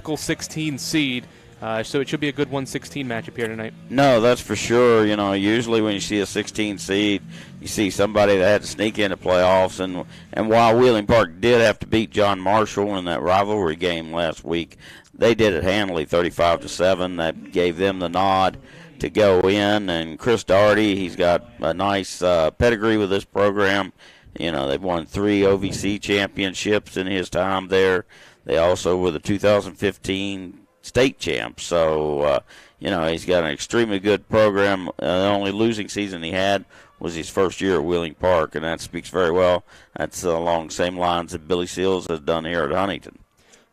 typical 16 seed. So it should be a good 1-16 matchup here tonight. No, that's for sure. You know, usually when you see a 16 seed, you see somebody that had to sneak into playoffs. And while Wheeling Park did have to beat John Marshall in that rivalry game last week, they did it handily, 35-7. That gave them the nod to go in. And Chris Doherty, he's got a nice pedigree with this program. You know, they've won 3 OVC championships in his time there. They also were the 2015 state champ. So, you know, he's got an extremely good program. The only losing season he had was his first year at Wheeling Park, and that speaks very well. That's along the same lines that Billy Seals has done here at Huntington.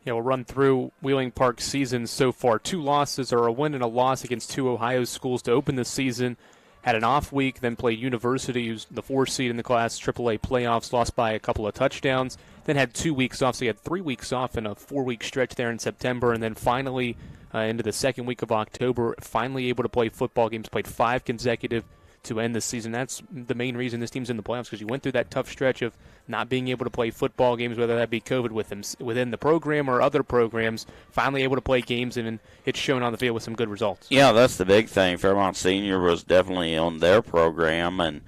Yeah, we'll run through Wheeling Park's season so far. 2 losses, or a win and a loss against 2 Ohio schools to open the season. Had an off week, then played University, who's the 4th seed in the Class AAA playoffs, lost by a couple of touchdowns. Then had 2 weeks off, so he had 3 weeks off in a 4-week stretch there in September, and then finally into the second week of October, finally able to play football games, played 5 consecutive to end the season. That's the main reason this team's in the playoffs, because you went through that tough stretch of not being able to play football games, whether that be COVID within the program or other programs, finally able to play games, and it's shown on the field with some good results. Yeah, that's the big thing. Fairmont Senior was definitely on their program,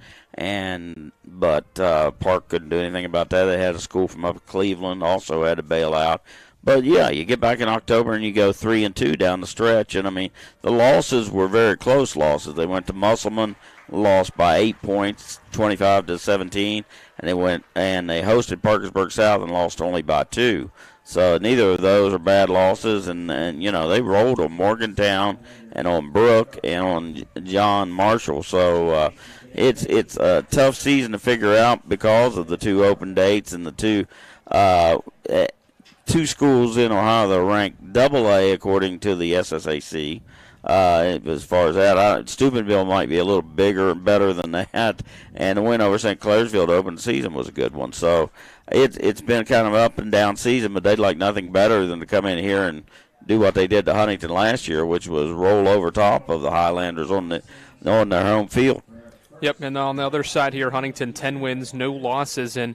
but Park couldn't do anything about that. They had a school from up in Cleveland also had to bail out. But, yeah, you get back in October and you go 3-2 down the stretch. And, I mean, the losses were very close losses. They went to Musselman, lost by 8 points, 25-17. And they hosted Parkersburg South and lost only by 2. So neither of those are bad losses. And you know, they rolled on Morgantown and on Brook and on John Marshall. So it's a tough season to figure out because of the 2 open dates and the 2 schools in Ohio that are ranked AA according to the SSAC. As far as that, Steubenville might be a little bigger and better than that, and the win over St. Clairsville to open the season was a good one. So it's been kind of an up and down season, but they'd like nothing better than to come in here and do what they did to Huntington last year, which was roll over top of the Highlanders on their home field. Yep, and on the other side here, Huntington 10 wins, no losses, and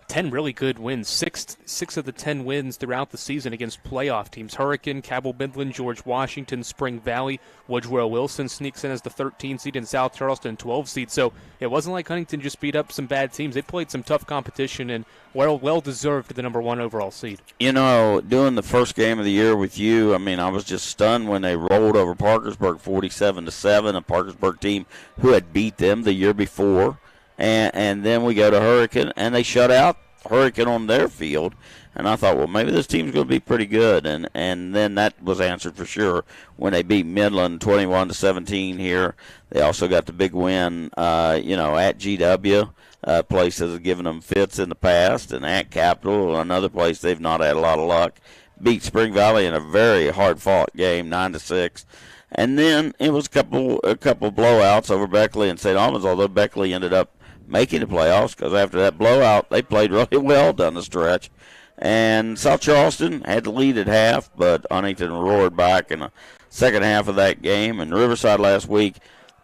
10 really good wins. Six of the 10 wins throughout the season against playoff teams. Hurricane, Cabell Midland, George Washington, Spring Valley. Woodrow Wilson sneaks in as the 13 seed, and South Charleston 12 seed. So it wasn't like Huntington just beat up some bad teams. They played some tough competition and well deserved the number 1 overall seed. You know, doing the first game of the year with you, I mean, I was just stunned when they rolled over Parkersburg 47-7, a Parkersburg team who had beat them the year before. And then we go to Hurricane, and they shut out Hurricane on their field. And I thought, well, maybe this team's going to be pretty good. And then that was answered for sure when they beat Midland 21-17 here. They also got the big win, at GW, a place that has given them fits in the past, and at Capital, another place they've not had a lot of luck. Beat Spring Valley in a very hard-fought game, 9-6. And then it was a couple blowouts over Beckley and St. Albans, although Beckley ended up making the playoffs because after that blowout, they played really well down the stretch. And South Charleston had the lead at half, but Huntington roared back in the second half of that game. And Riverside last week,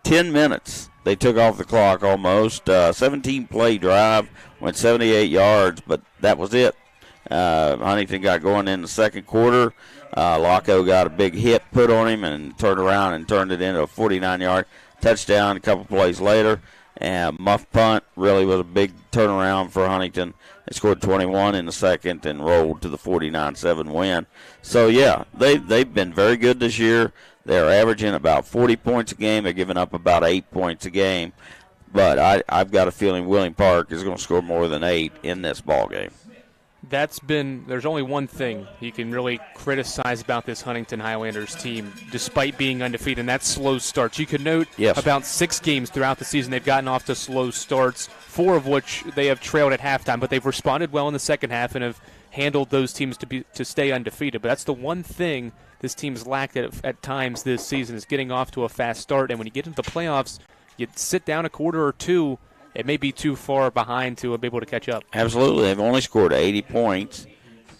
10 minutes, they took off the clock almost. 17-play drive, went 78 yards, but that was it. Huntington got going in the second quarter. Laco got a big hit put on him and turned around and turned it into a 49-yard touchdown a couple plays later. And muff punt really was a big turnaround for Huntington. They scored 21 in the second and rolled to the 49-7 win. So, yeah, they've been very good this year. They're averaging about 40 points a game. They're giving up about 8 points a game. But I've got a feeling Wheeling Park is going to score more than 8 in this ball game. There's only one thing you can really criticize about this Huntington Highlanders team, despite being undefeated, and that's slow starts. You can note about 6 games throughout the season they've gotten off to slow starts, 4 of which they have trailed at halftime, but they've responded well in the second half and have handled those teams to stay undefeated. But that's the one thing this team's lacked at times this season is getting off to a fast start, and when you get into the playoffs, you sit down a quarter or two, it may be too far behind to be able to catch up. Absolutely. They've only scored 80 points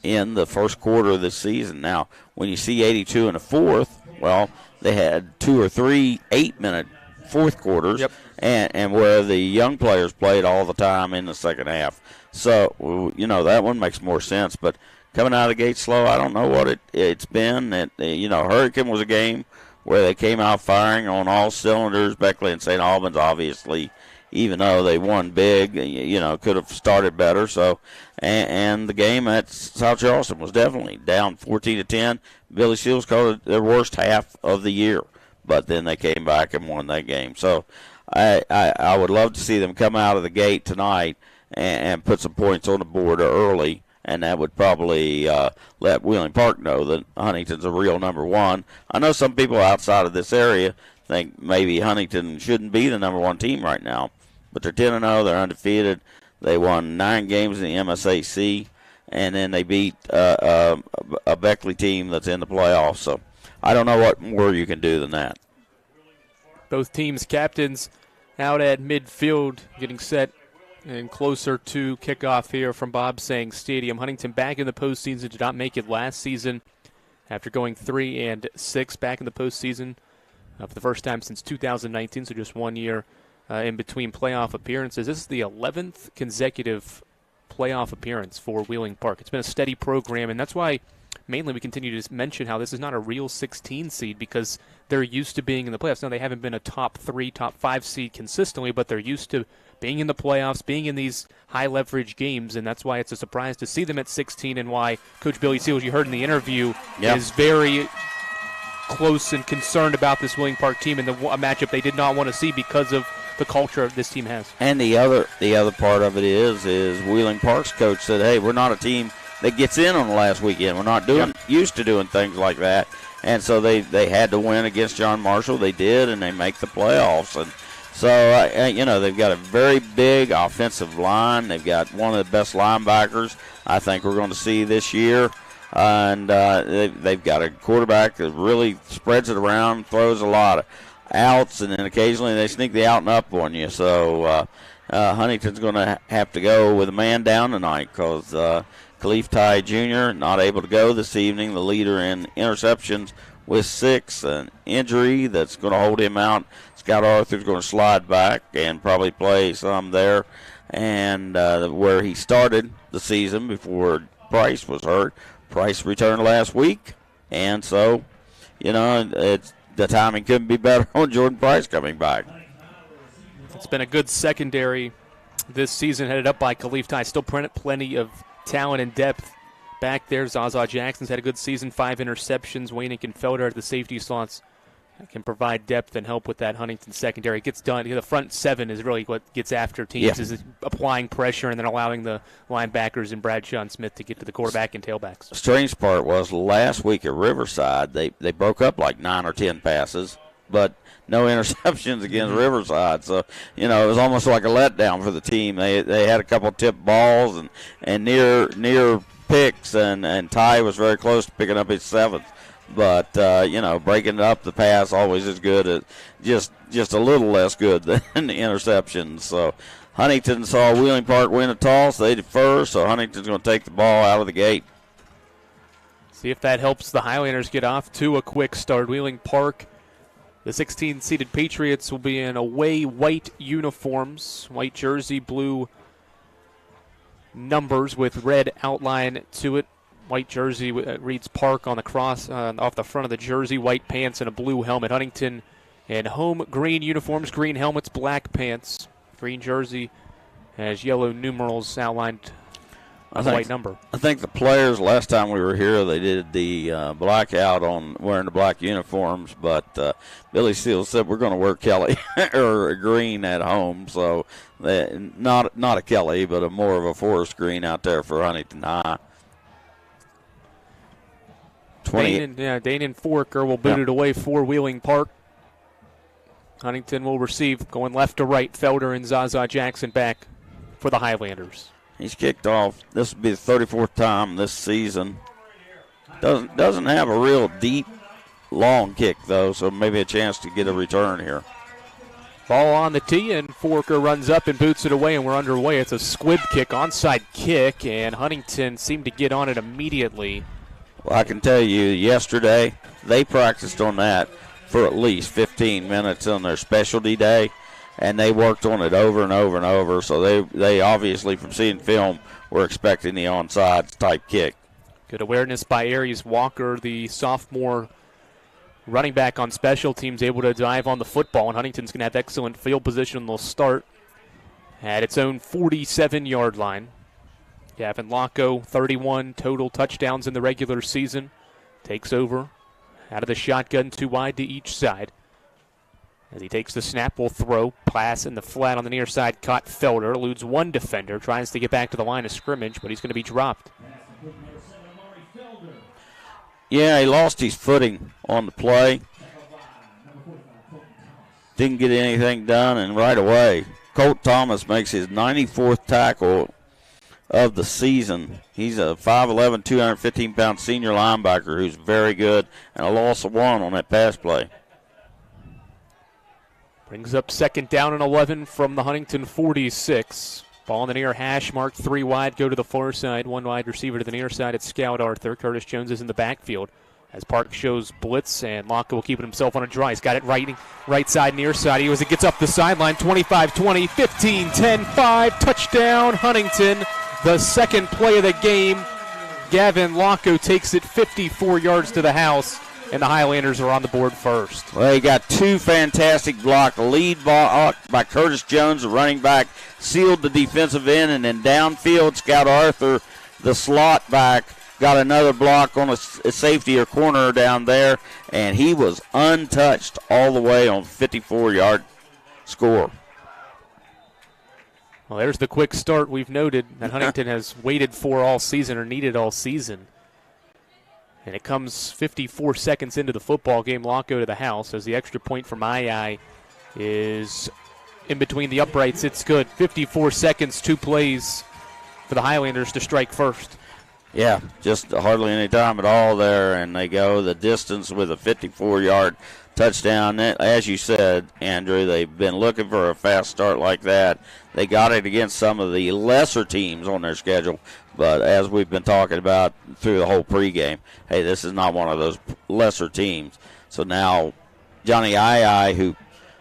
in the first quarter of this season. Now, when you see 82 in the fourth, well, they had 2 or 3 8-minute fourth quarters, and where the young players played all the time in the second half. So, that one makes more sense. But coming out of the gate slow. I don't know what it's been. Hurricane was a game where they came out firing on all cylinders. Beckley and St. Albans, obviously, even though they won big, could have started better. So, and the game at South Charleston was definitely down 14-10. Billy Seals called it their worst half of the year, but then they came back and won that game. So, I would love to see them come out of the gate tonight and put some points on the board early, and that would probably let Wheeling Park know that Huntington's a real number one. I know some people outside of this area think maybe Huntington shouldn't be the number one team right now, but they're 10-0. They're undefeated. They won 9 games in the MSAC, and then they beat a Beckley team that's in the playoffs. So I don't know what more you can do than that. Both teams' captains out at midfield getting set and closer to kickoff here from Bob Sang Stadium. Huntington back in the postseason, did not make it last season after going 3-6 back in the postseason for the first time since 2019, so just 1 year in between playoff appearances. This is the 11th consecutive playoff appearance for Wheeling Park. It's been a steady program, and that's why mainly we continue to mention how this is not a real 16 seed because they're used to being in the playoffs. Now, they haven't been a top 3, top 5 seed consistently, but they're used to being in the playoffs, being in these high-leverage games, and that's why it's a surprise to see them at 16 and why Coach Billy Seals, you heard in the interview, is very close and concerned about this Wheeling Park team and a matchup they did not want to see because of the culture this team has. And the other part of it is Wheeling Park's coach said, hey, we're not a team that gets in on the last weekend. We're not used to doing things like that. And so they had to win against John Marshall. They did, and they make the playoffs. And so, they've got a very big offensive line. They've got one of the best linebackers I think we're going to see this year. And they've got a quarterback that really spreads it around, throws a lot of outs, and then occasionally they sneak the out and up on you. So Huntington's going to have to go with a man down tonight because Khalif Ty Jr. not able to go this evening, the leader in interceptions with 6, an injury that's going to hold him out. Scott Arthur's going to slide back and probably play some there. And where he started the season before Price was hurt, Price returned last week. And so, the timing couldn't be better on Jordan Price coming back. It's been a good secondary this season, headed up by Khalif Ty. Still plenty of talent and depth back there. Zaza Jackson's had a good season, 5 interceptions. Wayne and Felder at the safety slots can provide depth and help with that Huntington secondary. It gets done. The front 7 is really what gets after teams, is applying pressure and then allowing the linebackers and Bradshaw and Smith to get to the quarterback and tailbacks. The strange part was last week at Riverside, they broke up like 9 or 10 passes, but no interceptions against Riverside. So, it was almost like a letdown for the team. They had a couple of tipped balls and near picks, and Ty was very close to picking up his 7th. But, breaking up the pass always is good. Just a little less good than the interceptions. So Huntington saw Wheeling Park win a toss. They defer, so Huntington's going to take the ball out of the gate. See if that helps the Highlanders get off to a quick start. Wheeling Park, the 16-seeded Patriots will be in away white uniforms, white jersey, blue numbers with red outline to it. White jersey reads Park on the cross off the front of the jersey, white pants and a blue helmet. Huntington in home green uniforms, green helmets, black pants. Green jersey has yellow numerals outlined on the white number. I think the players, last time we were here, they did the blackout on wearing the black uniforms, but Billy Seals said we're going to wear Kelly or green at home, so not a Kelly, but more of a forest green out there for Huntington High. Dane and Forker will boot it away for Wheeling Park. Huntington will receive, going left to right, Felder and Zaza Jackson back for the Highlanders. He's kicked off. This will be the 34th time this season. Doesn't have a real deep, long kick, though, so maybe a chance to get a return here. Ball on the tee, and Forker runs up and boots it away, and we're underway. It's a squib kick, onside kick, and Huntington seemed to get on it immediately. Well, I can tell you, yesterday they practiced on that for at least 15 minutes on their specialty day, and they worked on it over and over and over. So they obviously, from seeing film, were expecting the onside type kick. Good awareness by Aries Walker, the sophomore running back on special teams, able to dive on the football, and Huntington's going to have excellent field position. They'll start at its own 47-yard line. Gavin Locko, 31 total touchdowns in the regular season, takes over out of the shotgun, 2 wide to each side. As he takes the snap, will throw, pass in the flat on the near side, caught Felder, eludes one defender, tries to get back to the line of scrimmage, but he's going to be dropped. Yeah, he lost his footing on the play. Didn't get anything done, and right away, Colt Thomas makes his 94th tackle of the season. He's a 5'11", 215-pound senior linebacker who's very good, and a loss of 1 on that pass play. Brings up 2nd down and 11 from the Huntington 46. Ball in the near hash mark, 3 wide, go to the far side. 1 wide receiver to the near side. It's Scout Arthur. Curtis Jones is in the backfield as Park shows blitz, and Locke will keep it himself on a draw. He's got it right side, near side. It gets up the sideline, 25-20, 15-10, 5, touchdown Huntington. The second play of the game. Gavin Locko takes it 54 yards to the house, and the Highlanders are on the board first. Well, he got 2 fantastic blocks. The lead block by Curtis Jones, the running back, sealed the defensive end, and then downfield, Scout Arthur, the slot back, got another block on a safety or corner down there, and he was untouched all the way on 54-yard score. Well, there's the quick start we've noted that Huntington has waited for all season or needed all season. And it comes 54 seconds into the football game. Locko to the house as the extra point from II is in between the uprights. It's good. 54 seconds, 2 plays for the Highlanders to strike first. Yeah, just hardly any time at all there, and they go the distance with a 54-yard touchdown. As you said, Andrew, they've been looking for a fast start like that. They got it against some of the lesser teams on their schedule, but as we've been talking about through the whole pregame, hey, this is not one of those lesser teams. So now Johnny II, who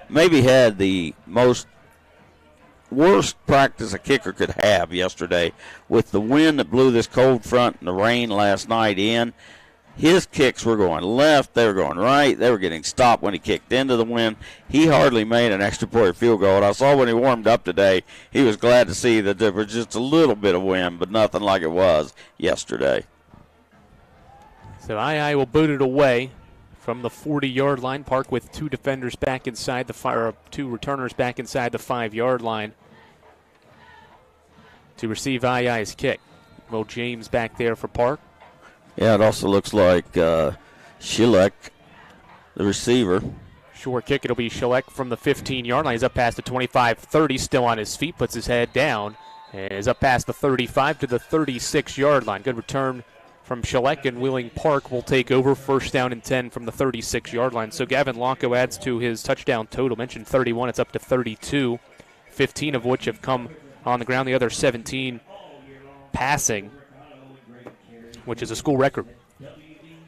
maybe had the worst practice a kicker could have yesterday, with the wind that blew this cold front and the rain last night in, his kicks were going left, they were going right, they were getting stopped when he kicked into the wind. He hardly made an extra point field goal. And I saw when he warmed up today, he was glad to see that there was just a little bit of wind, but nothing like it was yesterday. So II will boot it away from the 40-yard line. Park with 2 defenders back inside the 2 returners back inside the 5-yard line to receive II's kick. Will James back there for Park. Yeah, it also looks like Shilek, the receiver. Short kick, it'll be Shilek from the 15-yard line. He's up past the 25-30, still on his feet, puts his head down, and is up past the 35 to the 36-yard line. Good return from Shilek, and Wheeling Park will take over. 1st down and 10 from the 36-yard line. So Gavin Locko adds to his touchdown total. Mentioned 31, it's up to 32, 15 of which have come on the ground. The other 17 passing, which is a school record.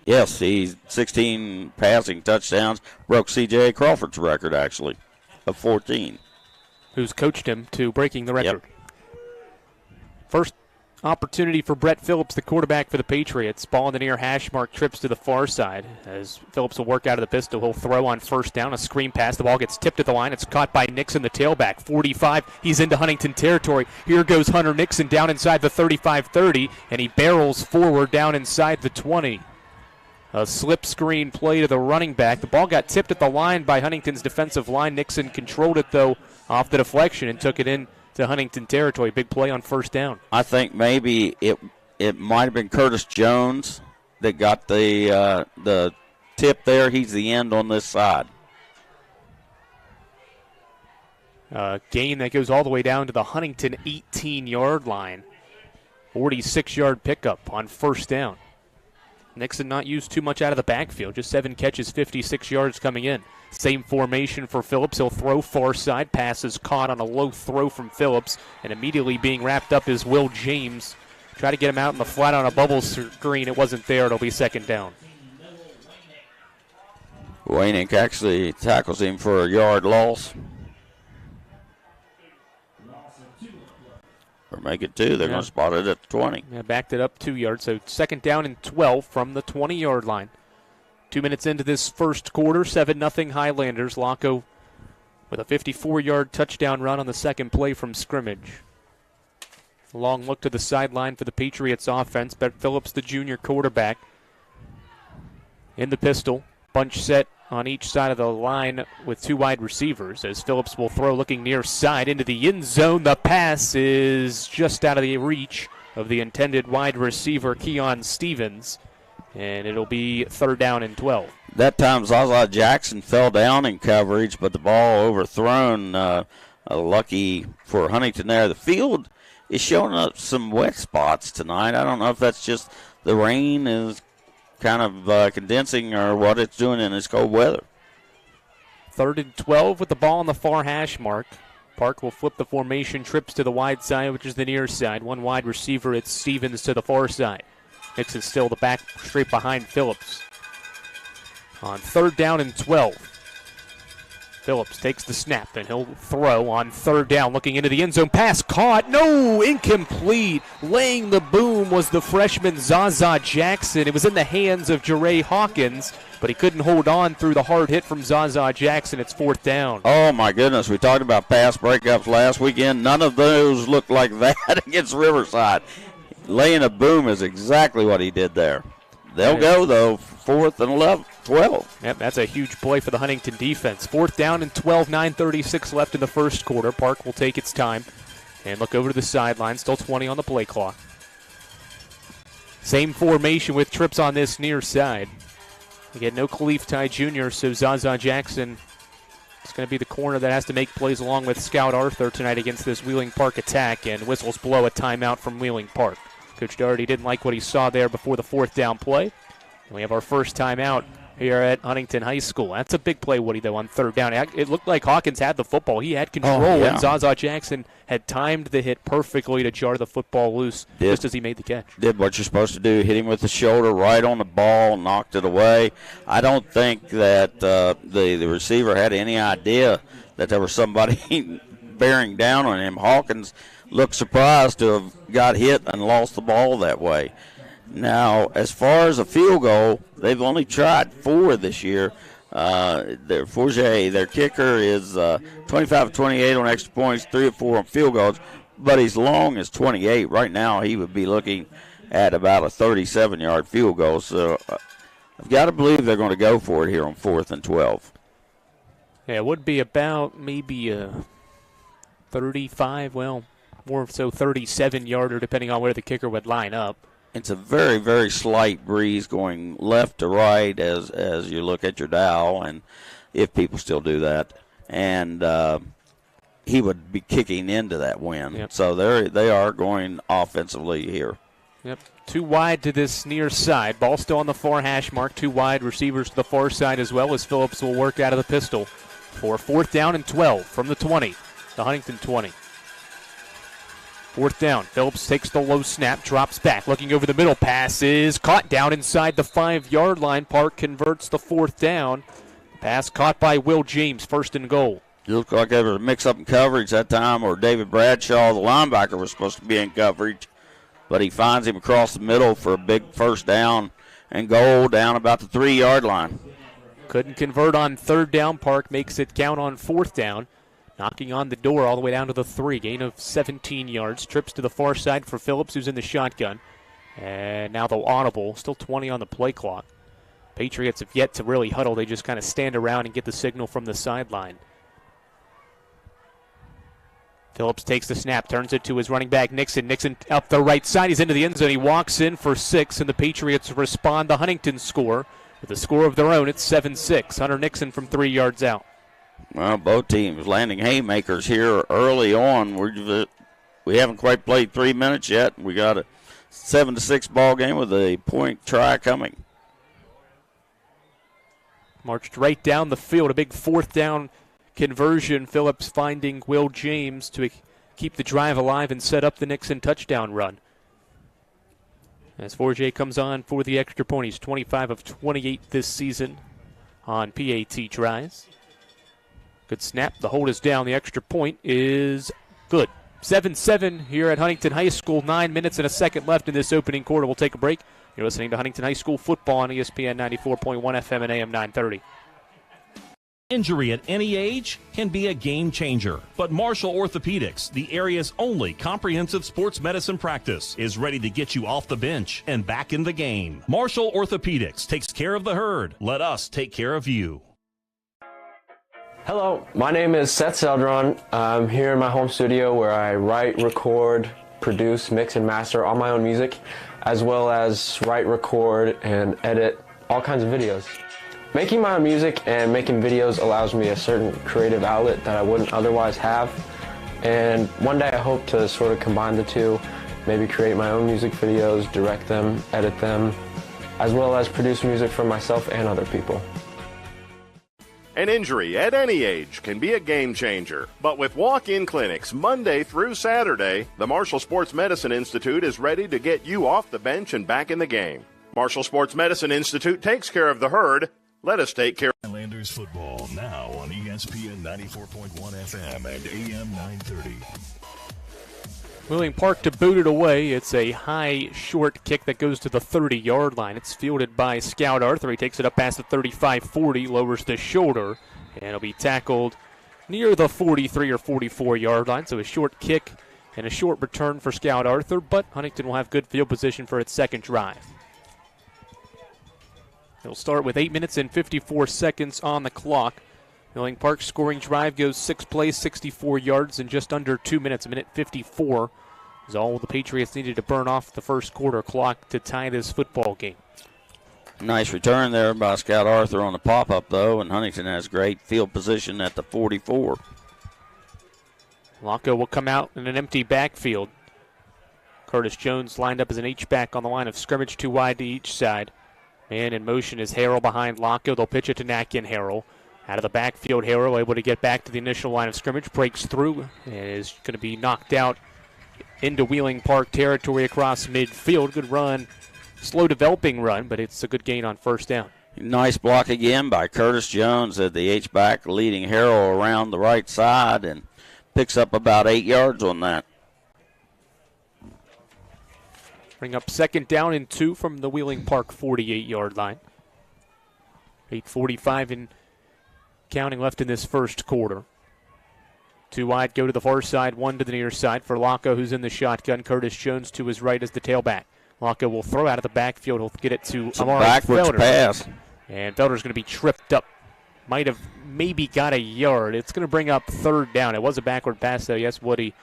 Yes, he's 16 passing touchdowns. Broke C.J. Crawford's record, actually, of 14. Who's coached him to breaking the record. Yep. First opportunity for Brett Phillips, the quarterback for the Patriots. Ball in the near hash mark, trips to the far side. As Phillips will work out of the pistol, he'll throw on 1st down. A screen pass. The ball gets tipped at the line. It's caught by Nixon, the tailback. 45. He's into Huntington territory. Here goes Hunter Nixon down inside the 35-30, and he barrels forward down inside the 20. A slip screen play to the running back. The ball got tipped at the line by Huntington's defensive line. Nixon controlled it, though, off the deflection and took it in to Huntington territory. Big play on 1st down. I think maybe it might have been Curtis Jones that got the tip there. He's the end on this side. Gain that goes all the way down to the Huntington 18-yard line. 46-yard pickup on 1st down. Nixon not used too much out of the backfield. Just 7 catches, 56 yards coming in. Same formation for Phillips. He'll throw far side. Passes caught on a low throw from Phillips. And immediately being wrapped up is Will James. Try to get him out in the flat on a bubble screen. It wasn't there. It'll be 2nd down. Waynick actually tackles him for a yard loss. or make it 2. They're going to spot it at the 20. Yeah, backed it up 2 yards. So 2nd down and 12 from the 20-yard line. 2 minutes into this first quarter, 7-0 Highlanders. Locko with a 54-yard touchdown run on the second play from scrimmage. A long look to the sideline for the Patriots offense. Brett Phillips, the junior quarterback, in the pistol. Bunch set on each side of the line with 2 wide receivers as Phillips will throw looking near side into the end zone. The pass is just out of the reach of the intended wide receiver, Keon Stevens, and it'll be 3rd down and 12. That time Zaza Jackson fell down in coverage, but the ball overthrown. Lucky for Huntington there. The field is showing up some wet spots tonight. I don't know if that's just the rain is kind of condensing or what it's doing in this cold weather. 3rd and 12 with the ball on the far hash mark. Park will flip the formation, trips to the wide side, which is the near side. 1 wide receiver, it's Stevens to the far side. Nixon still the back straight behind Phillips. On 3rd down and 12. Phillips takes the snap, and he'll throw on 3rd down, looking into the end zone. Pass caught. No, incomplete. Laying the boom was the freshman Zaza Jackson. It was in the hands of Jeray Hawkins, but he couldn't hold on through the hard hit from Zaza Jackson. It's 4th down. Oh, my goodness. We talked about pass breakups last weekend. None of those looked like that against Riverside. Laying a boom is exactly what he did there. They'll go, though, 4th and 12. Yep, that's a huge play for the Huntington defense. 4th down and 12, 9:36 left in the first quarter. Park will take its time and look over to the sideline. Still 20 on the play clock. Same formation with trips on this near side. Again, no Khalif Ty Jr., so Zaza Jackson is going to be the corner that has to make plays along with Scout Arthur tonight against this Wheeling Park attack, and whistles blow a timeout from Wheeling Park. Coach Doherty didn't like what he saw there before the 4th down play. And we have our first timeout here at Huntington High School. That's a big play, Woody, though, on 3rd down. It looked like Hawkins had the football. He had control, and Zaza Jackson had timed the hit perfectly to jar the football loose just as he made the catch. Did what you're supposed to do, hit him with the shoulder right on the ball, knocked it away. I don't think that the receiver had any idea that there was somebody bearing down on him. Hawkins looked surprised to have got hit and lost the ball that way. Now, as far as a field goal, they've only tried 4 this year. Their kicker is 25 of 28 on extra points, 3 of 4 on field goals, but he's long as 28. Right now, he would be looking at about a 37-yard field goal. So I've got to believe they're going to go for it here on 4th and 12. Yeah, it would be about maybe 35, well, more so 37-yarder, depending on where the kicker would line up. It's a very, very slight breeze going left to right as you look at your dial, and if people still do that. And he would be kicking into that wind. Yep. So they are going offensively here. Yep. 2 wide to this near side. Ball still on the far hash mark. 2 wide receivers to the far side as well, as Phillips will work out of the pistol for 4th down and 12 from the 20, the Huntington 20. 4th down. Phillips takes the low snap, drops back, looking over the middle. Pass is caught down inside the 5-yard line. Park converts the 4th down. Pass caught by Will James, 1st and goal. It looked like there was a mix-up in coverage that time, or David Bradshaw, the linebacker, was supposed to be in coverage, but he finds him across the middle for a big 1st down and goal down about the 3-yard line. Couldn't convert on 3rd down. Park makes it count on 4th down. Knocking on the door all the way down to the 3. Gain of 17 yards. Trips to the far side for Phillips, who's in the shotgun. And now the audible. Still 20 on the play clock. Patriots have yet to really huddle. They just kind of stand around and get the signal from the sideline. Phillips takes the snap, turns it to his running back, Nixon. Nixon up the right side. He's into the end zone. He walks in for 6, and the Patriots respond. The Huntington score with a score of their own. It's 7-6. Hunter Nixon from 3 yards out. Well, both teams landing haymakers here early on. We haven't quite played 3 minutes yet. We got a 7-6 ball game with a point try coming. Marched right down the field. A big 4th down conversion. Phillips finding Will James to keep the drive alive and set up the Nixon touchdown run. As Forget comes on for the extra point. He's 25 of 28 this season on PAT tries. Good snap. The hold is down. The extra point is good. 7-7 here at Huntington High School. 9 minutes and a second left in this opening quarter. We'll take a break. You're listening to Huntington High School football on ESPN 94.1 FM and AM 930. Injury at any age can be a game changer, but Marshall Orthopedics, the area's only comprehensive sports medicine practice, is ready to get you off the bench and back in the game. Marshall Orthopedics takes care of the herd. Let us take care of you. Hello, my name is Seth Seldron. I'm here in my home studio where I write, record, produce, mix, and master all my own music, as well as write, record, and edit all kinds of videos. Making my own music and making videos allows me a certain creative outlet that I wouldn't otherwise have. And one day I hope to sort of combine the two, maybe create my own music videos, direct them, edit them, as well as produce music for myself and other people. An injury at any age can be a game changer, but with walk-in clinics Monday through Saturday, the Marshall Sports Medicine Institute is ready to get you off the bench and back in the game. Marshall Sports Medicine Institute takes care of the herd. Let us take care. Highlanders football now on ESPN 94.1 FM and AM 930. Wheeling Park to boot it away. It's a high, short kick that goes to the 30-yard line. It's fielded by Scout Arthur. He takes it up past the 35-40, lowers the shoulder, and it'll be tackled near the 43 or 44-yard line. So a short kick and a short return for Scout Arthur, but Huntington will have good field position for its second drive. It'll start with 8 minutes and 54 seconds on the clock. Wheeling Park's scoring drive goes 6 plays, 64 yards in just under 2 minutes. A minute 54 is all the Patriots needed to burn off the first quarter clock to tie this football game. Nice return there by Scout Arthur on the pop-up, though, and Huntington has great field position at the 44. Locko will come out in an empty backfield. Curtis Jones lined up as an H-back on the line of scrimmage, 2 wide to each side. Man in motion is Harrell behind Locko. They'll pitch it to Nakin Harrell. Out of the backfield, Harrell able to get back to the initial line of scrimmage, breaks through, and is going to be knocked out into Wheeling Park territory across midfield. Good run, slow developing run, but it's a good gain on first down. Nice block again by Curtis Jones at the H-back, leading Harrell around the right side and picks up about 8 yards on that. Bring up second down and 2 from the Wheeling Park 48-yard line. 8:45 in counting left in this first quarter. 2 wide, go to the far side, 1 to the near side for Locko, who's in the shotgun. Curtis Jones to his right as the tailback. Locko will throw out of the backfield. He'll get it to Amari backwards Felder. Pass. And Felder's going to be tripped up. Might have maybe got a yard. It's going to bring up third down. It was a backward pass, though. Yes, Woody,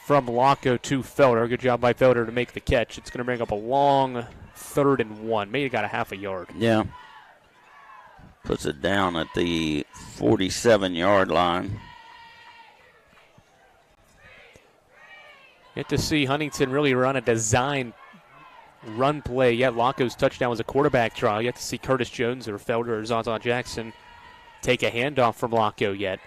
from Locko to Felder. Good job by Felder to make the catch. It's going to bring up a long 3rd and 1. Maybe got a half a yard. Yeah. Puts it down at the 47-yard line. Get to see Huntington really run a design run play. Yet Locko's touchdown was a quarterback draw. Yet to see Curtis Jones or Felder or Zaza Jackson take a handoff from Locko yet.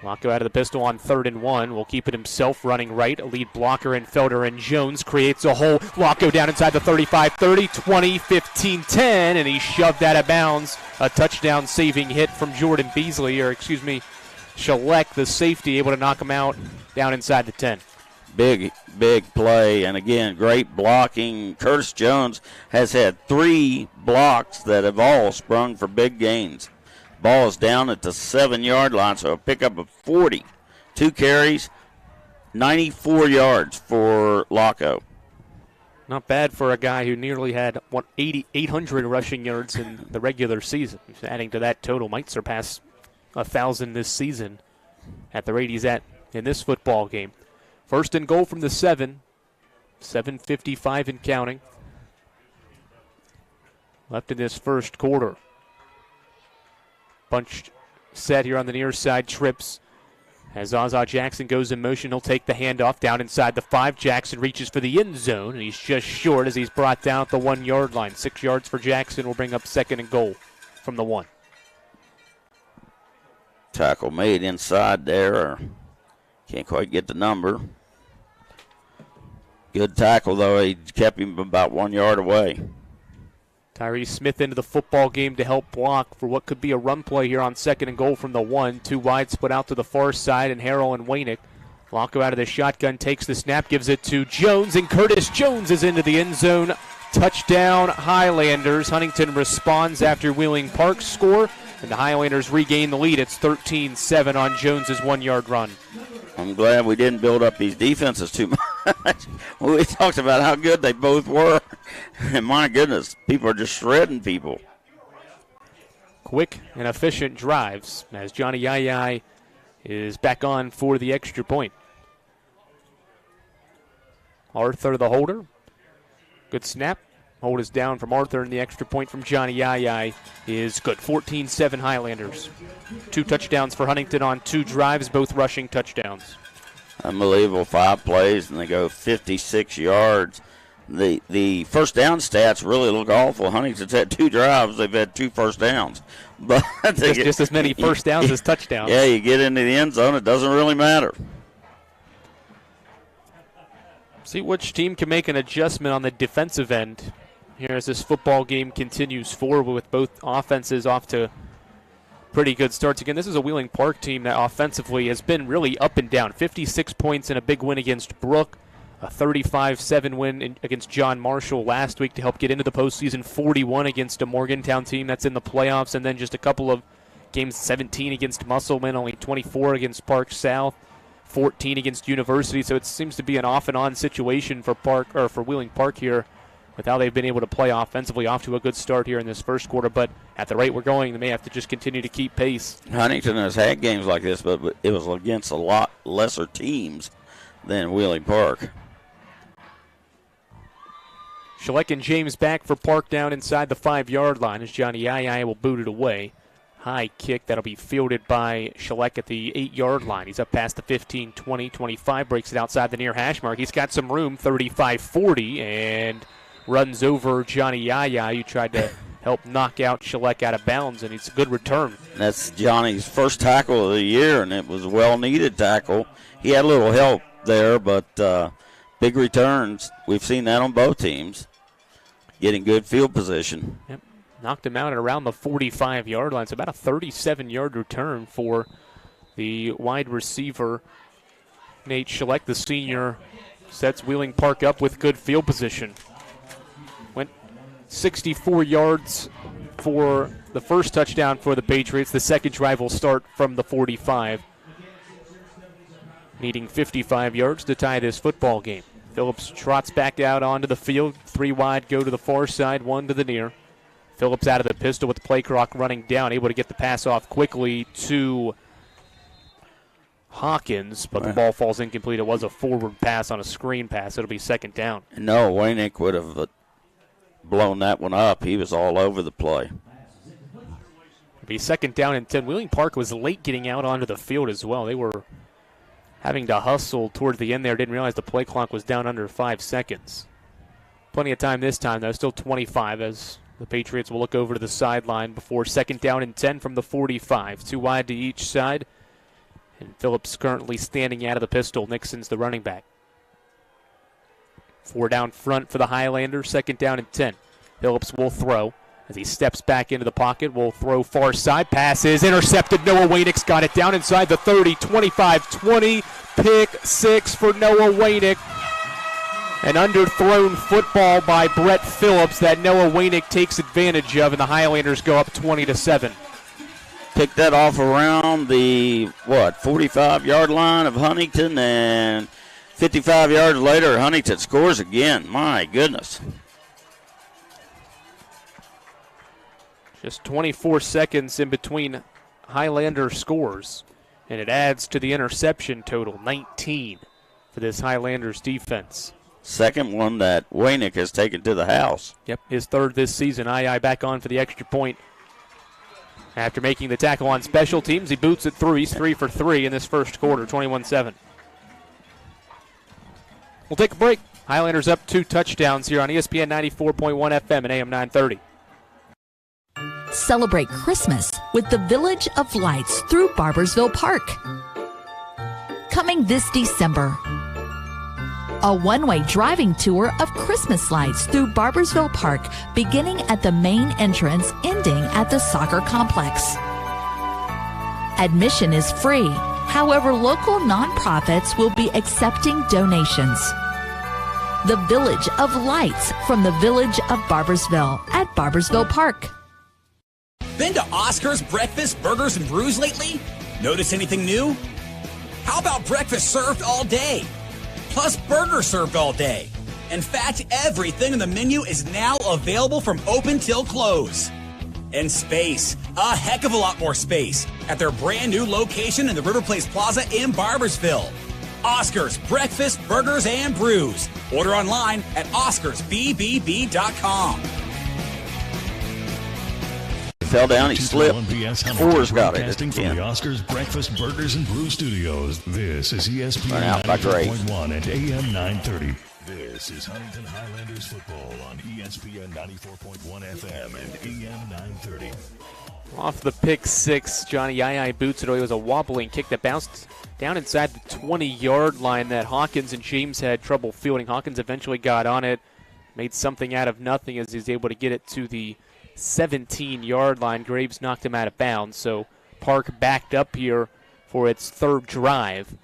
Locko out of the pistol on 3rd and 1. Will keep it himself running right. A lead blocker in Felder, and Jones creates a hole. Locko down inside the 35, 30, 20, 15, 10, and he shoved out of bounds. A touchdown saving hit from Jordan Beasley, Shalek, the safety, able to knock him out down inside the 10. Big play, and again, great blocking. Curtis Jones has had 3 blocks that have all sprung for big gains. Ball is down at the 7-yard line, so a pickup of 40. 2 carries, 94 yards for Locko. Not bad for a guy who nearly had 800 rushing yards in the regular season. Adding to that total, might surpass 1,000 this season at the rate he's at in this football game. First and goal from the 7. 7:55 and counting left in this first quarter. Bunch set here on the near side, trips. As Zaza Jackson goes in motion, he'll take the handoff down inside the 5. Jackson reaches for the end zone, and he's just short as he's brought down at the 1-yard line. 6 yards for Jackson will bring up second and goal from the 1. Tackle made inside there. Can't quite get the number. Good tackle, though. He kept him about 1 yard away. Tyree Smith into the football game to help block for what could be a run play here on second and goal from the 1. 2 wide, split out to the far side, and Harrell and Wainick Blanco out of the shotgun, takes the snap, gives it to Jones, and Curtis Jones is into the end zone. Touchdown, Highlanders. Huntington responds after Wheeling Park's score, and the Highlanders regain the lead. It's 13-7 on Jones's 1-yard run. I'm glad we didn't build up these defenses too much. We talked about how good they both were, and my goodness, people are just shredding people. Quick and efficient drives as Johnny Yai is back on for the extra point. Arthur the holder. Good snap. Hold is down from Arthur, and the extra point from Johnny Yai is good. 14-7 Highlanders. 2 touchdowns for Huntington on 2 drives, both rushing touchdowns. Unbelievable, 5 plays, and they go 56 yards. The first down stats really look awful. Huntington's had 2 drives. They've had 2 first downs. But just as many first downs as touchdowns. Yeah, you get into the end zone, it doesn't really matter. See which team can make an adjustment on the defensive end here as this football game continues forward with both offenses off to pretty good starts. Again, this is a Wheeling Park team that offensively has been really up and down. 56 points in a big win against Brook, a 35-7 win against John Marshall last week to help get into the postseason, 41 against a Morgantown team that's in the playoffs, and then just a couple of games, 17 against Musselman, only 24 against Park South, 14 against University. So it seems to be an off and on situation for Wheeling Park here with how they've been able to play offensively, off to a good start here in this first quarter. But at the rate we're going, they may have to just continue to keep pace. Huntington has had games like this, but it was against a lot lesser teams than Wheeling Park. Schleck and James back for Park down inside the 5-yard line as Johnny Yai will boot it away. High kick that'll be fielded by Schleck at the 8-yard line. He's up past the 15, 20, 25, breaks it outside the near hash mark. He's got some room, 35-40, and runs over Johnny Yai, who tried to help knock out Schleck out of bounds, and it's a good return. That's Johnny's first tackle of the year, and it was a well-needed tackle. He had a little help there, but big returns. We've seen that on both teams, getting good field position. Yep. Knocked him out at around the 45-yard line. It's about a 37-yard return for the wide receiver, Nate Schleck, the senior, sets Wheeling Park up with good field position. Went 64 yards for the first touchdown for the Patriots. The second drive will start from the 45. Needing 55 yards to tie this football game. Phillips trots back out onto the field. 3 wide go to the far side, 1 to the near. Phillips out of the pistol with the play clock running down, able to get the pass off quickly to Hawkins, but the ball falls incomplete. It was a forward pass on a screen pass. It'll be second down. No, Waynick would have blown that one up. He was all over the play. It'll be second down and 10. Wheeling Park was late getting out onto the field as well. They were having to hustle toward the end there. Didn't realize the play clock was down under 5 seconds. Plenty of time this time, though. Still 25 as the Patriots will look over to the sideline before second down and 10 from the 45. 2 wide to each side. And Phillips currently standing out of the pistol. Nixon's the running back. 4 down front for the Highlanders. Second down and 10. Phillips will throw. As he steps back into the pocket, will throw far side. Pass is intercepted. Noah Waynick's got it down inside the 30, 25, 20. Pick 6 for Noah Waynick. An underthrown football by Brett Phillips that Noah Waynick takes advantage of, and the Highlanders go up 20-7. Picked that off around the, 45-yard line of Huntington, and 55 yards later, Huntington scores again. My goodness. Just 24 seconds in between Highlander scores, and it adds to the interception total, 19 for this Highlanders defense. Second one that Waynick has taken to the house. Yep, his third this season. II back on for the extra point. After making the tackle on special teams, he boots it through. He's 3 for 3 in this first quarter, 21-7. We'll take a break. Highlanders up 2 touchdowns here on ESPN 94.1 FM and AM 930. Celebrate Christmas with the Village of Lights through Barboursville Park. Coming this December, a one-way driving tour of Christmas lights through Barboursville Park, beginning at the main entrance, ending at the soccer complex. Admission is free. However, local nonprofits will be accepting donations. The Village of Lights from the Village of Barbersville at Barbersville Park. Been to Oscar's Breakfast, Burgers, and Brews lately? Notice anything new? How about breakfast served all day? Plus burgers served all day. In fact, everything on the menu is now available from open till close. And space, a heck of a lot more space, at their brand new location in the River Place Plaza in Barbersville. Oscar's Breakfast, Burgers, and Brews. Order online at oscarsbbb.com. Fell down, he slipped. Four's got it. Broadcasting from the Oscars Breakfast, Burgers, and Brew Studios. This is ESPN 94.1 and AM 930. This is Huntington Highlanders football on ESPN 94.1 FM and AM 930. Off the pick six, Johnny Yai boots it away. It was a wobbling kick that bounced down inside the 20-yard line that Hawkins and James had trouble fielding. Hawkins eventually got on it, made something out of nothing as he's able to get it to the 17-yard line. Graves knocked him out of bounds, so Park backed up here for its third drive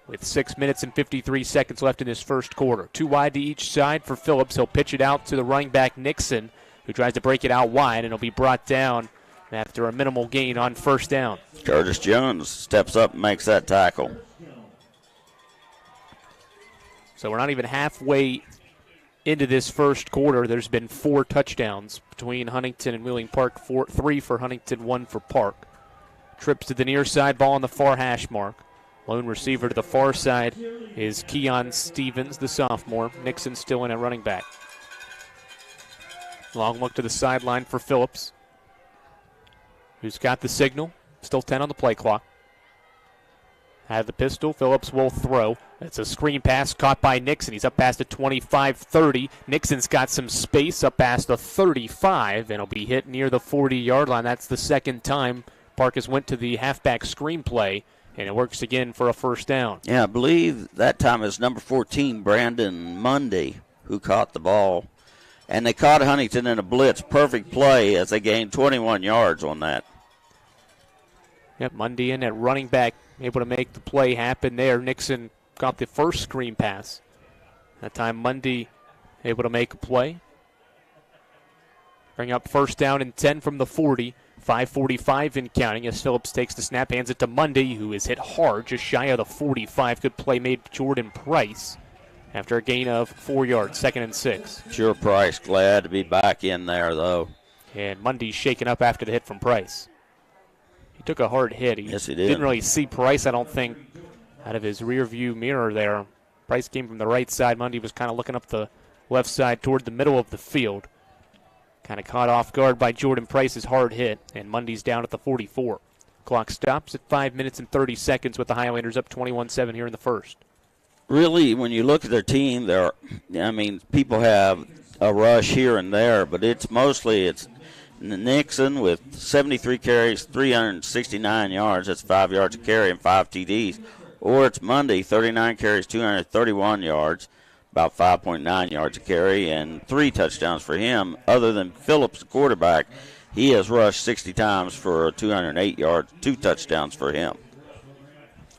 with 6 minutes and 53 seconds left in this first quarter. Too wide to each side for Phillips. He'll pitch it out to the running back Nixon, who tries to break it out wide, and it'll be brought down after a minimal gain on first down. Curtis Jones steps up and makes that tackle. So we're not even halfway into this first quarter. There's been 4 touchdowns between Huntington and Wheeling Park. 3 for Huntington, 1 for Park. Trips to the near side, ball on the far hash mark. Lone receiver to the far side is Keon Stevens, the sophomore. Nixon still in at running back. Long look to the sideline for Phillips, who's got the signal. Still 10 on the play clock. Had the pistol. Phillips will throw. It's a screen pass caught by Nixon. He's up past the 25-30. Nixon's got some space up past the 35, and he'll be hit near the 40-yard line. That's the second time Park has went to the halfback screen play, and it works again for a first down. Yeah, I believe that time it's number 14, Brandon Mundy, who caught the ball. And they caught Huntington in a blitz. Perfect play as they gained 21 yards on that. Yep, Mundy in at running back, able to make the play happen there. Nixon got the first screen pass. That time Mundy able to make a play. Bring up first down and 10 from the 40. 5:45 in counting as Phillips takes the snap, hands it to Mundy, who is hit hard, just shy of the 45. Good play made Jordan Price after a gain of 4 yards, 2nd and 6. Sure, Price glad to be back in there, though. And Mundy's shaken up after the hit from Price. He took a hard hit. Yes, he did. Didn't really see Price, I don't think, out of his rear view mirror there. Price came from the right side. Mundy was kind of looking up the left side toward the middle of the field. Kind of caught off guard by Jordan Price's hard hit, and Mundy's down at the 44. Clock stops at 5 minutes and 30 seconds with the Highlanders up 21-7 here in the first. Really, when you look at their team, people have a rush here and there, but it's Nixon with 73 carries, 369 yards. That's 5 yards a carry and 5 TDs. Or it's Mundy, 39 carries, 231 yards, about 5.9 yards a carry, and 3 touchdowns for him. Other than Phillips, the quarterback, he has rushed 60 times for 208 yards, 2 touchdowns for him.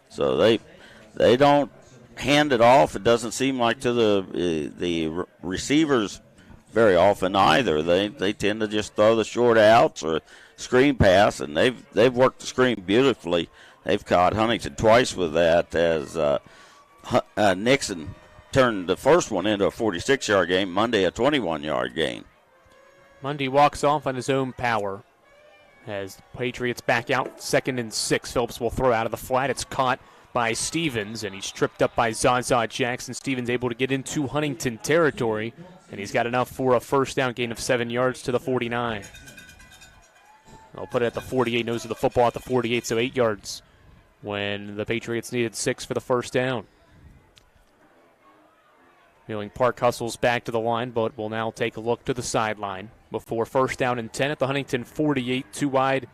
So they don't hand it off. It doesn't seem like to the receivers very often either. They tend to just throw the short outs or screen pass, and they've worked the screen beautifully. They've caught Huntington twice with that as Nixon turned the first one into a 46-yard gain, Mundy a 21-yard gain. Mundy walks off on his own power as the Patriots back out, 2nd and 6. Phillips will throw out of the flat. It's caught by Stevens, and he's tripped up by Zaza Jackson. Stevens able to get into Huntington territory, and he's got enough for a first down gain of 7 yards to the 49. I'll put it at the 48, nose of the football at the 48, so 8 yards when the Patriots needed 6 for the first down. Wheeling Park hustles back to the line, but will now take a look to the sideline before first down and 10 at the Huntington 48, 2 wide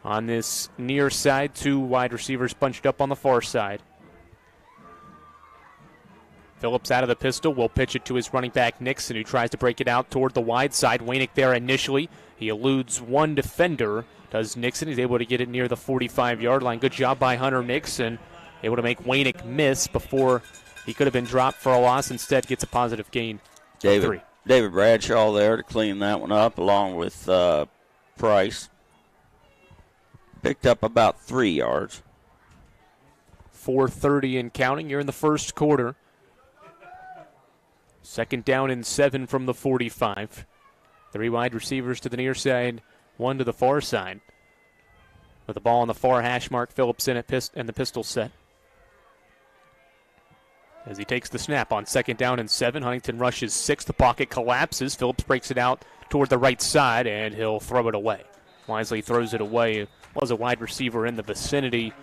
on this near side, 2 wide receivers bunched up on the far side. Phillips out of the pistol, will pitch it to his running back Nixon, who tries to break it out toward the wide side. Wainick there initially. He eludes one defender, does Nixon. He's able to get it near the 45-yard line. Good job by Hunter Nixon, able to make Wainick miss before he could have been dropped for a loss. Instead, gets a positive gain. David Bradshaw there to clean that one up, along with Price. Picked up about 3 yards. 4:30 and counting. You're in the first quarter. 2nd down and 7 from the 45. 3 wide receivers to the near side, 1 to the far side. With the ball on the far hash mark, Phillips in it and the pistol set. As he takes the snap on 2nd down and 7, Huntington rushes 6. The pocket collapses. Phillips breaks it out toward the right side, and he'll throw it away. Wisely throws it away. It was a wide receiver in the vicinity.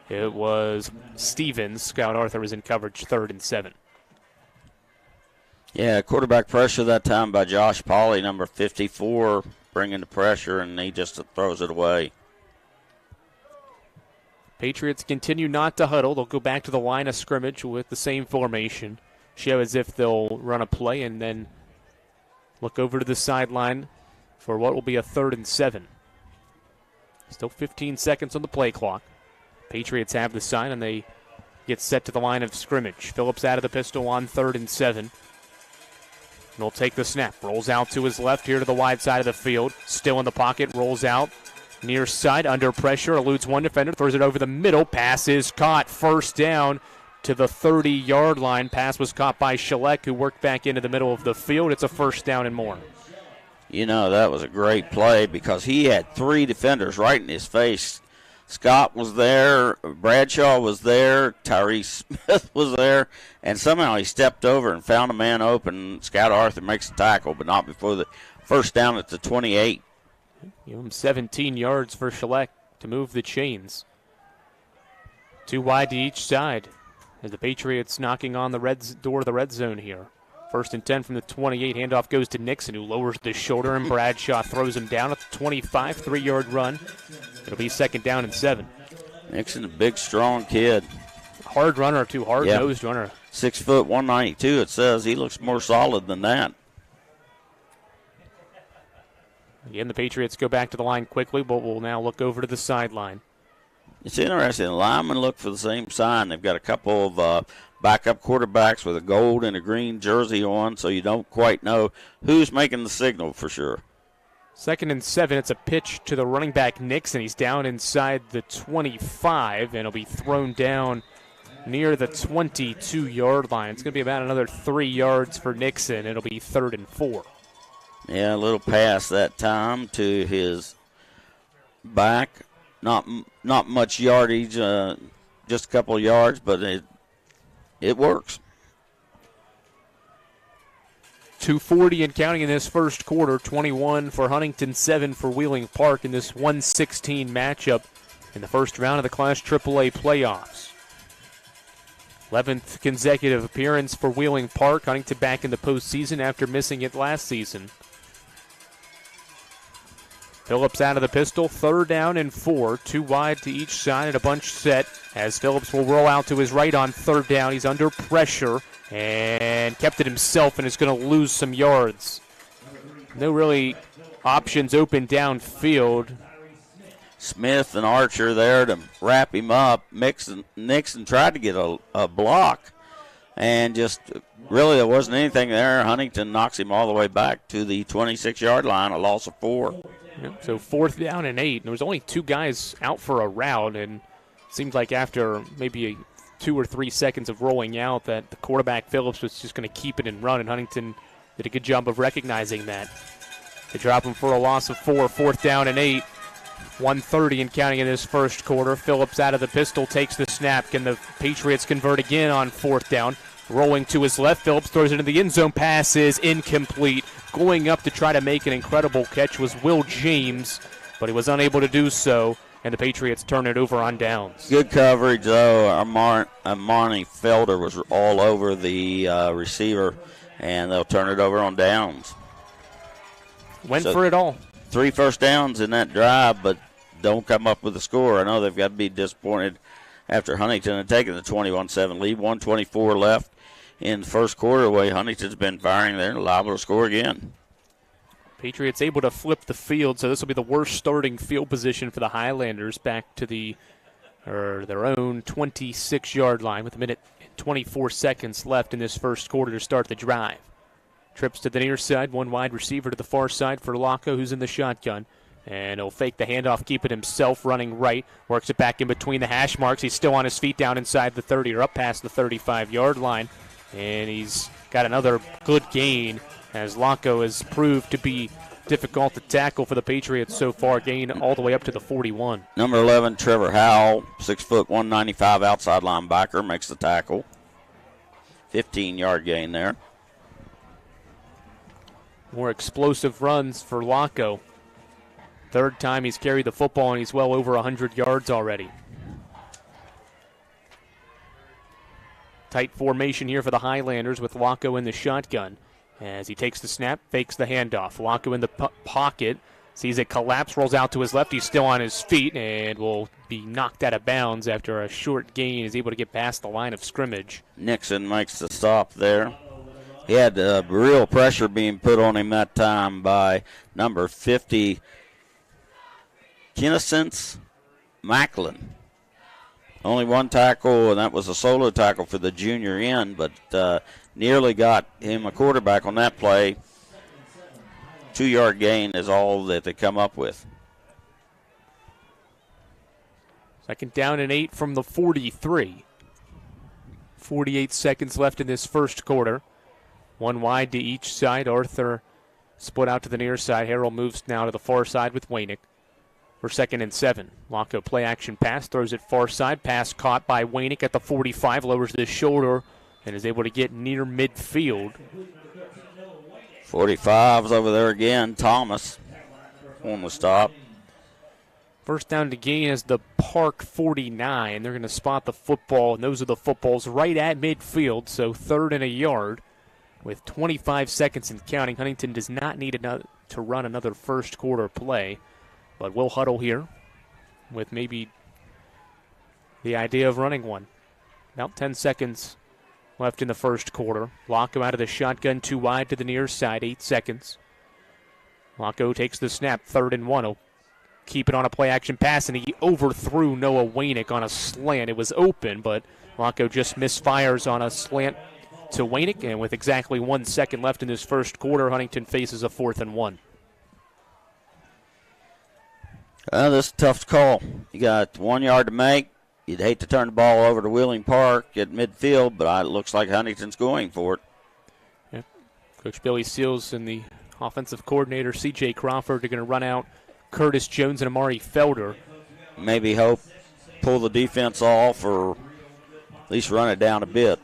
It was Stevens. Scout Arthur was in coverage, 3rd and 7. Yeah, quarterback pressure that time by Josh Pauley, number 54, bringing the pressure, and he just throws it away. Patriots continue not to huddle. They'll go back to the line of scrimmage with the same formation. Show as if they'll run a play and then look over to the sideline for what will be a 3rd and 7. Still 15 seconds on the play clock. Patriots have the sign, and they get set to the line of scrimmage. Phillips out of the pistol on 3rd and 7. And he'll take the snap. Rolls out to his left here to the wide side of the field. Still in the pocket. Rolls out. Near side. Under pressure. Eludes one defender. Throws it over the middle. Pass is caught. 1st down to the 30-yard line. Pass was caught by Shalek, who worked back into the middle of the field. It's a 1st down and more. You know, that was a great play because he had 3 defenders right in his face. Scott was there, Bradshaw was there, Tyree Smith was there, and somehow he stepped over and found a man open. Scout Arthur makes a tackle, but not before the 1st down at the 28. Give him 17 yards for Shalek to move the chains. 2 wide to each side as the Patriots knocking on the door of the red zone here. 1st and 10 from the 28. Handoff goes to Nixon, who lowers the shoulder, and Bradshaw throws him down at the 25. 3-yard run. It'll be 2nd down and 7. Nixon, a big, strong kid. Hard runner, too. Hard-nosed runner. 6 foot, 192, it says. He looks more solid than that. Again, the Patriots go back to the line quickly, but will now look over to the sideline. It's interesting. The linemen look for the same sign. They've got a couple of backup quarterbacks with a gold and a green jersey on, so you don't quite know who's making the signal for sure. 2nd and 7. It's a pitch to the running back Nixon. He's down inside the 25, and he'll be thrown down near the 22-yard line. It's going to be about another 3 yards for Nixon. It'll be 3rd and 4. Yeah, a little pass that time to his back. Not much yardage, just a couple of yards, but it works. 2:40 and counting in this first quarter. 21 for Huntington, 7 for Wheeling Park in this 1-16 matchup in the first round of the Class AAA playoffs. 11th consecutive appearance for Wheeling Park. Huntington back in the postseason after missing it last season. Phillips out of the pistol, 3rd down and 4. 2 wide to each side and a bunch set as Phillips will roll out to his right on 3rd down. He's under pressure and kept it himself and is going to lose some yards. No really options open downfield. Smith and Archer there to wrap him up. Nixon tried to get a block and just really there wasn't anything there. Huntington knocks him all the way back to the 26-yard line, a loss of 4. So 4th down and 8. And there was only 2 guys out for a route, and it seemed like after maybe 2 or 3 seconds of rolling out that the quarterback Phillips was just going to keep it and run, and Huntington did a good job of recognizing that. They drop him for a loss of 4, 4th down and 8. 1:30 and counting in this first quarter. Phillips out of the pistol, takes the snap. Can the Patriots convert again on 4th down? Rolling to his left, Phillips throws it into the end zone. Pass is incomplete. Going up to try to make an incredible catch was Will James, but he was unable to do so, and the Patriots turn it over on downs. Good coverage, though. Armani Felder was all over the receiver, and they'll turn it over on downs. Went for it all. 3 first downs in that drive, but don't come up with a score. I know they've got to be disappointed after Huntington had taken the 21-7 lead. 1:24 left in the first quarter, the way Huntington's been firing, they're liable to score again. Patriots able to flip the field, so this will be the worst starting field position for the Highlanders, back to their own 26-yard line with a minute and 24 seconds left in this first quarter to start the drive. Trips to the near side, one wide receiver to the far side for Locko, who's in the shotgun. And he'll fake the handoff, keep it himself, running right. Works it back in between the hash marks. He's still on his feet down inside the 30 or up past the 35-yard line. And he's got another good gain as Locko has proved to be difficult to tackle for the Patriots so far. Gain all the way up to the 41. Number 11, Trevor Howell, 6 foot, 195 outside linebacker, makes the tackle. 15-yard gain there. More explosive runs for Locko. Third time he's carried the football, and he's well over 100 yards already. Tight formation here for the Highlanders with Locko in the shotgun. As he takes the snap, fakes the handoff. Locko in the pocket, sees it collapse, rolls out to his left. He's still on his feet and will be knocked out of bounds after a short gain. Is able to get past the line of scrimmage. Nixon makes the stop there. He had real pressure being put on him that time by number 50, Kinnessence Macklin. Only one tackle, and that was a solo tackle for the junior end, but nearly got him a quarterback on that play. 2-yard gain is all that they come up with. Second down and 8 from the 43. 48 seconds left in this first quarter. One wide to each side. Arthur split out to the near side. Harrell moves now to the far side with Wainick. For 2nd and 7. Locko play action pass, throws it far side. Pass caught by Wainick at the 45, lowers his shoulder and is able to get near midfield. 45's over there again. Thomas on the stop. First down to gain is the Park 49. They're going to spot the football, and those are the footballs right at midfield, so 3rd and a yard. With 25 seconds and counting, Huntington does not need to run another first quarter play. But we'll huddle here with maybe the idea of running one. About 10 seconds left in the first quarter. Locko out of the shotgun, 2 wide to the near side, 8 seconds. Locko takes the snap, 3rd and 1. He'll keep it on a play-action pass, and he overthrew Noah Wainick on a slant. It was open, but Locko just misfires on a slant to Wainick, and with exactly 1 second left in this first quarter, Huntington faces a 4th and 1. This is a tough call. You got 1 yard to make. You'd hate to turn the ball over to Wheeling Park at midfield, but it looks like Huntington's going for it. Yep. Coach Billy Seals and the offensive coordinator, C.J. Crawford, are going to run out Curtis Jones and Amari Felder. Maybe hope pull the defense off or at least run it down a bit.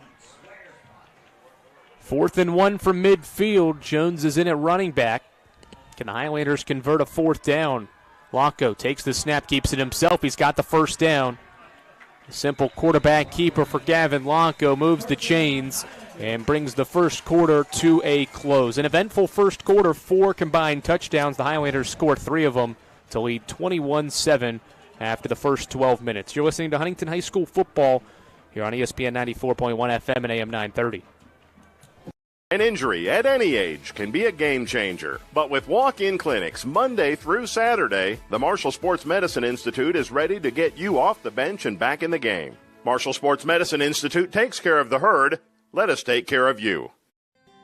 4th and 1 from midfield. Jones is in at running back. Can the Highlanders convert a 4th down? Locko takes the snap, keeps it himself. He's got the first down. A simple quarterback keeper for Gavin Locko moves the chains and brings the first quarter to a close. An eventful first quarter, 4 combined touchdowns. The Highlanders scored 3 of them to lead 21-7 after the first 12 minutes. You're listening to Huntington High School football here on ESPN 94.1 FM and AM 930. An injury at any age can be a game changer. But with walk-in clinics Monday through Saturday, the Marshall Sports Medicine Institute is ready to get you off the bench and back in the game. Marshall Sports Medicine Institute takes care of the herd. Let us take care of you.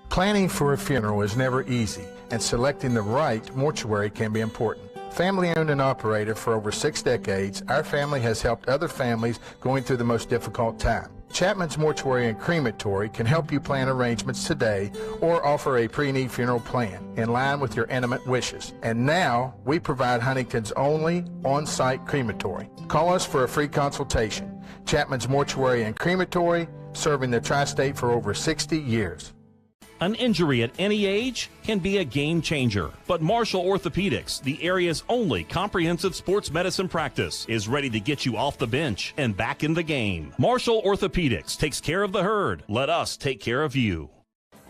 Planning for a funeral is never easy, and selecting the right mortuary can be important. Family owned and operated for over 6 decades, our family has helped other families going through the most difficult time. Chapman's Mortuary and Crematory can help you plan arrangements today or offer a pre-need funeral plan in line with your intimate wishes. And now, we provide Huntington's only on-site crematory. Call us for a free consultation. Chapman's Mortuary and Crematory, serving the tri-state for over 60 years. An injury at any age can be a game changer, but Marshall Orthopedics, the area's only comprehensive sports medicine practice, is ready to get you off the bench and back in the game. Marshall Orthopedics takes care of the herd. Let us take care of you.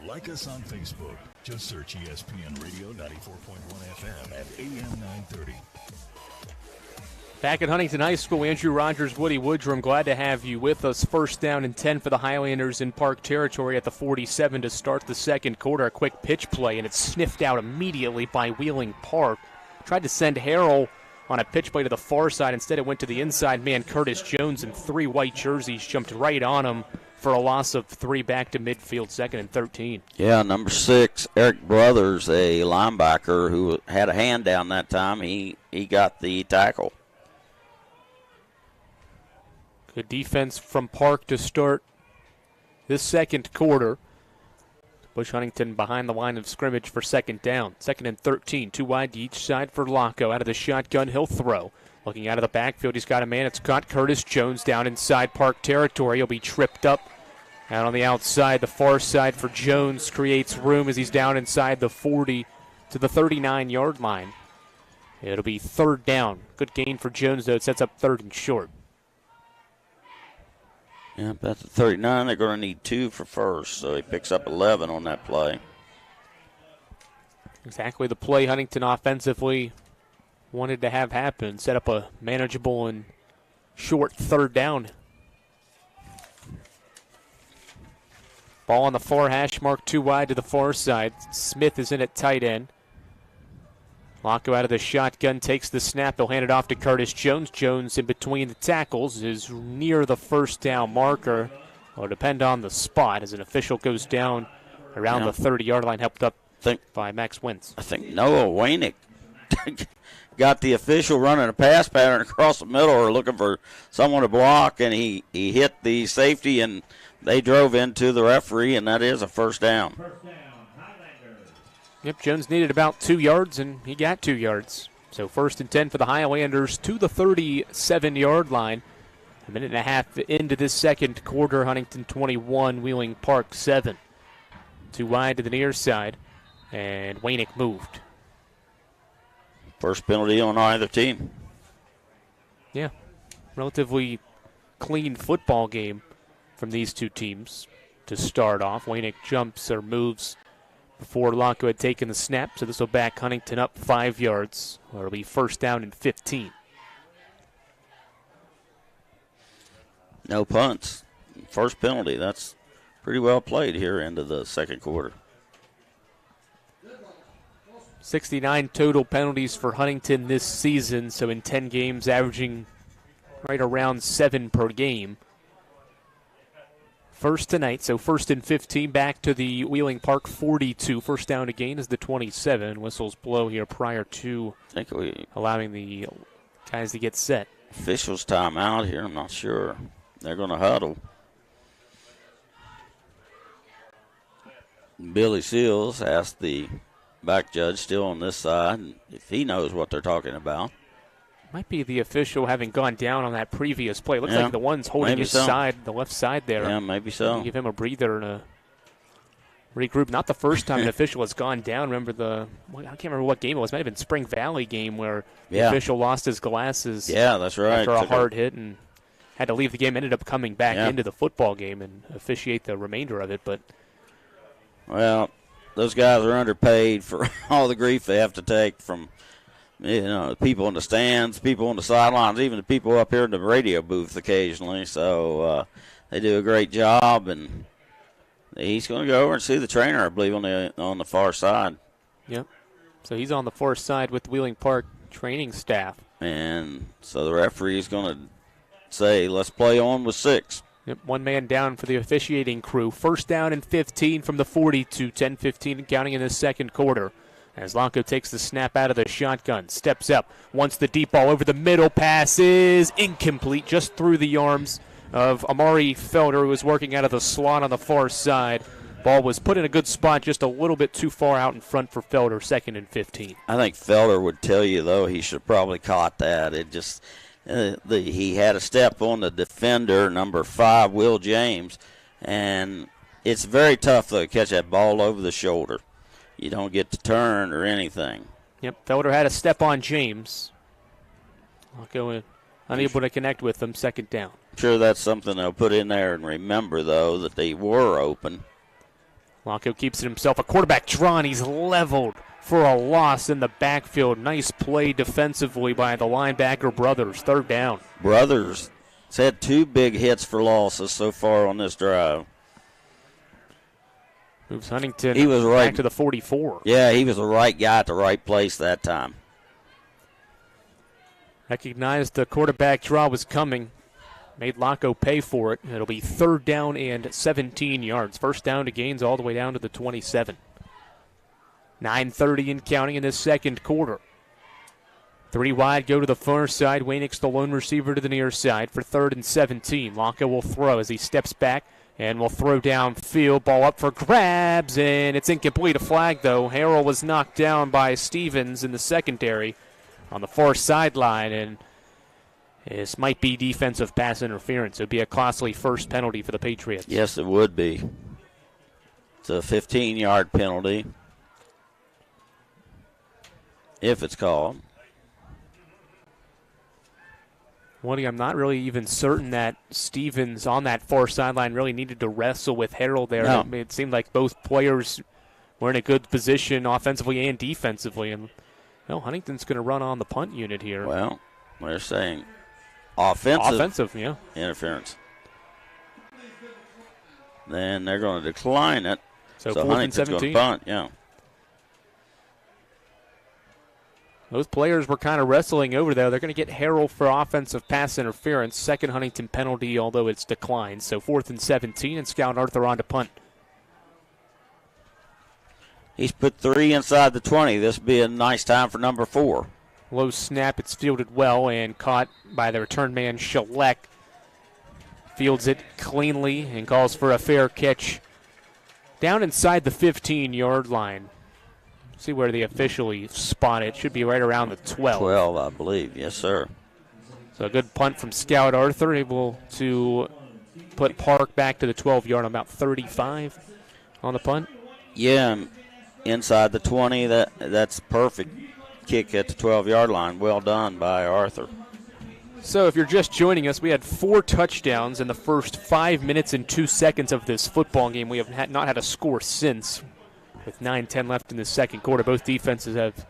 Like us on Facebook. Just search ESPN Radio 94.1 FM at AM 930. Back at Huntington High School, Andrew Rogers, Woody Woodrum, glad to have you with us. First down and 10 for the Highlanders in Park territory at the 47 to start the second quarter. A quick pitch play, and it's sniffed out immediately by Wheeling Park. Tried to send Harrell on a pitch play to the far side. Instead, it went to the inside man, Curtis Jones, and 3 white jerseys jumped right on him for a loss of 3 back to midfield, 2nd and 13. Yeah, number 6, Eric Brothers, a linebacker who had a hand down that time. He got the tackle. Good defense from Park to start this second quarter. Bush Huntington behind the line of scrimmage for second down. 2nd and 13, 2 wide to each side for Locko. Out of the shotgun, he'll throw. Looking out of the backfield, he's got a man. It's caught Curtis Jones down inside Park territory. He'll be tripped up. Out on the outside, the far side for Jones creates room as he's down inside the 40 to the 39-yard line. It'll be 3rd down. Good gain for Jones, though. It sets up 3rd and short. Yeah, that's at 39. They're going to need 2 for first, so he picks up 11 on that play. Exactly the play Huntington offensively wanted to have happen. Set up a manageable and short 3rd down. Ball on the far hash mark, 2 wide to the far side. Smith is in at tight end. Locko out of the shotgun, takes the snap. They'll hand it off to Curtis Jones. Jones in between the tackles is near the first down marker. It'll depend on the spot as an official goes down around the 30-yard line, helped up by Max Wentz. I think Noah Wainick got the official running a pass pattern across the middle or looking for someone to block, and he hit the safety, and they drove into the referee, and that is a first down. Yep, Jones needed about 2 yards, and he got 2 yards. So 1st and 10 for the Highlanders to the 37-yard line. A minute and a half into this second quarter, Huntington 21, Wheeling Park 7. 2 wide to the near side, and Wainick moved. First penalty on either team. Yeah, relatively clean football game from these two teams to start off. Wainick jumps or moves before Locko had taken the snap, so this will back Huntington up 5 yards. It'll be 1st down and 15. No punts. First penalty. That's pretty well played here into the second quarter. 69 total penalties for Huntington this season, so in 10 games averaging right around 7 per game. First tonight, so 1st and 15 back to the Wheeling Park 42. First down to gain is the 27. Whistles blow here prior to allowing the guys to get set. Officials timeout here, I'm not sure. They're going to huddle. Billy Seals asked the back judge still on this side if he knows what they're talking about. Might be the official having gone down on that previous play. Looks like the one's holding his side, the left side there. Yeah, maybe so. Give him a breather and a regroup. Not the first time an official has gone down. Remember I can't remember what game it was. It might have been Spring Valley game where the official lost his glasses. Yeah, that's right. After a hard hit and had to leave the game. Ended up coming back into the football game and officiate the remainder of it. But well, those guys are underpaid for all the grief they have to take from people in the stands, people on the sidelines, even the people up here in the radio booth occasionally. So they do a great job, and he's going to go over and see the trainer, I believe, on the far side. Yep. So he's on the far side with Wheeling Park training staff. And so the referee is going to say, let's play on with 6. Yep, 1 man down for the officiating crew. 1st down and 15 from the 42, 10-15 counting in the second quarter. As Locko takes the snap out of the shotgun, steps up, wants the deep ball over the middle, pass is incomplete, just through the arms of Amari Felder, who was working out of the slot on the far side. Ball was put in a good spot, just a little bit too far out in front for Felder, 2nd and 15. I think Felder would tell you, though, he should have probably caught that. It just, he had a step on the defender, number 5, Will James, and it's very tough, though, to catch that ball over the shoulder. You don't get to turn or anything. Yep, Felder had a step on James. Locko unable to connect with them, 2nd down. I'm sure that's something they'll put in there and remember, though, that they were open. Lonko keeps it himself. A quarterback draw, and he's leveled for a loss in the backfield. Nice play defensively by the linebacker Brothers. Third down. Brothers has had 2 big hits for losses so far on this drive. Moves Huntington he was back to the 44. Yeah, he was the right guy at the right place that time. Recognized the quarterback draw was coming. Made Lonko pay for it. It'll be 3rd down and 17 yards. First down to gains all the way down to the 27. 9:30 and counting in this second quarter. 3 wide, go to the far side. Wainick's the lone receiver to the near side for 3rd and 17. Lonko will throw as he steps back and will throw downfield. Ball up for grabs, and it's incomplete. A flag, though. Harrell was knocked down by Stevens in the secondary on the far sideline, and this might be defensive pass interference. It would be a costly first penalty for the Patriots. Yes, it would be. It's a 15-yard penalty if it's called. Woody, I'm not really even certain that Stevens on that far sideline really needed to wrestle with Harrell there. No. It seemed like both players were in a good position offensively and defensively. And Huntington's going to run on the punt unit here. Well, they're saying offensive yeah. interference. Then they're going to decline it. So 4th and 17. Going to punt, yeah. Those players were kind of wrestling over there. They're going to get Harrell for offensive pass interference. Second Huntington penalty, although it's declined. So 4th and 17, and Scout Arthur on to punt. He's put 3 inside the 20. This would be a nice time for number 4. Low snap. It's fielded well and caught by the return man, Shalek. Fields it cleanly and calls for a fair catch down inside the 15-yard line. See where they officially spot it. Should be right around the 12. 12, I believe. Yes, sir. So a good punt from Scout Arthur, able to put Park back to the 12-yard, about 35 on the punt. Yeah, inside the 20. That's perfect kick at the 12-yard line. Well done by Arthur. So if you're just joining us, we had 4 touchdowns in the first 5 minutes and 2 seconds of this football game. We have not had a score since. With 9:10 left in the second quarter, both defenses have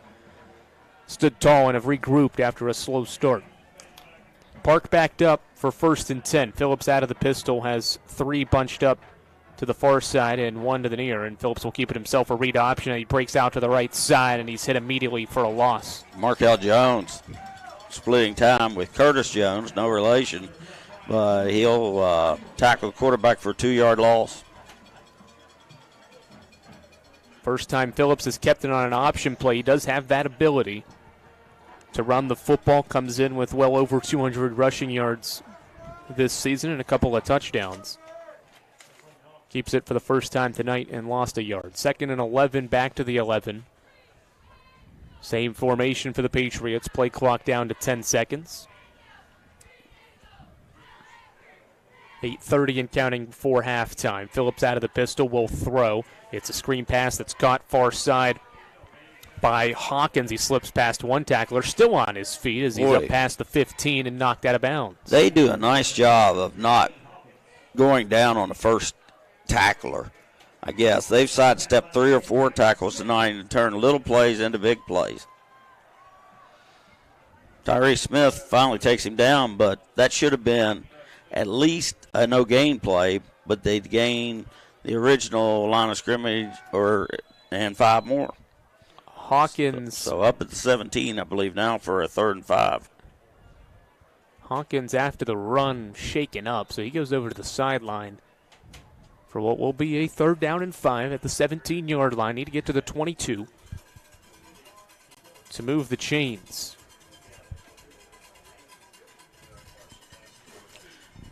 stood tall and have regrouped after a slow start. Park backed up for 1st and 10. Phillips out of the pistol, has 3 bunched up to the far side and 1 to the near, and Phillips will keep it himself a read option. He breaks out to the right side, and he's hit immediately for a loss. Markel Jones splitting time with Curtis Jones, no relation, but he'll tackle the quarterback for a 2-yard loss. First time Phillips has kept it on an option play. He does have that ability to run the football. Comes in with well over 200 rushing yards this season and a couple of touchdowns. Keeps it for the first time tonight and lost a yard. 2nd and 11, back to the 11. Same formation for the Patriots. Play clock down to 10 seconds. 8:30 and counting for halftime. Phillips out of the pistol will throw. It's a screen pass that's caught far side by Hawkins. He slips past one tackler, still on his feet as he's up past the 15 and knocked out of bounds. They do a nice job of not going down on the first tackler, I guess. They've sidestepped 3 or 4 tackles tonight and turned little plays into big plays. Tyree Smith finally takes him down, but that should have been at least a no-gain play, but they'd gain the original line of scrimmage and 5 more. Hawkins. So up at the 17, I believe, now for a 3rd and 5. Hawkins, after the run, shaken up, so he goes over to the sideline for what will be a 3rd down and 5 at the 17-yard line. Need to get to the 22 to move the chains.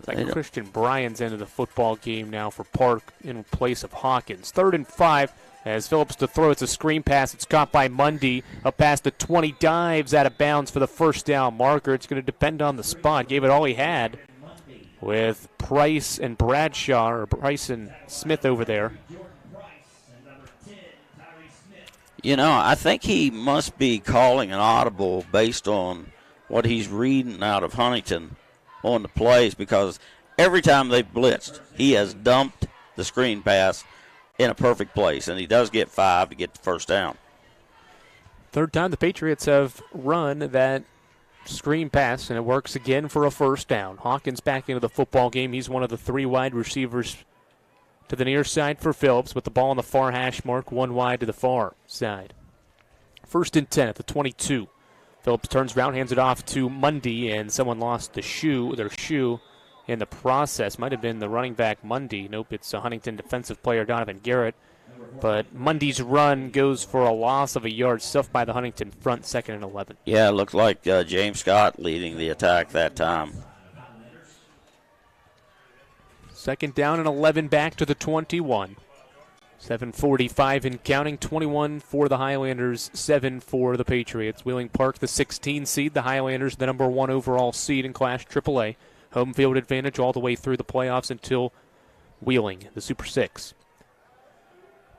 Like Christian Bryan's into the football game now for Park in place of Hawkins. 3rd and 5 as Phillips to throw. It's a screen pass. It's caught by Mundy. Up past the 20, dives out of bounds for the first down marker. It's going to depend on the spot. Gave it all he had with Price and Bradshaw, or Price and Smith over there. You know, I think he must be calling an audible based on what he's reading out of Huntington on the plays, because every time they've blitzed, he has dumped the screen pass in a perfect place, and he does get 5 to get the first down. Third time the Patriots have run that screen pass, and it works again for a first down. Hawkins back into the football game. He's one of the 3 wide receivers to the near side for Phillips with the ball on the far hash mark, 1 wide to the far side. 1st and 10 at the 22. Phillips turns around, hands it off to Mundy, and someone lost their shoe in the process. Might have been the running back Mundy. Nope, it's a Huntington defensive player, Donovan Garrett. But Mundy's run goes for a loss of a yard, stuffed by the Huntington front, 2nd and 11. Yeah, it looked like James Scott leading the attack that time. 2nd down and 11 back to the 21. 7:45 and counting, 21 for the Highlanders, 7 for the Patriots. Wheeling Park, the 16 seed, the Highlanders, the number 1 overall seed in Class AAA. Home field advantage all the way through the playoffs until Wheeling, the Super 6.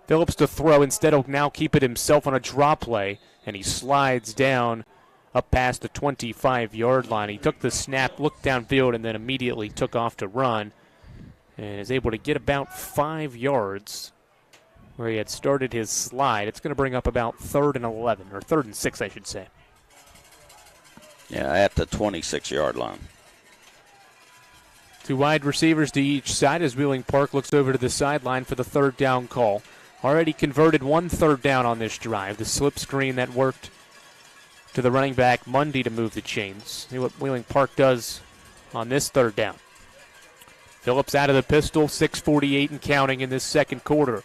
Phillips to throw. Instead of now keep it himself on a drop play, and he slides down up past the 25-yard line. He took the snap, looked downfield, and then immediately took off to run, and is able to get about 5 yards where he had started his slide. It's going to bring up about 3rd and 11, or 3rd and 6, I should say. Yeah, at the 26-yard line. 2 wide receivers to each side as Wheeling Park looks over to the sideline for the 3rd down call. Already converted 1 3rd down on this drive. The slip screen that worked to the running back Mundy to move the chains. See what Wheeling Park does on this 3rd down. Phillips out of the pistol, 6:48 and counting in this 2nd quarter.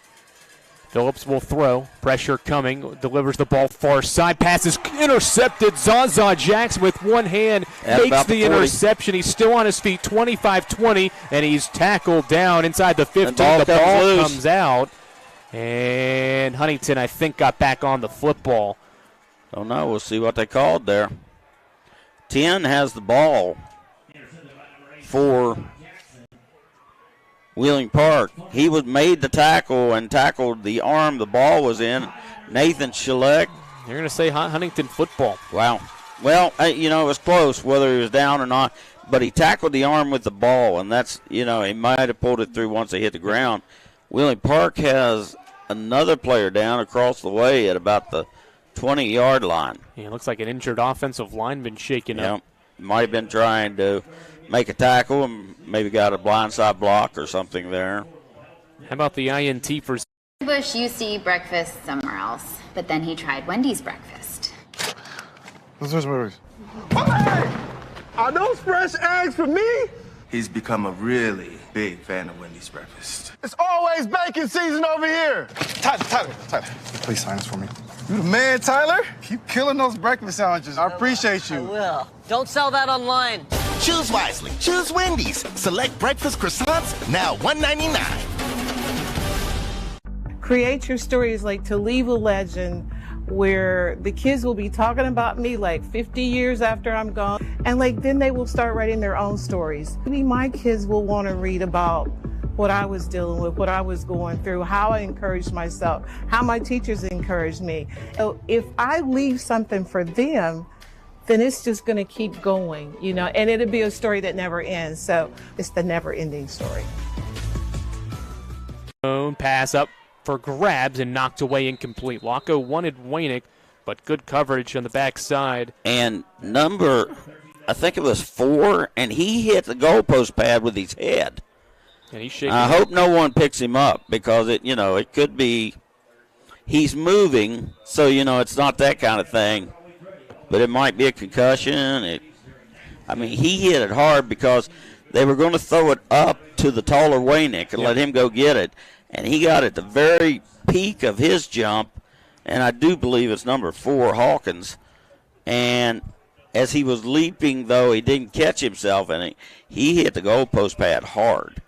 Phillips will throw. Pressure coming. Delivers the ball far side. Passes intercepted. Zaza Jackson with one hand makes the interception. He's still on his feet. 25-20, and he's tackled down inside the 15. The ball comes out. And Huntington, I think, got back on the football. Don't know. We'll see what they called there. 10 has the ball for Wheeling Park. He made the tackle and tackled the arm the ball was in. Nathan Schleck. You're going to say Huntington football. Wow. Well, it was close whether he was down or not, but he tackled the arm with the ball, and that's, he might have pulled it through once they hit the ground. Wheeling Park has another player down across the way at about the 20-yard line. Yeah, it looks like an injured offensive lineman shaking up. Might have been trying to make a tackle and maybe got a blindside block or something there. How about the INT for Bush UC breakfast somewhere else, but then he tried Wendy's breakfast. Are those fresh eggs for me? He's become a really big fan of Wendy's breakfast. It's always bacon season over here. Tyler, please sign this for me. You the man, Tyler. Keep killing those breakfast sandwiches. I appreciate you. I will. Don't sell that online. Choose wisely. Choose Wendy's. Select breakfast croissants, now $1.99. Create your stories like to leave a legend where the kids will be talking about me like 50 years after I'm gone. And then they will start writing their own stories. Maybe my kids will want to read about what I was dealing with, what I was going through, how I encouraged myself, how my teachers encouraged me. So if I leave something for them, then it's just going to keep going, and it'll be a story that never ends. So it's the never-ending story. Pass up for grabs and knocked away incomplete. Waco wanted Wainick, but good coverage on the backside. And I think it was 4, and he hit the goalpost pad with his head. And he's shaking. I hope no one picks him up because it could be he's moving, so it's not that kind of thing. But it might be a concussion. He hit it hard because they were going to throw it up to the taller Wainick and let him go get it. And he got at the very peak of his jump, and I do believe it's number 4, Hawkins. And as he was leaping, though, he didn't catch himself, and he hit the goalpost pad hard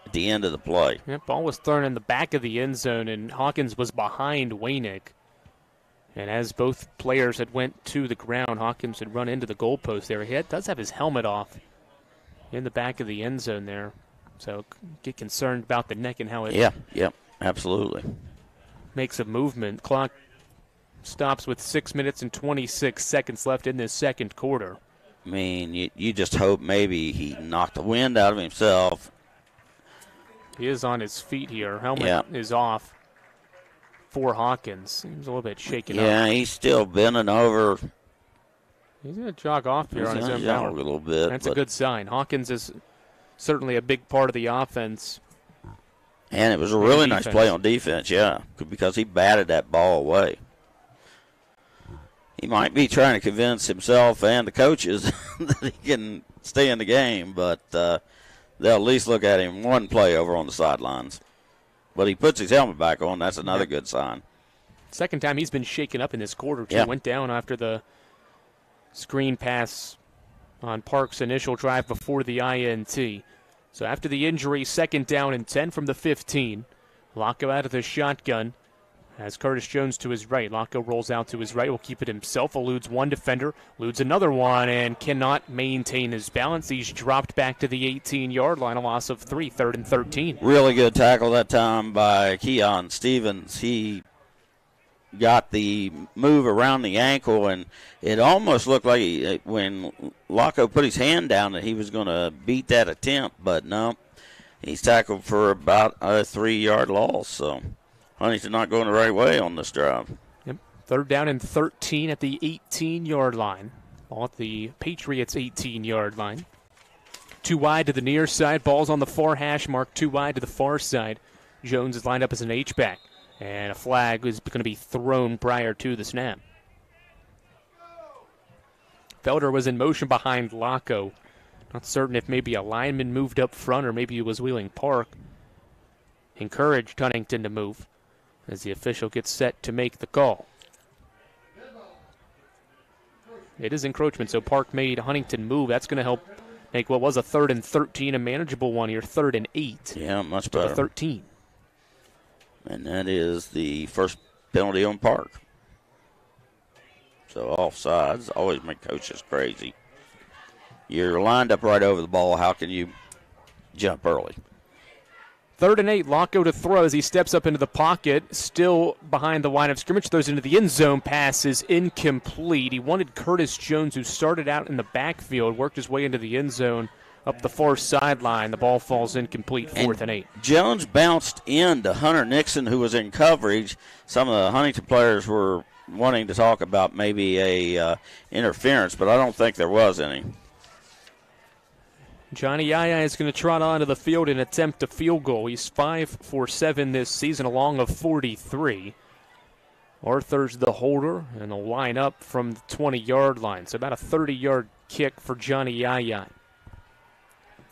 at the end of the play. That ball was thrown in the back of the end zone, and Hawkins was behind Wainick. And as both players had went to the ground, Hawkins had run into the goalpost there. He does have his helmet off in the back of the end zone there. So get concerned about the neck and how it absolutely makes a movement. Clock stops with 6 minutes and 26 seconds left in this 2nd quarter. I mean, you just hope maybe he knocked the wind out of himself He is on his feet here. Helmet is off for Hawkins. Seems a little bit shaken up. Yeah, he's still bending over. He's going to jog off here on his own power. A little bit. That's a good sign. Hawkins is certainly a big part of the offense. And it was a really nice play on defense, because he batted that ball away. He might be trying to convince himself and the coaches that he can stay in the game, but they'll at least look at him one play over on the sidelines. But he puts his helmet back on. That's another good sign. Second time he's been shaken up in this quarter, too. Went down after the screen pass on Park's initial drive before the INT. So after the injury, 2nd down and 10 from the 15. Locko out of the shotgun. Has Curtis Jones to his right. Locko rolls out to his right. Will keep it himself. Eludes one defender. Eludes another one and cannot maintain his balance. He's dropped back to the 18-yard line. A loss of 3, 3rd and 13. Really good tackle that time by Keon Stevens. He got the move around the ankle, and it almost looked like when Locko put his hand down that he was going to beat that attempt, but no. He's tackled for about a 3-yard loss, so Huntington not going the right way on this drive. Yep. 3rd down and 13 at the 18-yard line. Ball at the Patriots' 18-yard line. 2 wide to the near side. Ball's on the far hash mark. 2 wide to the far side. Jones is lined up as an H-back. And a flag is going to be thrown prior to the snap. Felder was in motion behind Locko. Not certain if maybe a lineman moved up front or maybe he was wheeling Park. Encouraged Huntington to move as the official gets set to make the call. It is encroachment, so Park made Huntington move. That's going to help make what was a 3rd and 13 a manageable one here, 3rd and 8. Yeah, much better. 13. And that is the first penalty on Park. So offsides always make coaches crazy. You're lined up right over the ball. How can you jump early? 3rd and 8, Locko to throw as he steps up into the pocket, still behind the line of scrimmage, throws into the end zone, pass is incomplete. He wanted Curtis Jones, who started out in the backfield, worked his way into the end zone, up the far sideline. The ball falls incomplete, 4th and 8. Jones bounced into Hunter Nixon, who was in coverage. Some of the Huntington players were wanting to talk about maybe a interference, but I don't think there was any. Johnny Yaya is going to trot onto the field and attempt a field goal. He's 5 for 7 this season, a long of 43. Arthur's the holder, and they'll line up from the 20-yard line. So about a 30-yard kick for Johnny Yaya.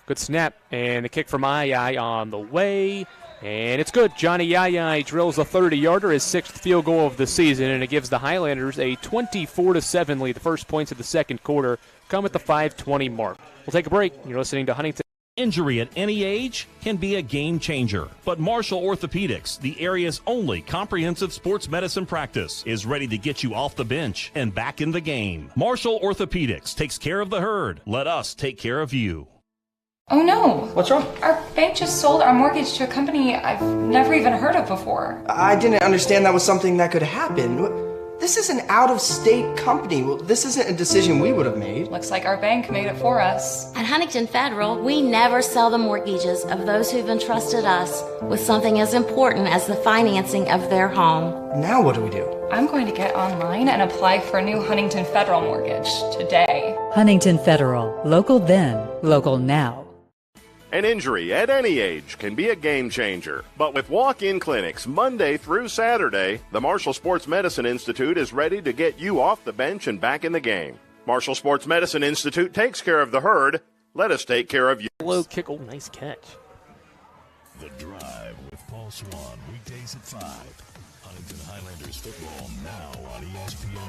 Good snap, and the kick from Yaya on the way, and it's good. Johnny Yaya drills a 30-yarder, his 6th field goal of the season, and it gives the Highlanders a 24-7 lead. The first points of the second quarter come at the 5:20 mark. We'll take a break. You're listening to Huntington. Injury at any age can be a game changer, but Marshall Orthopedics, the area's only comprehensive sports medicine practice, is ready to get you off the bench and back in the game. Marshall Orthopedics takes care of the herd. Let us take care of you. Oh no. What's wrong? Our bank just sold our mortgage to a company I've never even heard of before. I didn't understand that was something that could happen. This is an out-of-state company. Well, this isn't a decision we would have made. Looks like our bank made it for us. At Huntington Federal, we never sell the mortgages of those who've entrusted us with something as important as the financing of their home. Now what do? I'm going to get online and apply for a new Huntington Federal mortgage today. Huntington Federal. Local then, local now. An injury at any age can be a game changer. But with walk-in clinics Monday through Saturday, the Marshall Sports Medicine Institute is ready to get you off the bench and back in the game. Marshall Sports Medicine Institute takes care of the herd. Let us take care of you. Low kick. Oh, nice catch. The Drive with Paul Swan, weekdays at 5. Huntington Highlanders football now on ESPN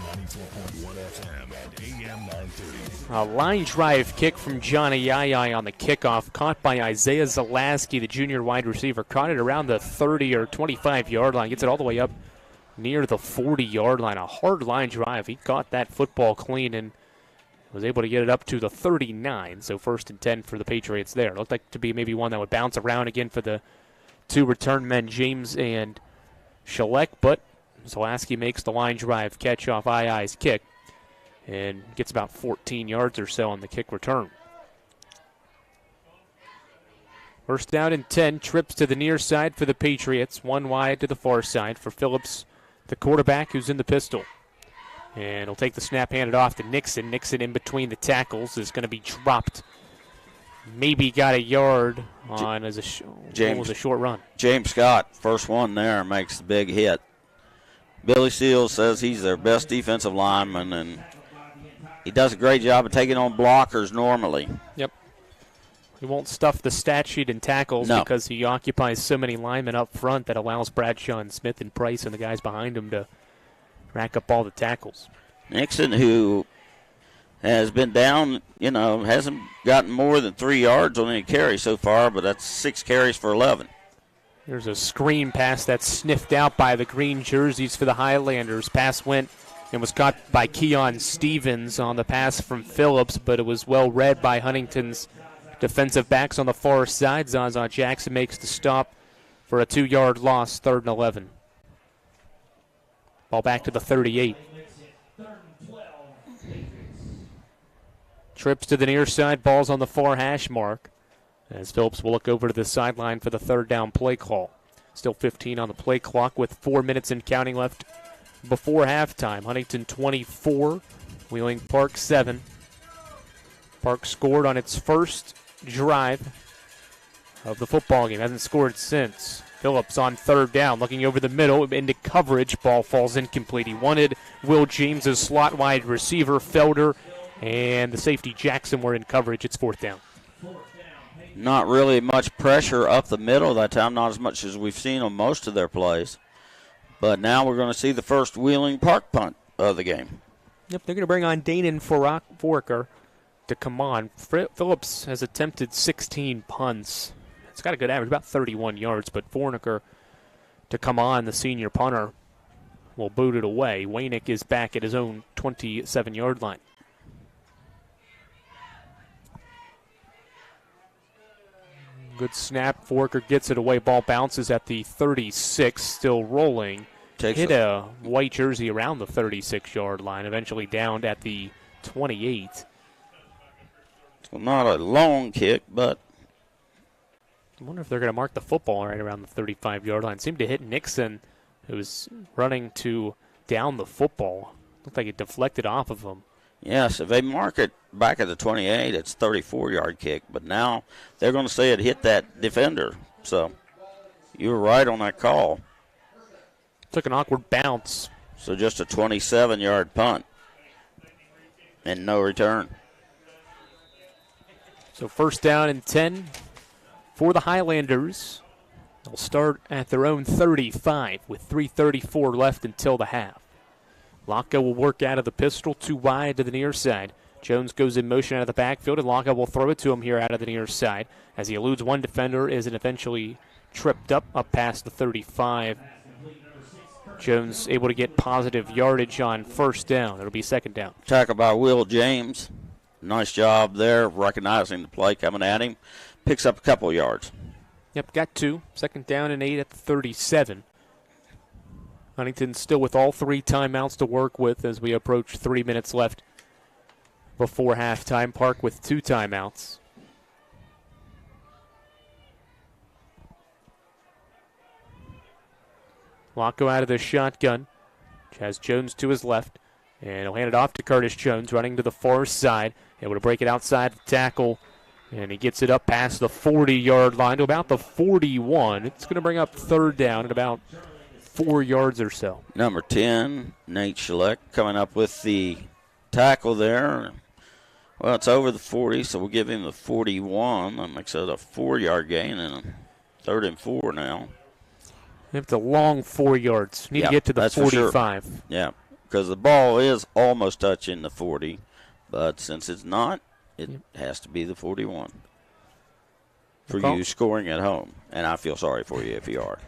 94.1 FM and AM 930. A line drive kick from Johnny Yaya on the kickoff, caught by Isaiah Zalaski, the junior wide receiver. Caught it around the 30 or 25-yard line. Gets it all the way up near the 40-yard line. A hard line drive. He caught that football clean and was able to get it up to the 39. So 1st and 10 for the Patriots there. Looked like to be maybe one that would bounce around again for the 2 return men, James and Shalek, but Zalaski makes the line drive catch off Aya's kick and gets about 14 yards or so on the kick return. First down and 10. Trips to the near side for the Patriots. One wide to the far side for Phillips, the quarterback who's in the pistol. And he'll take the snap, hand it off to Nixon. Nixon in between the tackles is going to be dropped. Maybe got a yard on as a short run. James Scott, first one there, makes the big hit. Billy Seals says he's their best defensive lineman, and he does a great job of taking on blockers normally. Yep. He won't stuff the stat sheet in tackles because he occupies so many linemen up front that allows Bradshaw and Smith and Price and the guys behind him to rack up all the tackles. Nixon, who has been down, hasn't gotten more than 3 yards on any carry so far, but that's 6 carries for 11. There's a screen pass that's sniffed out by the green jerseys for the Highlanders. Pass went and was caught by Keon Stevens on the pass from Phillips, but it was well read by Huntington's defensive backs on the far side. Zaza Jackson makes the stop for a 2-yard loss, 3rd and 11. Ball back to the 38. Trips to the near side, ball's on the far hash mark, as Phillips will look over to the sideline for the 3rd down play call. Still 15 on the play clock with 4 minutes and counting left before halftime. Huntington 24, Wheeling Park 7. Park scored on its first drive of the football game. Hasn't scored since. Phillips on 3rd down, looking over the middle into coverage. Ball falls incomplete. He wanted Will James as slot wide receiver. Felder and the safety Jackson were in coverage. It's 4th down. Not really much pressure up the middle that time, not as much as we've seen on most of their plays. But now we're going to see the first Wheeling Park punt of the game. Yep, they're going to bring on Danon Foraker to come on. Phillips has attempted 16 punts. It's got a good average, about 31 yards, but Foraker to come on, the senior punter, will boot it away. Wainick is back at his own 27-yard line. Good snap. Foraker gets it away. Ball bounces at the 36, still rolling. Hit a white jersey around the 36-yard line, eventually downed at the 28. Well, not a long kick, but I wonder if they're going to mark the football right around the 35-yard line. Seemed to hit Nixon, who was running to down the football. Looked like it deflected off of him. Yes, if they mark it back at the 28, it's a 34-yard kick. But now they're going to say it hit that defender. So you were right on that call. Took an awkward bounce. So just a 27-yard punt and no return. So 1st down and 10 for the Highlanders. They'll start at their own 35 with 3:34 left until the half. Locke will work out of the pistol, 2 wide to the near side. Jones goes in motion out of the backfield, and Locke will throw it to him here out of the near side. As he eludes one defender, is eventually tripped up past the 35. Jones able to get positive yardage on 1st down. It'll be 2nd down. Tackle by Will James. Nice job there, recognizing the play coming at him. Picks up a couple yards. Yep, got 2. 2nd down and 8 at the 37. Huntington still with all 3 timeouts to work with as we approach 3 minutes left before halftime. Park with 2 timeouts. Locke out of the shotgun. Has Jones to his left. And he'll hand it off to Curtis Jones, running to the far side. Able to break it outside the tackle. And he gets it up past the 40-yard line to about the 41. It's going to bring up 3rd down at about 4 yards or so. Number 10, Nate Schleck, coming up with the tackle there. Well, it's over the 40, so we'll give him the 41. That makes it a 4-yard gain and a 3rd and 4 now. It's a long 4 yards. Need to get to the 45. Sure. Yeah, because the ball is almost touching the 40, but since it's not, it has to be the 41 for you scoring at home. And I feel sorry for you if you are.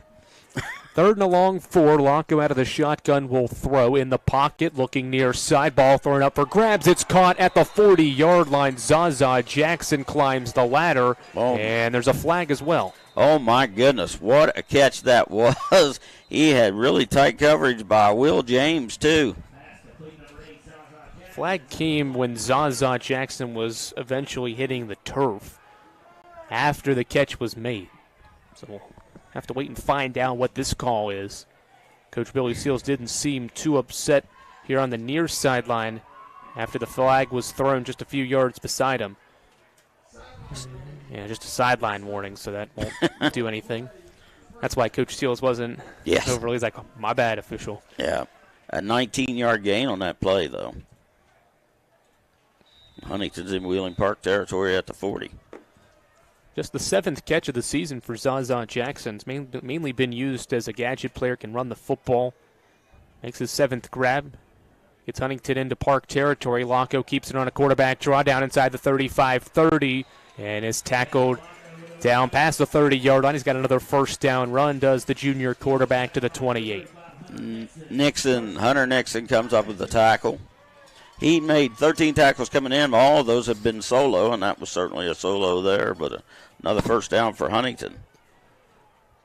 3rd and a long 4. Lonko out of the shotgun will throw in the pocket, looking near side. Ball thrown up for grabs. It's caught at the 40-yard line. Zaza Jackson climbs the ladder, and there's a flag as well. Oh, my goodness. What a catch that was. He had really tight coverage by Will James, too. Flag came when Zaza Jackson was eventually hitting the turf. after the catch was made. So we'll have to wait and find out what this call is. Coach Billy Seals didn't seem too upset here on the near sideline after the flag was thrown just a few yards beside him. Yeah, just a sideline warning, so that won't do anything. That's why Coach Seals wasn't overly. He's like, oh, my bad, official. Yeah, a 19-yard gain on that play, though. Huntington's in Wheeling Park territory at the 40. Just the 7th catch of the season for Zaza Jackson. It's mainly been used as a gadget player, can run the football. Makes his 7th grab. Gets Huntington into Park territory. Locko keeps it on a quarterback draw down inside the 35-30 and is tackled down past the 30-yard line. He's got another first down run, does the junior quarterback to the 28. Hunter Nixon comes up with the tackle. He made 13 tackles coming in. All of those have been solo, and that was certainly a solo there, but another first down for Huntington.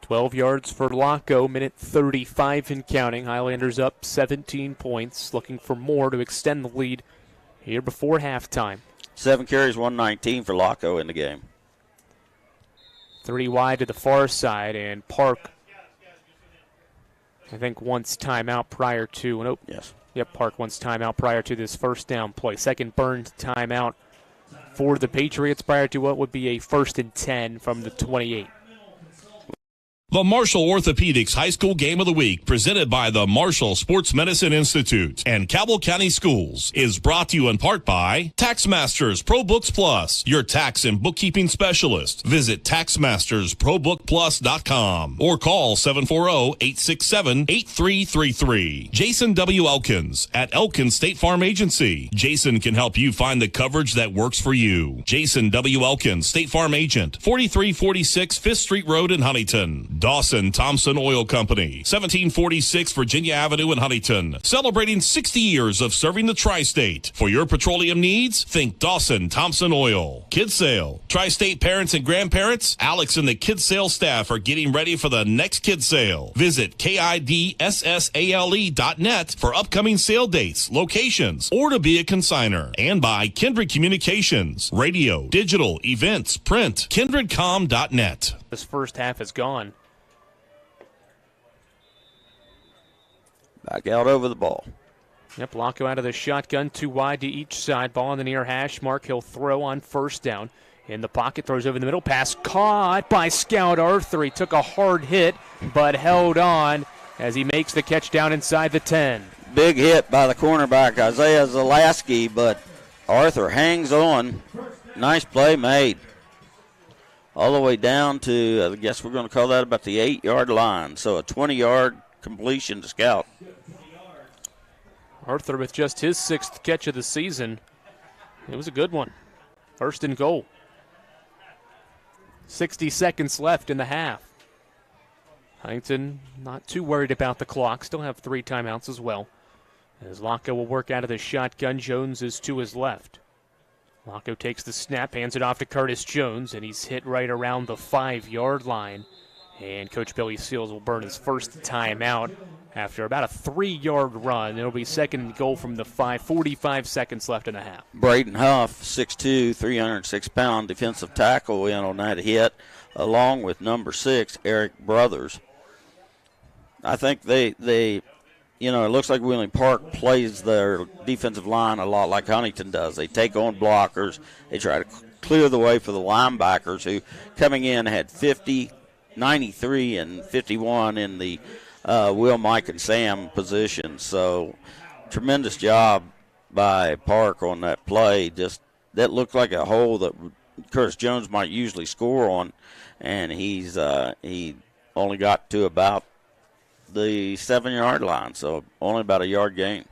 12 yards for Locko, minute 35 and counting. Highlanders up 17 points, looking for more to extend the lead here before halftime. 7 carries, 119 for Locko in the game. 3 wide to the far side, and Park, I think, wants timeout prior to. Nope. Yes. Yep, Park wants timeout prior to this first down play. Second burned timeout for the Patriots prior to what would be a 1st and 10 from the 28. The Marshall Orthopedics High School Game of the Week, presented by the Marshall Sports Medicine Institute and Cabell County Schools, is brought to you in part by TaxMasters ProBooks Plus, your tax and bookkeeping specialist. Visit TaxMastersProBookPlus.com or call 740-867-8333. Jason W. Elkins at Elkins State Farm Agency. Jason can help you find the coverage that works for you. Jason W. Elkins, State Farm Agent, 4346 5th Street Road in Huntington. Dawson Thompson Oil Company, 1746 Virginia Avenue in Huntington, celebrating 60 years of serving the tri-state. For your petroleum needs, think Dawson Thompson Oil. Kids Sale. Tri-state parents and grandparents, Alex and the Kids Sale staff are getting ready for the next Kids Sale. Visit KIDSSALE.net for upcoming sale dates, locations, or to be a consigner. And by KINDRED Communications, radio, digital, events, print, KINDREDCom.net. This first half is gone. Back out over the ball. Yep, Locko out of the shotgun, 2 wide to each side. Ball on the near hash mark. He'll throw on first down. In the pocket, throws over the middle. Pass caught by Scout Arthur. He took a hard hit, but held on as he makes the catch down inside the 10. Big hit by the cornerback, Isaiah Zalaski, but Arthur hangs on. Nice play made. All the way down to, I guess we're going to call that about the 8-yard line. So a 20-yard completion to Scout. Arthur with just his 6th catch of the season. It was a good one. 1st and goal. 60 seconds left in the half. Huntington not too worried about the clock. Still have 3 timeouts as well. As Locko will work out of the shotgun, Jones is to his left. Locko takes the snap, hands it off to Curtis Jones, and he's hit right around the 5-yard line. And Coach Billy Seals will burn his first timeout after about a 3-yard run. It'll be 2nd and goal from the 5, 45 seconds left in the half. Braden Huff, 6'2", 306-pound defensive tackle in on that hit, along with number 6, Eric Brothers. I think they it looks like Wheeling Park plays their defensive line a lot like Huntington does. They take on blockers. They try to clear the way for the linebackers who, coming in, had 50, 93, and 51 in the Will, Mike, and Sam position. So tremendous job by Park on that play. Just that looked like a hole that Curtis Jones might usually score on, and he only got to about the 7-yard line, so only about a yard gain.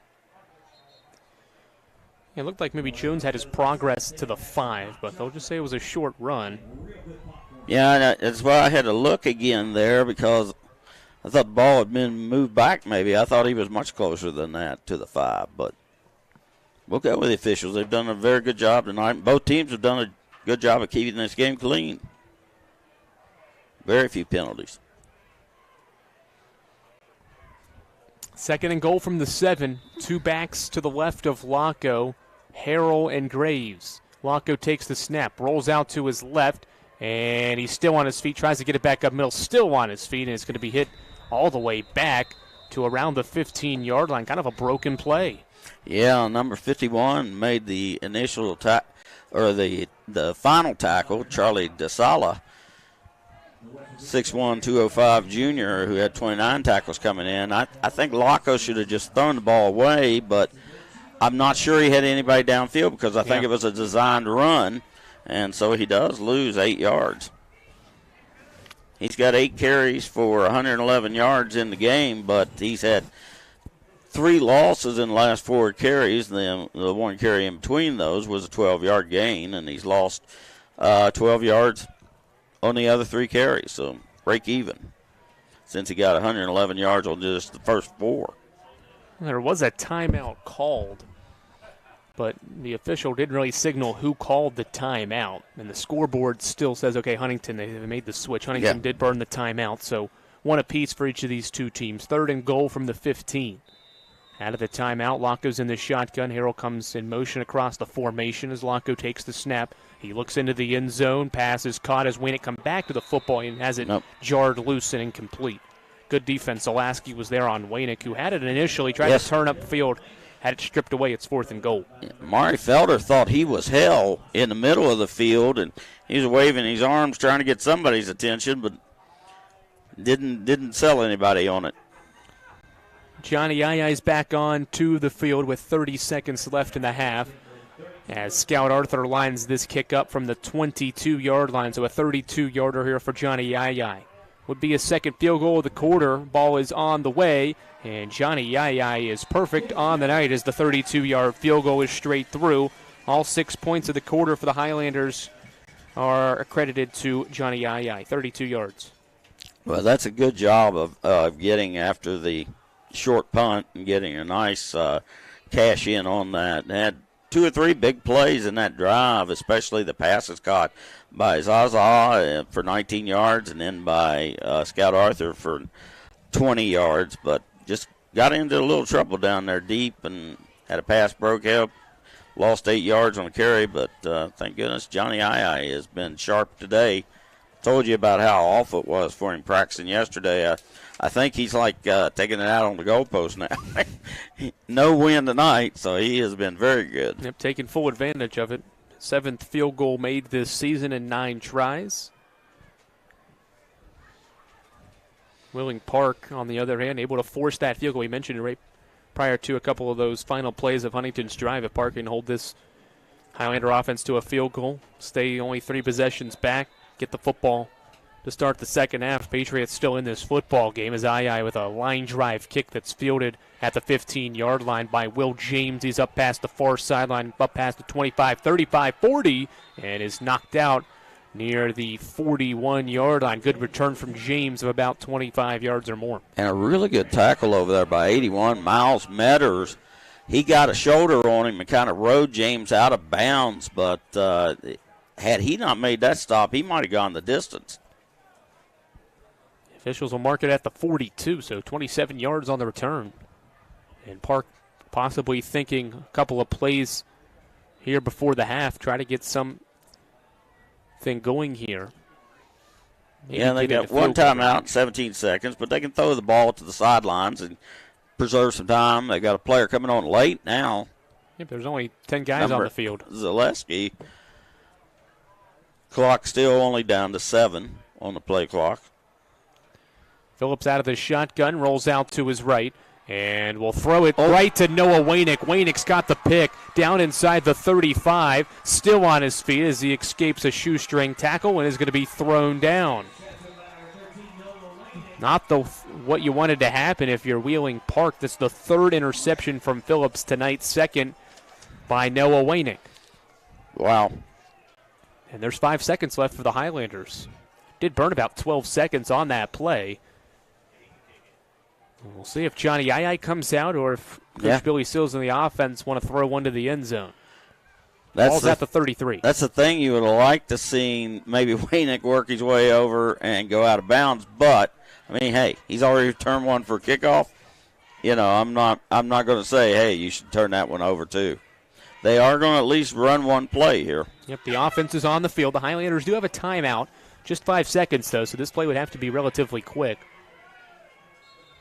It looked like maybe Jones had his progress to the 5, but they'll just say it was a short run. Yeah, that's why I had to look again there because I thought the ball had been moved back maybe. I thought he was much closer than that to the 5, but we'll go with the officials. They've done a very good job tonight. Both teams have done a good job of keeping this game clean. Very few penalties. 2nd and goal from the 7. 2 backs to the left of Locko, Harrell and Graves. Locko takes the snap, rolls out to his left, And he's still on his feet, tries to get it back up middle, still on his feet, and it's going to be hit all the way back to around the 15-yard line. Kind of a broken play. Yeah, number 51 made the initial the final tackle, Charlie DeSala, 6'1", 205 junior, who had 29 tackles coming in. I think Laco should have just thrown the ball away, but I'm not sure he had anybody downfield because I think it was a designed run, and so he does lose 8 yards. He's got 8 carries for 111 yards in the game, but he's had 3 losses in the last 4 carries. The one carry in between those was a 12-yard gain, and he's lost 12 yards on the other 3 carries. So break even since he got 111 yards on just the first 4. There was a timeout called, but the official didn't really signal who called the timeout. And the scoreboard still says, okay, Huntington, they made the switch. Huntington did burn the timeout, so 1 apiece for each of these 2 teams. 3rd and goal from the 15. Out of the timeout, Laco's in the shotgun. Harrell comes in motion across the formation as Laco takes the snap. He looks into the end zone. Pass is caught as Waynick come back to the football and has it jarred loose and incomplete. Good defense. Zalaski was there on Waynick, who had it initially, tried to turn up field, had it stripped away. It's 4th and goal. Mari Felder thought he was hell in the middle of the field, and he was waving his arms trying to get somebody's attention, but didn't sell anybody on it. Johnny Aya's back on to the field with 30 seconds left in the half as Scout Arthur lines this kick up from the 22-yard line. So a 32-yarder here for Johnny Aya. Would be a second field goal of the quarter. Ball is on the way, and Johnny Aya is perfect on the night as the 32-yard field goal is straight through. All 6 points of the quarter for the Highlanders are accredited to Johnny Aya, 32 yards. Well, that's a good job of getting after the short punt and getting a nice cash in on that. They had 2 or 3 big plays in that drive, especially the passes caught by Zaza for 19 yards and then by Scout Arthur for 20 yards, but just got into a little trouble down there deep and had a pass broke up, lost 8 yards on a carry, but thank goodness Johnny Aya has been sharp today. Told you about how awful it was for him practicing yesterday. I think he's like taking it out on the goalpost now. No win tonight, so he has been very good. Yep, taking full advantage of it. 7th field goal made this season in 9 tries. Wheeling Park, on the other hand, able to force that field goal. We mentioned it right prior to a couple of those final plays of Huntington's drive. If Park can hold this Highlander offense to a field goal, stay only 3 possessions back, get the football to start the second half. Patriots still in this football game as Ii with a line drive kick that's fielded at the 15-yard line by Will James. He's up past the far sideline, up past the 25, 35, 40, and is knocked out near the 41-yard line. Good return from James of about 25 yards or more. And a really good tackle over there by 81, Miles Metters. He got a shoulder on him and kind of rode James out of bounds, but had he not made that stop, he might have gone the distance. Officials will mark it at the 42, so 27 yards on the return. And Park possibly thinking a couple of plays here before the half, try to get something going here. Maybe they got one timeout, 17 seconds, but they can throw the ball to the sidelines and preserve some time. They got a player coming on late now. Yep, there's only 10 guys on the field. Zaleski. Clock still only down to 7 on the play clock. Phillips out of the shotgun, rolls out to his right, and will throw it right to Noah Waynick. Waynick's got the pick down inside the 35, still on his feet as he escapes a shoestring tackle and is going to be thrown down. Not what you wanted to happen if you're Wheeling Park. That's the 3rd interception from Phillips tonight, 2nd by Noah Waynick. Wow. And there's 5 seconds left for the Highlanders. Did burn about 12 seconds on that play. We'll see if Johnny Ii comes out or if Coach Billy Sills and the offense want to throw one to the end zone. Ball's at the 33. That's the thing you would like to see, maybe Waynick work his way over and go out of bounds. But, I mean, hey, he's already returned one for kickoff. You know, I'm not going to say, hey, you should turn that one over too. they are going to at least run one play here. Yep, the offense is on the field. The Highlanders do have a timeout. Just 5 seconds, though, so this play would have to be relatively quick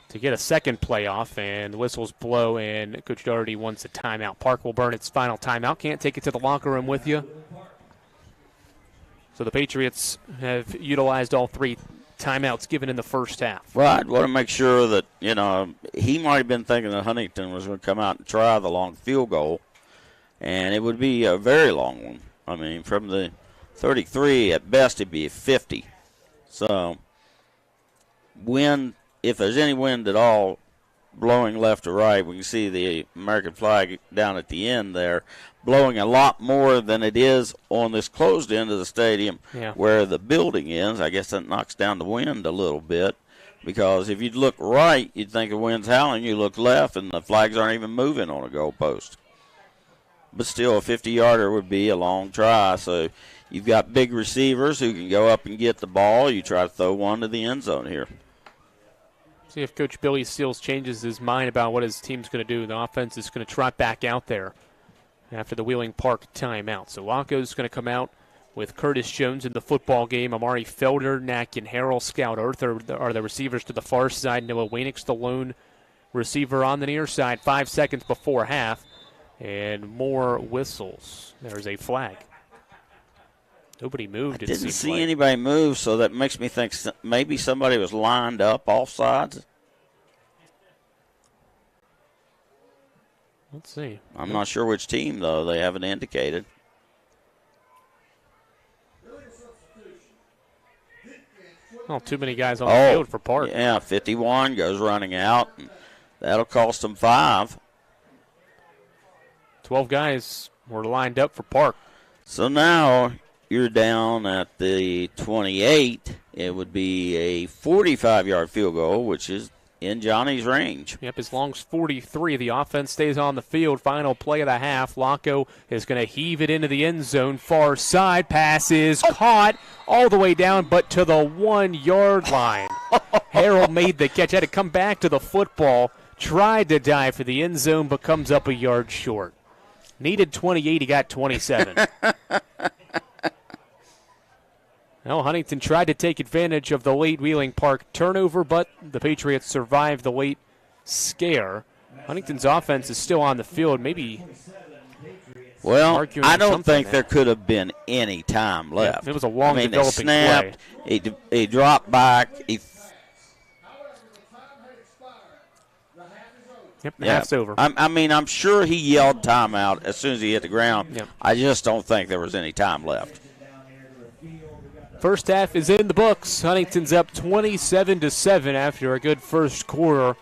to get a second play off, and the whistles blow, and Coach Doherty wants a timeout. Park will burn its final timeout. Can't take it to the locker room with you. So the Patriots have utilized all 3 timeouts given in the first half. Well, I'd want to make sure that, he might have been thinking that Huntington was going to come out and try the long field goal, and it would be a very long one. I mean, from the 33, at best, it'd be 50. So, wind, if there's any wind at all blowing left or right, we can see the American flag down at the end there, blowing a lot more than it is on this closed end of the stadium where the building is. I guess that knocks down the wind a little bit, because if you'd look right, you'd think the wind's howling. You look left, and the flags aren't even moving on a goalpost. But still, a 50-yarder would be a long try, so you've got big receivers who can go up and get the ball. You try to throw one to the end zone here. See if Coach Billy Seals changes his mind about what his team's going to do. The offense is going to trot back out there after the Wheeling Park timeout. So Waco's going to come out with Curtis Jones in the football game. Amari Felder, Nack, and Harrell. Scout Earth are the receivers to the far side. Noah Wainick's the lone receiver on the near side. 5 seconds before half. And more whistles. There's a flag. Nobody moved. I didn't see anybody move, so that makes me think maybe somebody was lined up off sides. Let's see. I'm not sure which team, though. They haven't indicated. Well, too many guys on the field for Park. Yeah, 51 goes running out. And that'll cost them 5. 12 guys were lined up for Park. So now you're down at the 28. It would be a 45-yard field goal, which is in Johnny's range. Yep, as long as 43. The offense stays on the field. Final play of the half. Laco is going to heave it into the end zone. Far side. Pass is caught all the way down, but to the 1-yard line. Harrell made the catch. Had to come back to the football. Tried to dive for the end zone, but comes up a yard short. Needed 28, he got 27. Well, Huntington tried to take advantage of the late Wheeling Park turnover, but the Patriots survived the late scare. Huntington's offense is still on the field. Maybe. Well, I don't think there could have been any time left. Yeah, it was a long developing play. He dropped back. Yep, the half's over. I'm sure he yelled timeout as soon as he hit the ground. Yep. I just don't think there was any time left. First half is in the books. Huntington's up 27-7 after a good first quarter.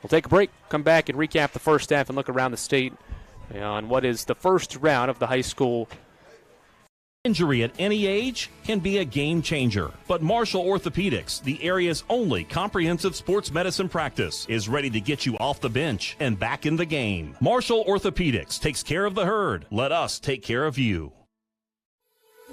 We'll take a break, come back and recap the first half and look around the state on what is the first round of the high school. Injury at any age can be a game changer, but Marshall Orthopedics, the area's only comprehensive sports medicine practice, is ready to get you off the bench and back in the game. Marshall Orthopedics takes care of the herd. Let us take care of you.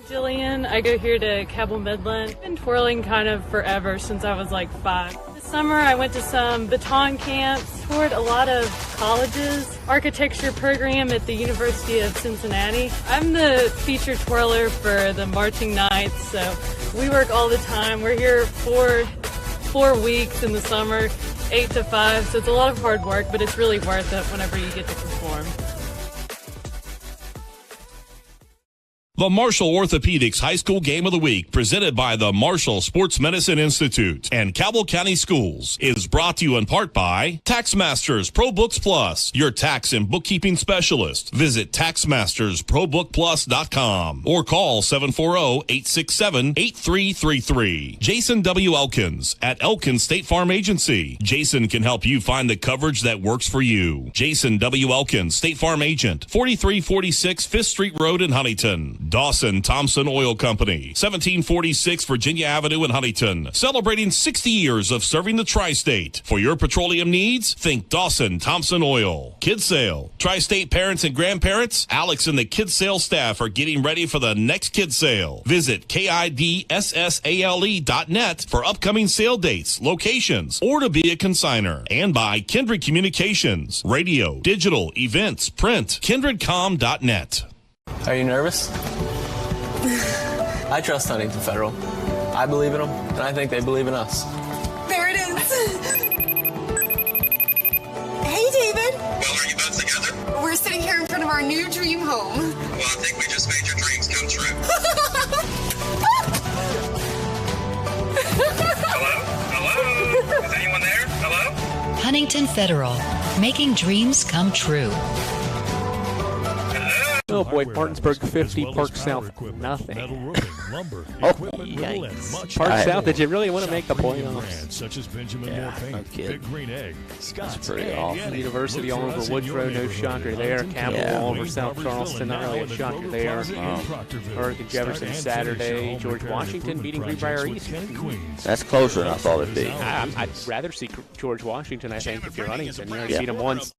Jillian, I go here to Cabell Midland. I've been twirling kind of forever since I was like 5. This summer I went to some baton camps, toured a lot of colleges, architecture program at the University of Cincinnati. I'm the featured twirler for the marching knights, so we work all the time. We're here 4 weeks in the summer, 8 to 5, so it's a lot of hard work, but it's really worth it whenever you get to perform. The Marshall Orthopedics High School Game of the Week, presented by the Marshall Sports Medicine Institute and Cabell County Schools, is brought to you in part by TaxMasters ProBooks Plus, your tax and bookkeeping specialist. Visit TaxMastersProBookPlus.com or call 740-867-8333. Jason W. Elkins at Elkins State Farm Agency. Jason can help you find the coverage that works for you. Jason W. Elkins, State Farm Agent, 4346 5th Street Road in Huntington. Dawson Thompson Oil Company, 1746 Virginia Avenue in Huntington, celebrating 60 years of serving the tri-state. For your petroleum needs, think Dawson Thompson Oil. Kids Sale. Tri-state parents and grandparents, Alex and the Kids Sale staff are getting ready for the next Kids Sale. Visit KIDSSALE.net for upcoming sale dates, locations, or to be a consigner. And by Kindred Communications, radio, digital, events, print, kindredcom.net. Are you nervous? I trust Huntington Federal. I believe in them, and I think they believe in us. There it is. Hey, David. Well, are you both together? We're sitting here in front of our new dream home. Well, I think we just made your dreams come true. Hello? Hello? Is anyone there? Hello? Huntington Federal, making dreams come true. Oh boy, Martinsburg 50, Park South nothing. Yikes. Park South, did you really want to make the playoffs? Such as Benjamin Yeah, Moore Paint, Big Green Egg, That's pretty awful. University all over Woodrow, no shocker there. Capital all over South Charleston, not really a shocker there. Hurricane Jefferson Saturday. George Washington beating Greenbrier East. That's closer than I thought it'd be. I'd rather see George Washington, I think, if you're Huntington. You already beat him once.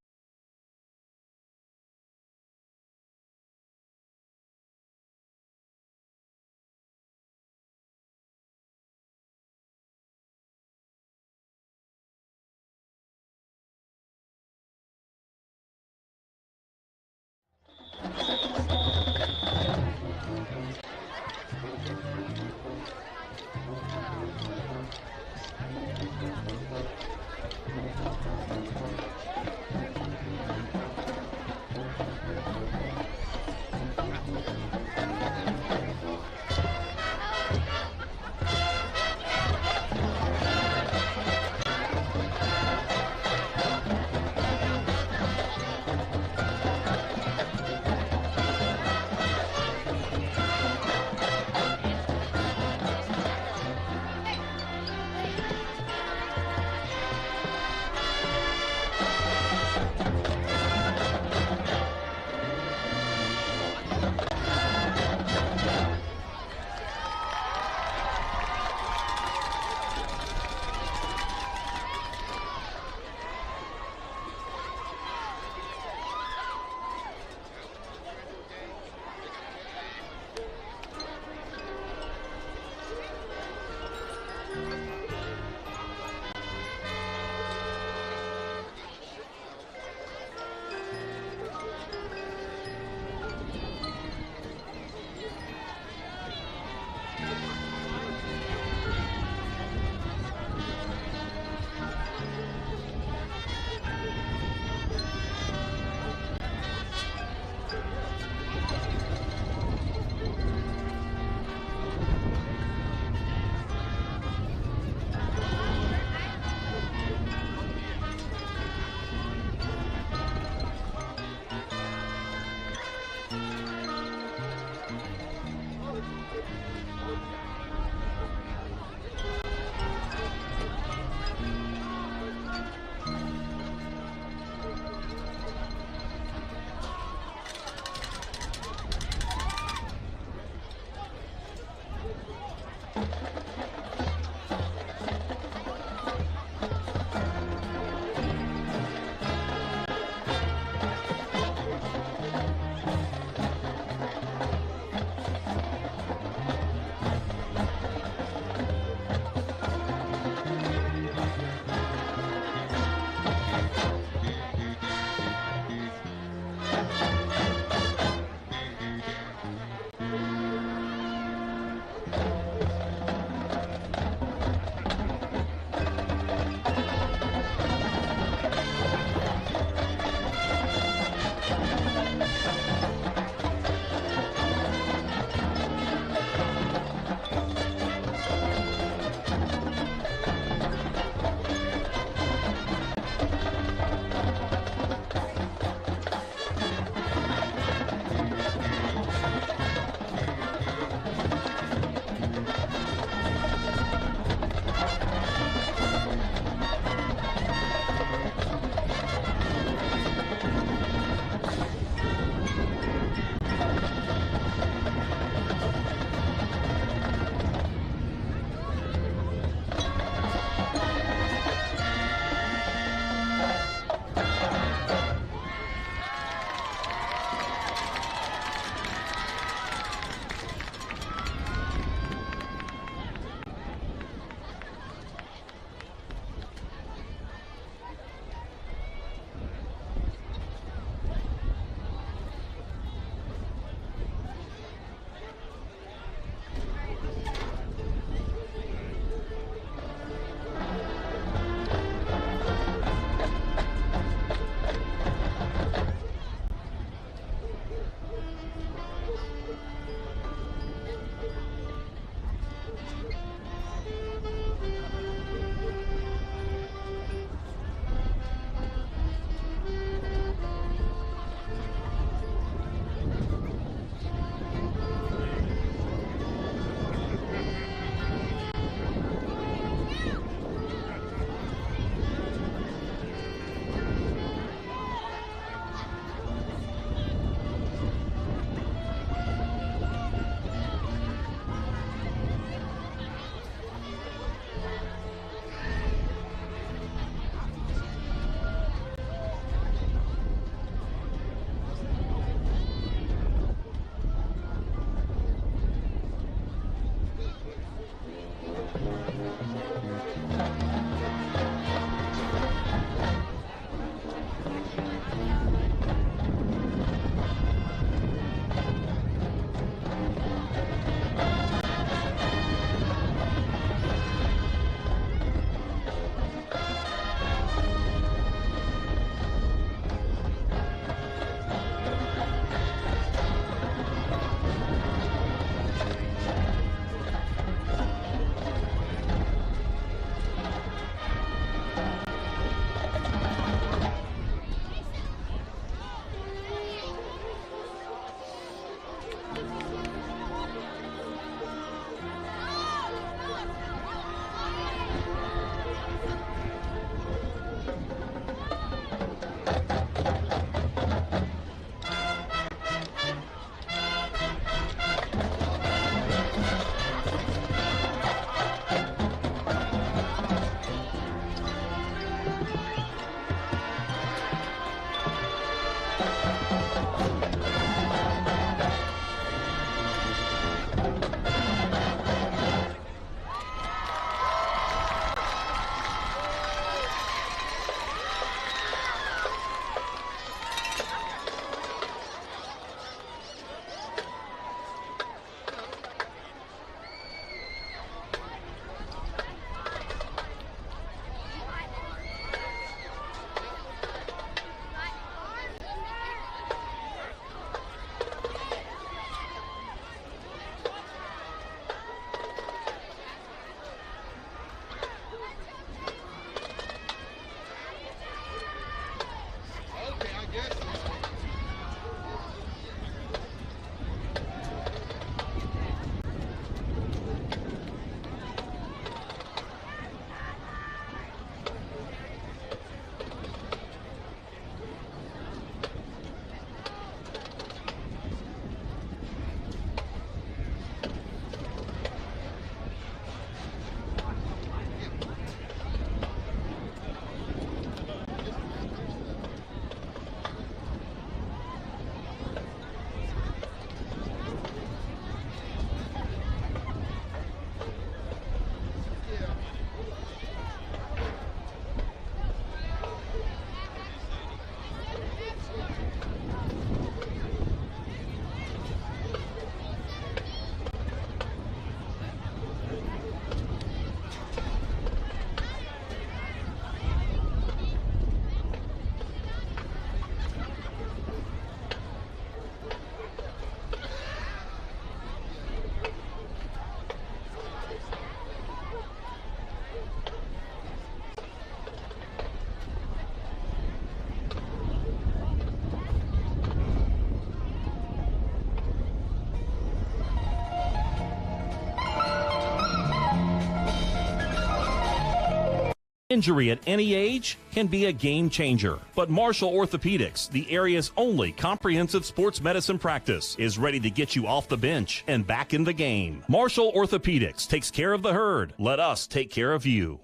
Injury at any age can be a game changer, but Marshall Orthopedics, the area's only comprehensive sports medicine practice, is ready to get you off the bench and back in the game. Marshall Orthopedics takes care of the herd. Let us take care of you.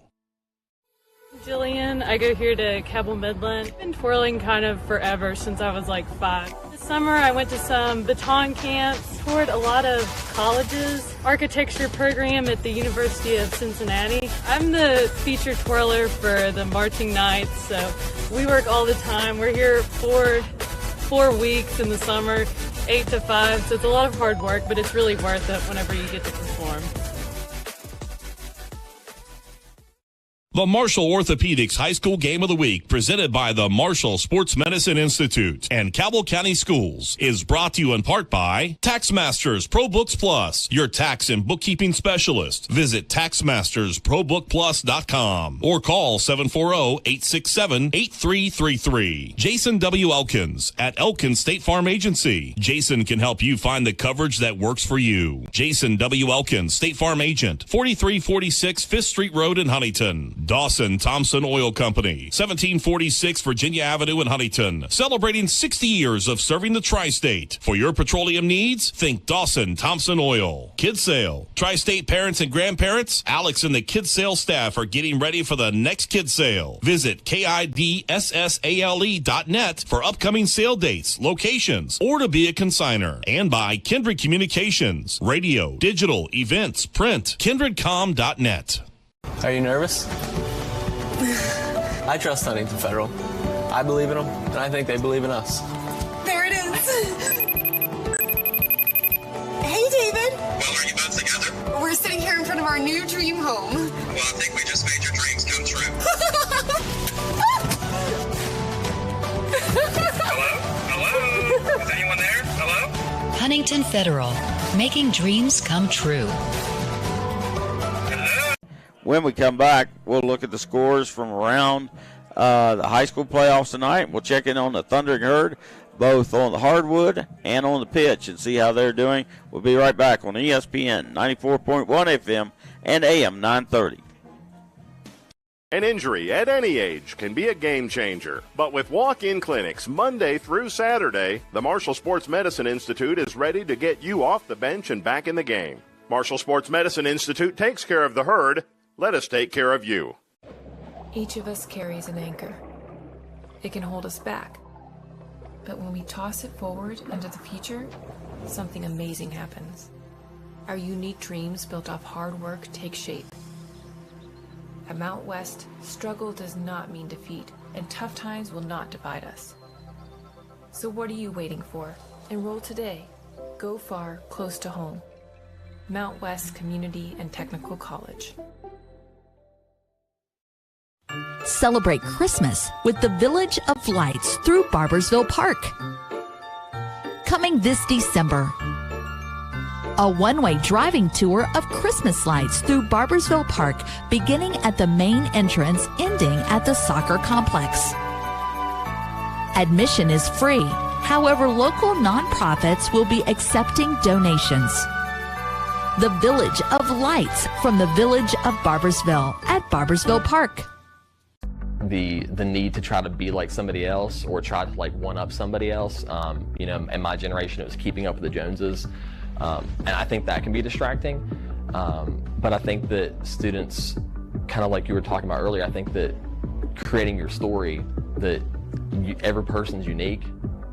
Jillian, I go here to Cabell Midland. I've been twirling kind of forever since I was like 5. This summer I went to some baton camps, toured a lot of colleges, architecture program at the University of Cincinnati. I'm the featured twirler for the marching knights, so we work all the time. We're here 4 weeks in the summer, 8 to 5, so it's a lot of hard work, but it's really worth it whenever you get to perform. The Marshall Orthopedics High School Game of the Week, presented by the Marshall Sports Medicine Institute and Cabell County Schools, is brought to you in part by TaxMasters ProBooks Plus, your tax and bookkeeping specialist. Visit TaxMastersProBookPlus.com or call 740-867-8333. Jason W. Elkins at Elkins State Farm Agency. Jason can help you find the coverage that works for you. Jason W. Elkins, State Farm Agent, 4346 5th Street Road in Huntington. Dawson Thompson Oil Company, 1746 Virginia Avenue in Huntington, celebrating 60 years of serving the tri-state. For your petroleum needs, think Dawson Thompson Oil. Kids Sale. Tri-state parents and grandparents, Alex and the Kids Sale staff are getting ready for the next Kids Sale. Visit KIDSSALE.net for upcoming sale dates, locations, or to be a consigner. And by KINDRED Communications, radio, digital, events, print, KINDREDCom.net. Are you nervous? I trust Huntington Federal. I believe in them, and I think they believe in us. There it is. Hey, David. Well, are you both together? We're sitting here in front of our new dream home. Well, I think we just made your dreams come true. Hello? Hello? Is anyone there? Hello? Huntington Federal, making dreams come true. When we come back, we'll look at the scores from around the high school playoffs tonight. We'll check in on the Thundering Herd, both on the hardwood and on the pitch, and see how they're doing. We'll be right back on ESPN 94.1 FM and AM 930. An injury at any age can be a game changer. But with walk-in clinics Monday through Saturday, the Marshall Sports Medicine Institute is ready to get you off the bench and back in the game. Marshall Sports Medicine Institute takes care of the herd. Let us take care of you. Each of us carries an anchor. It can hold us back. But when we toss it forward into the future, something amazing happens. Our unique dreams built off hard work take shape. At Mount West, struggle does not mean defeat, and tough times will not divide us. So what are you waiting for? Enroll today. Go far, close to home. Mount West Community and Technical College. Celebrate Christmas with the Village of Lights through Barboursville Park. Coming this December, a one-way driving tour of Christmas lights through Barboursville Park, beginning at the main entrance, ending at the soccer complex. Admission is free. However, local nonprofits will be accepting donations. The Village of Lights from the Village of Barboursville at Barboursville Park. The need to try to be like somebody else or try to like one up somebody else. In my generation, it was keeping up with the Joneses. And I think that can be distracting. But I think that students, kind of like you were talking about earlier, I think that creating your story, that every person's unique.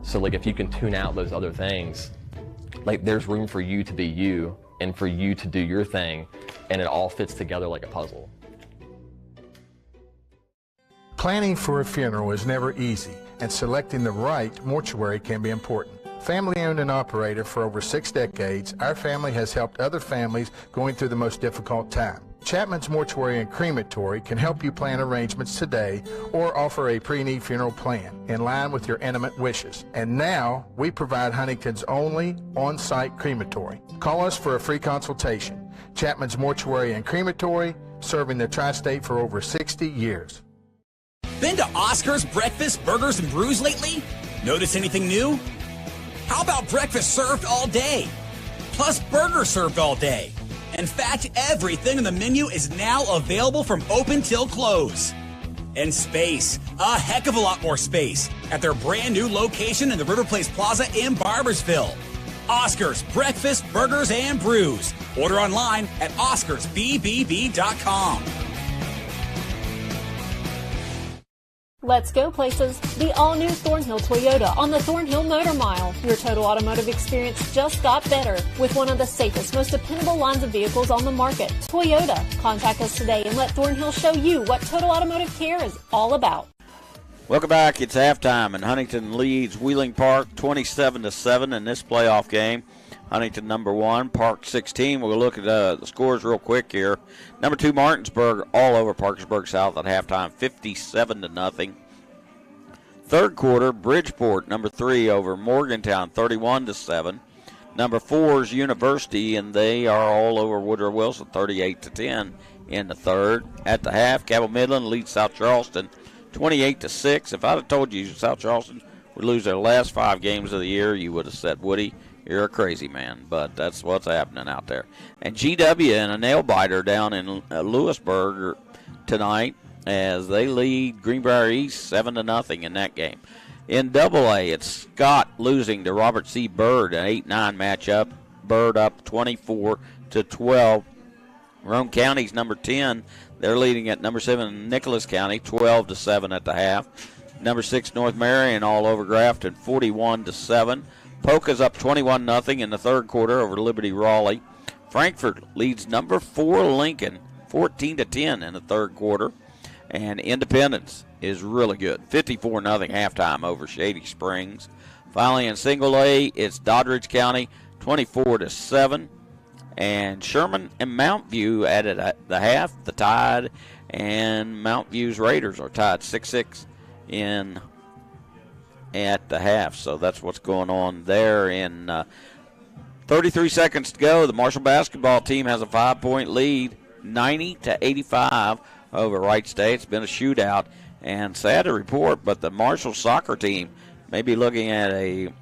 So like if you can tune out those other things, like there's room for you to be you and for you to do your thing, and it all fits together like a puzzle. Planning for a funeral is never easy, and selecting the right mortuary can be important. Family owned and operated for over 6 decades, our family has helped other families going through the most difficult time. Chapman's Mortuary and Crematory can help you plan arrangements today or offer a pre-need funeral plan in line with your intimate wishes. And now, we provide Huntington's only on-site crematory. Call us for a free consultation. Chapman's Mortuary and Crematory, serving the tri-state for over 60 years. Been to Oscar's Breakfast, Burgers, and Brews lately? Notice anything new? How about breakfast served all day? Plus burgers served all day. In fact, everything on the menu is now available from open till close. and space. A heck of a lot more space at their brand new location in the River Place Plaza in Barboursville. Oscar's Breakfast, Burgers, and Brews. Order online at oscarsbbb.com. Let's go places. The all-new Thornhill Toyota on the Thornhill Motor Mile. Your total automotive experience just got better with one of the safest, most dependable lines of vehicles on the market. Toyota. Contact us today and let Thornhill show you what total automotive care is all about. Welcome back. It's halftime, and Huntington leads Wheeling Park 27-7 in this playoff game. Huntington number 1, Park 16. We'll look at the scores real quick here. Number 2, Martinsburg, all over Parkersburg South at halftime, 57-0. Third quarter, Bridgeport, number 3, over Morgantown, 31-7. Number 4 is University, and they are all over Woodrow Wilson, 38-10 in the third. At the half, Cabell Midland leads South Charleston, 28-6. If I'd have told you South Charleston would lose their last 5 games of the year, you would have said, Woody, you're a crazy man. But that's what's happening out there. And GW and a nail-biter down in Lewisburg tonight as they lead Greenbrier East 7-0 in that game. In AA, it's Scott losing to Robert C. Byrd, an 8-9 matchup. Byrd up 24-12. Roane County's number 10. They're leading at number 7, Nicholas County, 12-7 at the half. Number 6, North Marion, all over Grafton, 41-7. Polka's up 21-0 in the third quarter over Liberty Raleigh. Frankfort leads number 4, Lincoln, 14-10 in the third quarter. And Independence is really good, 54-0 halftime over Shady Springs. Finally, in single A, it's Doddridge County, 24-7. And Sherman and Mount View added at the half, the Tide, and Mount View's Raiders are tied 6-6 in at the half. So that's what's going on there. In 33 seconds to go, the Marshall basketball team has a 5-point lead, 90-85 over Wright State. It's been a shootout, and sad to report, but the Marshall soccer team may be looking at a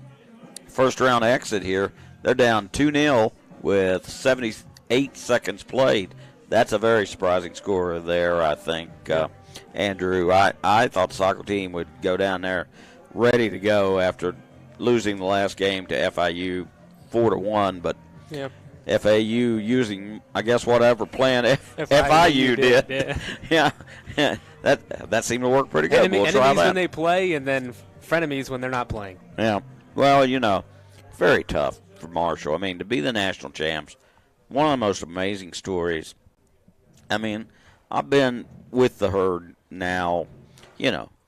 first-round exit here. They're down 2-0 with 78 seconds played. That's a very surprising score there, I think, Andrew. I thought the soccer team would go down there ready to go after losing the last game to FIU 4-1, but FAU using, I guess, whatever plan FIU did. Yeah. That seemed to work pretty good. We'll try enemies that. when they play, and then frenemies when they're not playing. Yeah. Well, very tough for Marshall. I mean, to be the national champs, one of the most amazing stories. I mean, I've been with the Herd now,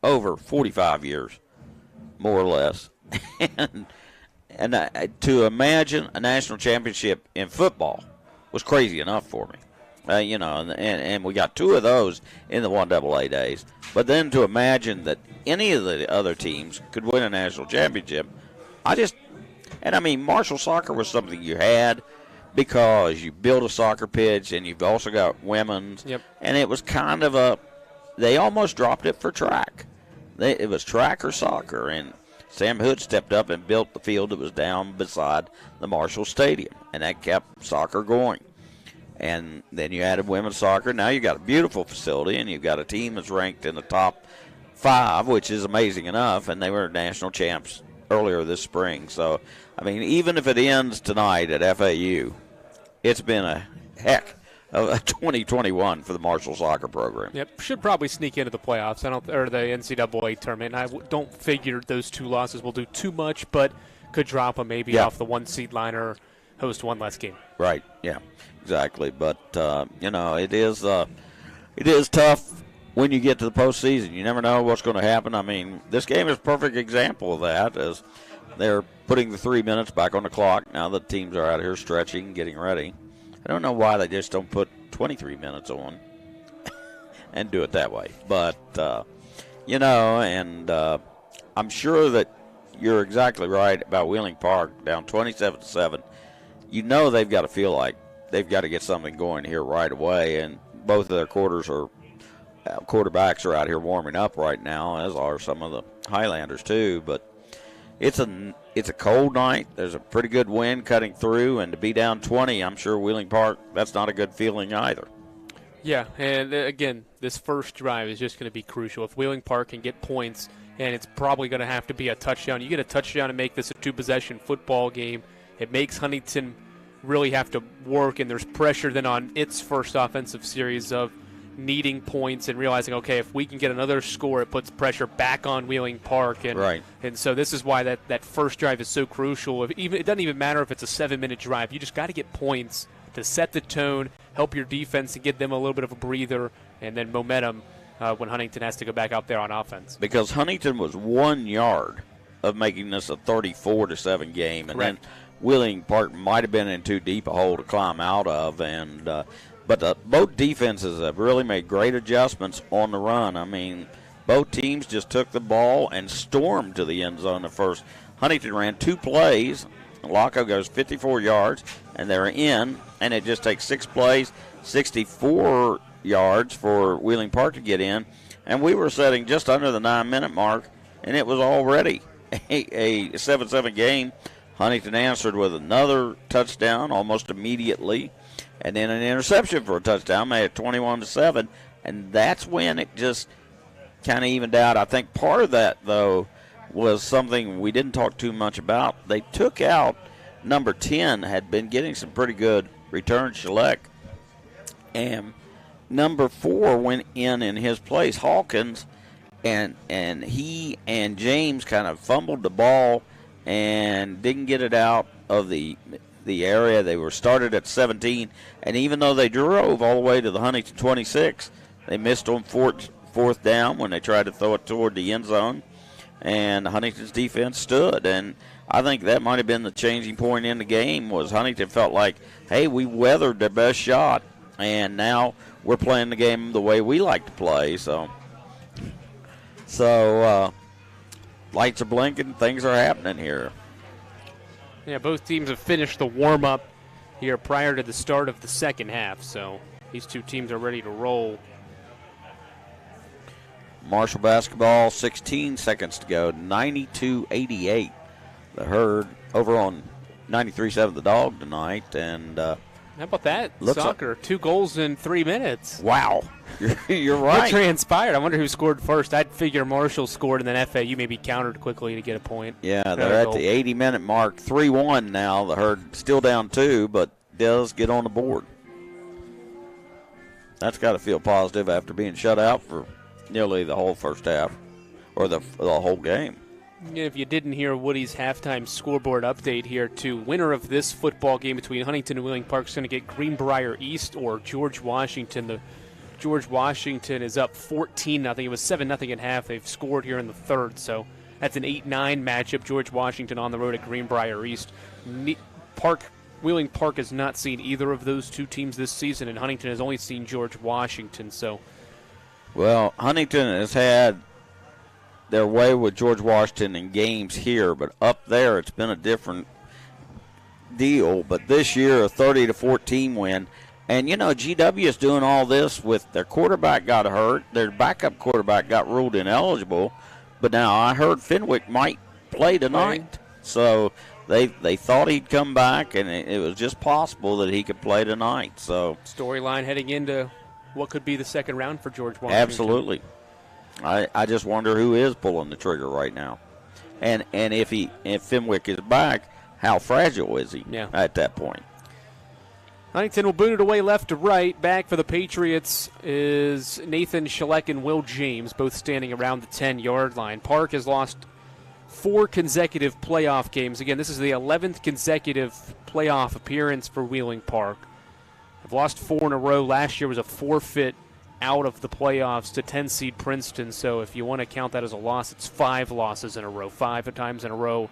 over 45 years, more or less. and to imagine a national championship in football was crazy enough for me. And we got 2 of those in the 1AA days. But then to imagine that any of the other teams could win a national championship, Marshall soccer was something you had because you built a soccer pitch and you've also got women's. Yep. And it was kind of they almost dropped it for track. It was track or soccer. And Sam Hood stepped up and built the field that was down beside the Marshall Stadium. And that kept soccer going. And then you added women's soccer. Now you've got a beautiful facility and you've got a team that's ranked in the top 5, which is amazing enough. And they were national champs earlier this spring. So, even if it ends tonight at FAU, it's been a heck of a 2021 for the Marshall soccer program. Yep, should probably sneak into the playoffs or the NCAA tournament. I don't figure those 2 losses will do too much, but could drop them maybe off the 1-seed line or host one less game. Right, yeah, exactly. But, it is tough when you get to the postseason. You never know what's going to happen. This game is a perfect example of that, as they're putting the 3 minutes back on the clock. Now the teams are out here stretching, getting ready. I don't know why they just don't put 23 minutes on and do it that way. But, I'm sure that you're exactly right about Wheeling Park, down 27-7. They've got to feel like they've got to get something going here right away, and both of their quarterbacks are out here warming up right now, as are some of the Highlanders too. But it's a cold night. There's a pretty good wind cutting through, and to be down 20, I'm sure Wheeling Park, that's not a good feeling either. Yeah, and again, this first drive is just going to be crucial. If Wheeling Park can get points, and it's probably going to have to be a touchdown. You get a touchdown and make this a 2-possession football game. It makes Huntington really have to work, and there's pressure then on its first offensive series of needing points and realizing, okay, if we can get another score, it puts pressure back on Wheeling Park. And, right. And so this is why that first drive is so crucial. It doesn't even matter if it's a 7-minute drive. You just got to get points to set the tone, help your defense and get them a little bit of a breather, and then momentum when Huntington has to go back out there on offense. Because Huntington was 1 yard of making this a 34-7 game, and Correct. then Wheeling Park might have been in too deep a hole to climb out of, and but both defenses have really made great adjustments on the run. I mean, both teams just took the ball and stormed to the end zone at first. Huntington ran 2 plays. Laco goes 54 yards, and they're in, and it just takes 6 plays, 64 yards for Wheeling Park to get in, and we were setting just under the 9-minute mark, and it was already a 7-7 game. Huntington answered with another touchdown almost immediately, and then an interception for a touchdown, made it 21-7, and that's when it just kind of evened out. I think part of that, though, was something we didn't talk too much about. They took out number 10, had been getting some pretty good returns, Schleck, and number 4 went in his place, Hawkins, and he and James kind of fumbled the ball and didn't get it out of the area. They were started at 17, and even though they drove all the way to the Huntington 26, they missed on fourth down when they tried to throw it toward the end zone, and Huntington's defense stood. And I think that might have been the changing point in the game, was Huntington felt like, hey, we weathered their best shot, and now we're playing the game the way we like to play. So lights are blinking, things are happening here. Yeah, both teams have finished the warm-up here prior to the start of the second half, so these two teams are ready to roll. Marshall basketball, 16 seconds to go, 92-88. The Herd over on 93.7 The Dog tonight. And how about that? Soccer, 2 goals in 3 minutes. Wow. You're right. What transpired? I wonder who scored first. I'd figure Marshall scored, and then FAU maybe countered quickly to get a point. Yeah, they're at the 80-minute mark, 3-1 now. The Herd still down 2, but does get on the board. That's got to feel positive after being shut out for nearly the whole first half, or the whole game. If you didn't hear Woody's halftime scoreboard update here, too, winner of this football game between Huntington and Wheeling Park is going to get Greenbrier East or George Washington. The George Washington is up 14-0. It was 7-0 at half. They've scored here in the third, so that's an 8-9 matchup. George Washington on the road at Greenbrier East. Wheeling Park has not seen either of those two teams this season, and Huntington has only seen George Washington. So, well, Huntington has had their way with George Washington in games here, but up there it's been a different deal. But this year, a 30-14 win. And, you know, GW is doing all this with their quarterback got hurt. Their backup quarterback got ruled ineligible. But now I heard Fenwick might play tonight. So they thought he'd come back, and it was just possible that he could play tonight. So storyline heading into what could be the second round for George Washington. Absolutely. I just wonder who is pulling the trigger right now. And if Fenwick is back, how fragile is he at that point? Huntington will boot it away left to right. Back for the Patriots is Nathan Schleck and Will James, both standing around the 10-yard line. Park has lost 4 consecutive playoff games. Again, this is the 11th consecutive playoff appearance for Wheeling Park. They've lost 4 in a row. Last year was a forfeit out of the playoffs to 10-seed Princeton. So if you want to count that as a loss, it's 5 losses in a row. 5 times in a row,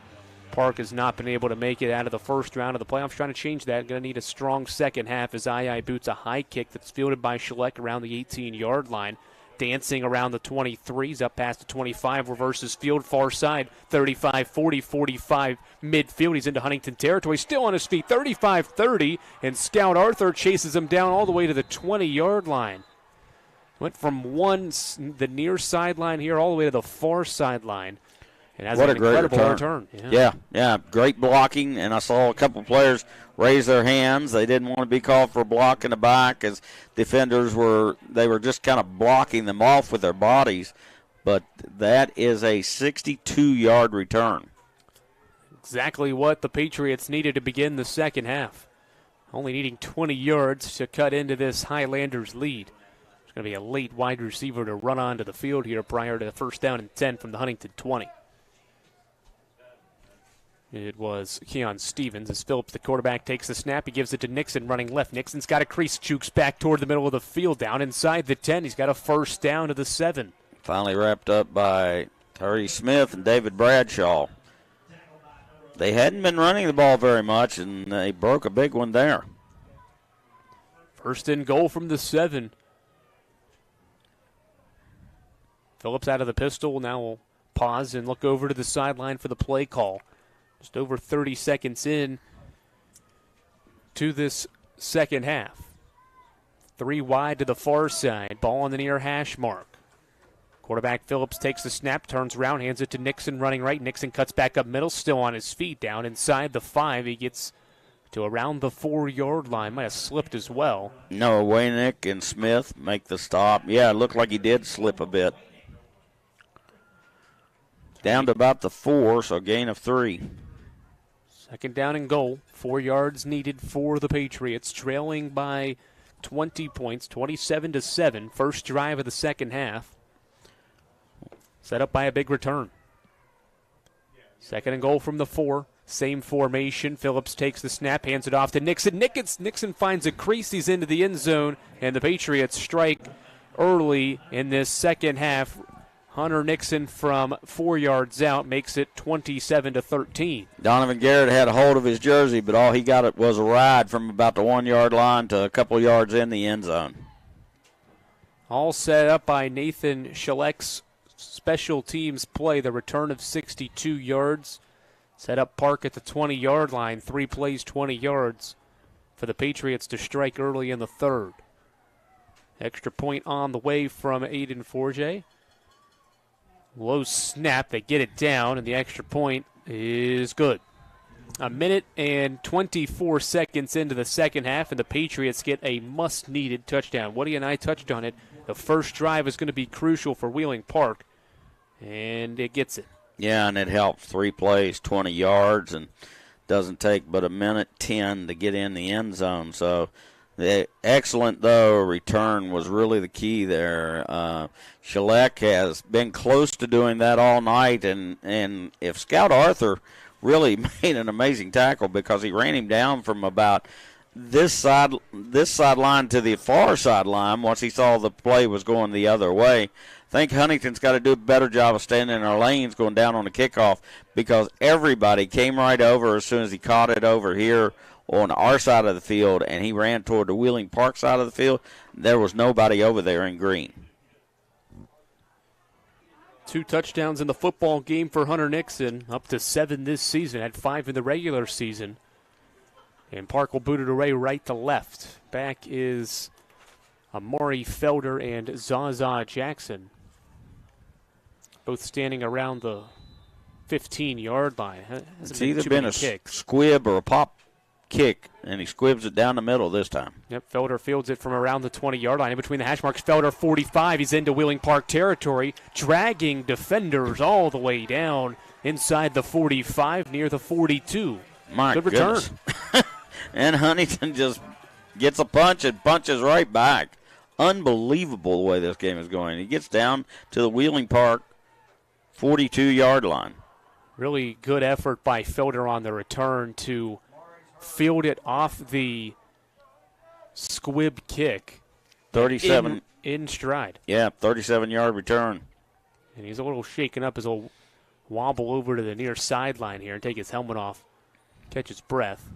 Park has not been able to make it out of the first round of the playoffs. Trying to change that. Going to need a strong second half as II boots a high kick that's fielded by Schleck around the 18-yard line. Dancing around the 23s, up past the 25, reverses field, far side, 35, 40, 45, midfield. He's into Huntington territory, still on his feet, 35-30, and Scout Arthur chases him down all the way to the 20-yard line. Went from the near sideline here all the way to the far sideline. And has what an a great incredible return. Yeah, great blocking, and I saw a couple players raise their hands. They didn't want to be called for a block in the back as defenders were just kind of blocking them off with their bodies. But that is a 62-yard return. Exactly what the Patriots needed to begin the second half. Only needing 20 yards to cut into this Highlanders lead. There's going to be a late wide receiver to run onto the field here prior to the first down and 10 from the Huntington 20. It was Keon Stevens as Phillips, the quarterback, takes the snap. He gives it to Nixon running left. Nixon's got a crease, jukes back toward the middle of the field, down inside the 10. He's got a first down to the 7. Finally wrapped up by Tyree Smith and David Bradshaw. They hadn't been running the ball very much, and they broke a big one there. First and goal from the 7. Phillips out of the pistol. Now we'll pause and look over to the sideline for the play call. Just over 30 seconds in to this second half. 3 wide to the far side. Ball on the near hash mark. Quarterback Phillips takes the snap, turns around, hands it to Nixon running right. Nixon cuts back up middle, still on his feet, down inside the 5. He gets to around the 4-yard line. Might have slipped as well. No, Waynick and Smith make the stop. Yeah, it looked like he did slip a bit. Down to about the 4, so gain of 3. Second down and goal. 4 yards needed for the Patriots, trailing by 20 points, 27-7. First drive of the second half. Set up by a big return. Second and goal from the 4. Same formation. Phillips takes the snap, hands it off to Nixon. Nixon finds a crease. He's into the end zone, and the Patriots strike early in this second half. Hunter Nixon from 4 yards out makes it 27-13. Donovan Garrett had a hold of his jersey, but all he got was a ride from about the 1-yard line to a couple yards in the end zone. All set up by Nathan Schleck's special teams play. The return of 62 yards. Set up Park at the 20-yard line. 3 plays, 20 yards for the Patriots to strike early in the third. Extra point on the way from Aiden Forget. Low snap. They get it down, and the extra point is good. A minute and 24 seconds into the second half, and the Patriots get a must-needed touchdown. Woody and I touched on it. The first drive is going to be crucial for Wheeling Park, and it gets it. Yeah, and it helps. 3 plays, 20 yards, and doesn't take but a minute 10 to get in the end zone. So the excellent, though, return was really the key there. Schleck has been close to doing that all night, and if Scout Arthur really made an amazing tackle because he ran him down from about this sideline to the far sideline once he saw the play was going the other way. I think Huntington's got to do a better job of staying in our lanes going down on the kickoff because everybody came right over as soon as he caught it over here on our side of the field, and he ran toward the Wheeling Park side of the field. There was nobody over there in green. 2 touchdowns in the football game for Hunter Nixon, up to 7 this season, had 5 in the regular season. And Park will boot it away right to left. Back is Amari Felder and Zaza Jackson, both standing around the 15-yard line. It's either been a squib or a pop kick, and he squibs it down the middle this time. Yep, Felder fields it from around the 20-yard line. In between the hash marks, Felder 45. He's into Wheeling Park territory, dragging defenders all the way down inside the 45, near the 42. My Good return. And Huntington just gets a punch and punches right back. Unbelievable the way this game is going. He gets down to the Wheeling Park 42-yard line. Really good effort by Felder on the return to field it off the squib kick. 37. In stride. Yeah, 37-yard return. And he's a little shaken up as he'll wobble over to the near sideline here and take his helmet off, catch his breath.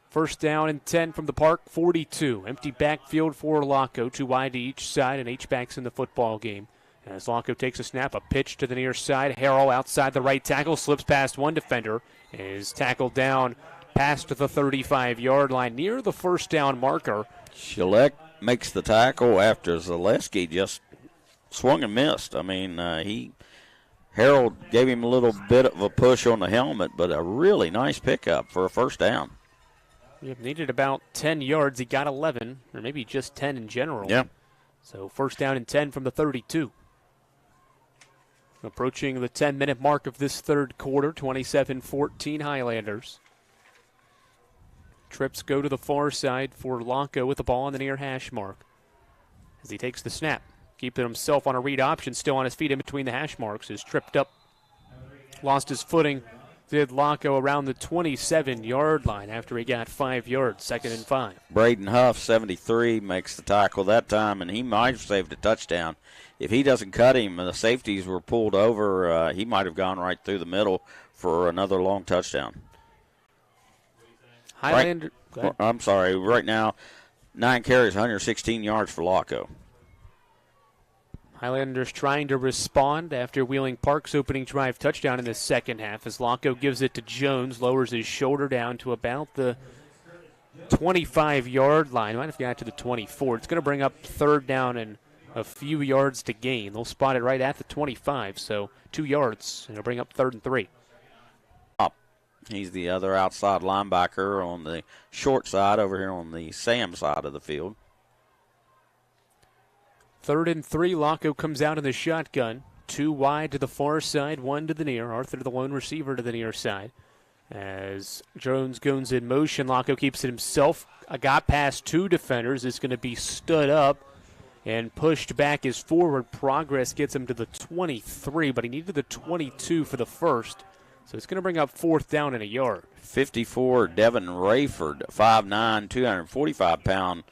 First down and 10 from the Park, 42. Empty backfield for Laco, 2 wide to each side, and H-backs in the football game. As Laco takes a snap, a pitch to the near side. Harrell outside the right tackle, slips past one defender, is tackled down past the 35-yard line near the first down marker. Schleck makes the tackle after Zaleski just swung and missed. I mean, he Harold gave him a little bit of a push on the helmet, but a really nice pickup for a first down. He needed about 10 yards. He got 11, or maybe just 10 in general. Yeah. So first down and 10 from the 32. Approaching the 10-minute mark of this third quarter, 27-14 Highlanders. Trips go to the far side for Lonko with the ball on the near hash mark as he takes the snap. Keeping himself on a read option, still on his feet in between the hash marks, is tripped up. Lost his footing. Did Lonko around the 27-yard line after he got 5 yards, 2nd and 5. Braden Huff, 73, makes the tackle that time, and he might have saved a touchdown. If he doesn't cut him and the safeties were pulled over, he might have gone right through the middle for another long touchdown. Highlander. I'm sorry. Right now, 9 carries, 116 yards for Lonko. Highlanders trying to respond after Wheeling Park's opening drive touchdown in the second half as Lonko gives it to Jones, lowers his shoulder down to about the 25-yard line. Might have got to the 24. It's going to bring up third down and a few yards to gain. They'll spot it right at the 25, so 2 yards, and it'll bring up 3rd and 3. He's the other outside linebacker on the short side over here on the Sam side of the field. 3rd and 3, Lonko comes out in the shotgun. 2 wide to the far side, 1 to the near. Arthur, the lone receiver, to the near side. As Jones goes in motion, Lonko keeps it himself. Got past 2 defenders. Is going to be stood up and pushed back. His forward progress gets him to the 23, but he needed the 22 for the first. So it's going to bring up 4th down and a yard. 54, Devin Rayford, 5'9", 245-pound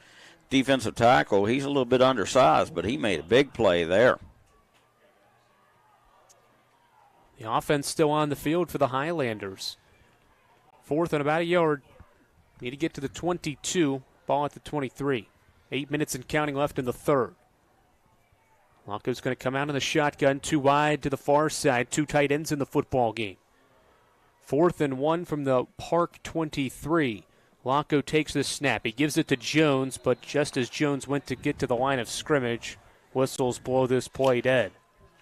defensive tackle. He's a little bit undersized, but he made a big play there. The offense still on the field for the Highlanders. 4th and about a yard. Need to get to the 22. Ball at the 23. 8 minutes and counting left in the third. Lonko's going to come out in the shotgun. 2 wide to the far side. 2 tight ends in the football game. 4th and 1 from the Park 23. Lonko takes the snap. He gives it to Jones, but just as Jones went to get to the line of scrimmage, whistles blow this play dead.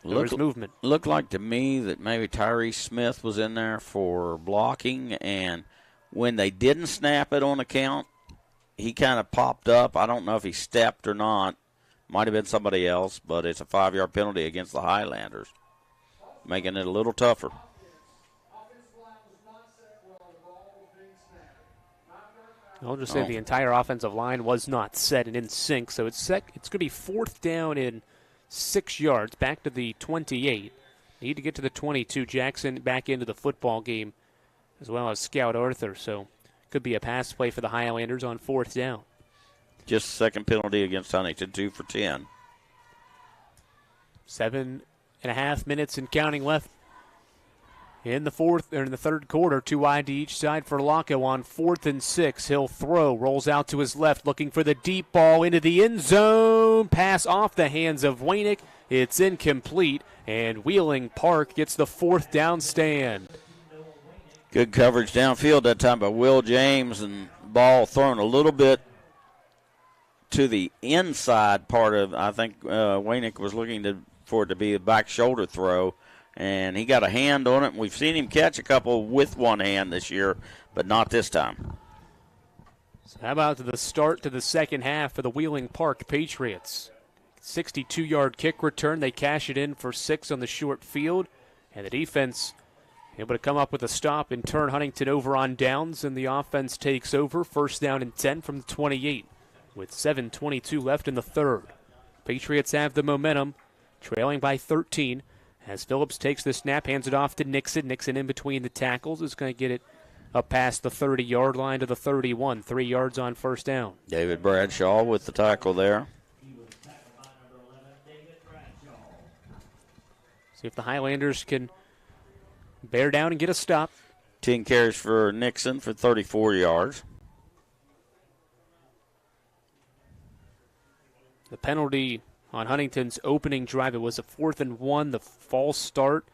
There was movement. Looked like to me that maybe Tyree Smith was in there for blocking, and when they didn't snap it on the count, he kind of popped up. I don't know if he stepped or not. Might have been somebody else, but it's a 5-yard penalty against the Highlanders, making it a little tougher. I'll just say the entire offensive line was not set and in sync, so it's going to be 4th down and 6 yards, back to the 28. Need to get to the 22. Jackson back into the football game, as well as Scout Arthur, so could be a pass play for the Highlanders on 4th down. Just second penalty against Huntington, 2 for 10. 7.5 minutes and counting left in the third quarter. 2 wide to each side for Lonko on 4th and 6. He'll throw, rolls out to his left, looking for the deep ball into the end zone. Pass off the hands of Wainick. It's incomplete, and Wheeling Park gets the 4th down stand. Good coverage downfield that time by Will James, and ball thrown a little bit to the inside part of, I think Wainick was looking for it to be a back shoulder throw, and he got a hand on it. We've seen him catch a couple with one hand this year, but not this time. So how about the start to the second half for the Wheeling Park Patriots? 62-yard kick return. They cash it in for 6 on the short field, and the defense able to come up with a stop and turn Huntington over on downs, and the offense takes over. 1st down and 10 from the 28 with 7:22 left in the third. Patriots have the momentum, trailing by 13. As Phillips takes the snap, hands it off to Nixon. Nixon in between the tackles is going to get it up past the 30-yard line to the 31. 3 yards on 1st down. David Bradshaw with the tackle there. See if the Highlanders can bear down and get a stop. 10 carries for Nixon for 34 yards. The penalty on Huntington's opening drive, it was a 4th and 1. The false start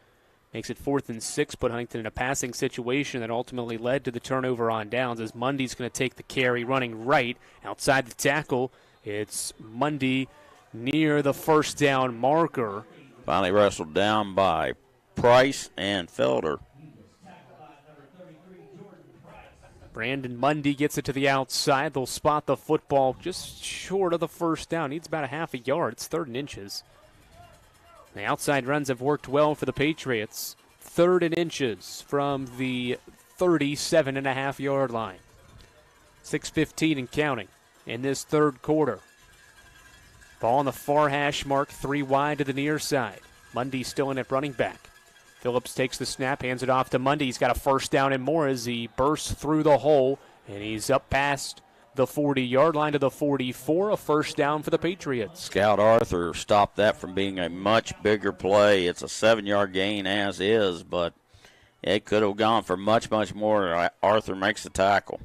makes it 4th and 6, put Huntington in a passing situation that ultimately led to the turnover on downs, as Mundy's going to take the carry running right outside the tackle. It's Mundy near the 1st down marker. Finally wrestled down by Price, and Felder. Brandon Mundy gets it to the outside. They'll spot the football just short of the first down. Needs about a half a yard. It's 3rd and inches. The outside runs have worked well for the Patriots. 3rd and inches from the 37.5-yard line. 6:15 and counting in this 3rd quarter. Ball on the far hash mark, 3 wide to the near side. Mundy still in at running back. Phillips takes the snap, hands it off to Mundy. He's got a first down and more as he bursts through the hole, and he's up past the 40-yard line to the 44, a first down for the Patriots. Scout Arthur stopped that from being a much bigger play. It's a 7-yard gain as is, but it could have gone for much, much more. Arthur makes the tackle.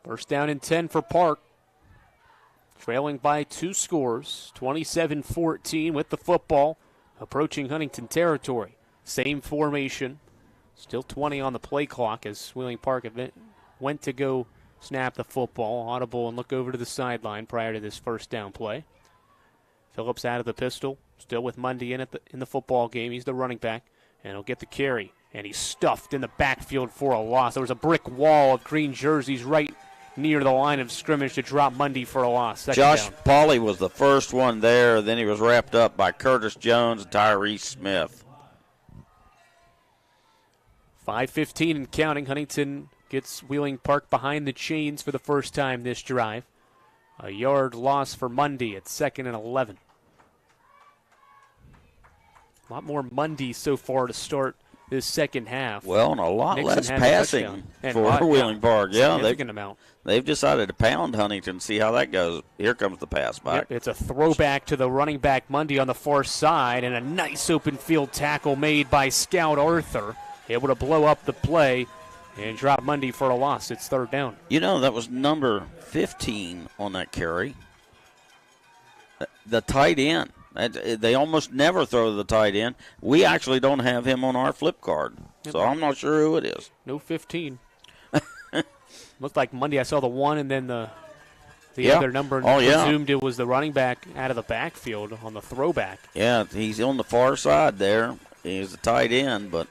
First down and 10 for Park. Trailing by 2 scores, 27-14 with the football. Approaching Huntington territory. Same formation. Still 20 on the play clock as Wheeling Park went to go snap the football. Audible and look over to the sideline prior to this first down play. Phillips out of the pistol. Still with Mundy in the football game. He's the running back. And he'll get the carry. And he's stuffed in the backfield for a loss. There was a brick wall of green jerseys right near the line of scrimmage to drop Mundy for a loss. Josh Pauley was the first one there. Then he was wrapped up by Curtis Jones and Tyrese Smith. 5:15 and counting. Huntington gets Wheeling Park behind the chains for the first time this drive. A yard loss for Mundy at 2nd and 11. A lot more Mundy so far to start this second half. Well, and a lot Nixon less had passing for Wheeling Park. Yeah, they've decided to pound Huntington, see how that goes. Here comes the pass back. Yep, it's a throwback to the running back Mundy on the far side, and a nice open field tackle made by Scout Arthur. Able to blow up the play and drop Mundy for a loss. It's 3rd down. You know, that was number 15 on that carry. The tight end. They almost never throw the tight end. We actually don't have him on our flip card, so I'm not sure who it is. No 15. Looked like Mundy. I saw the 1 and then the other number. Presumed it was the running back out of the backfield on the throwback. Yeah, he's on the far side there. He's a tight end, but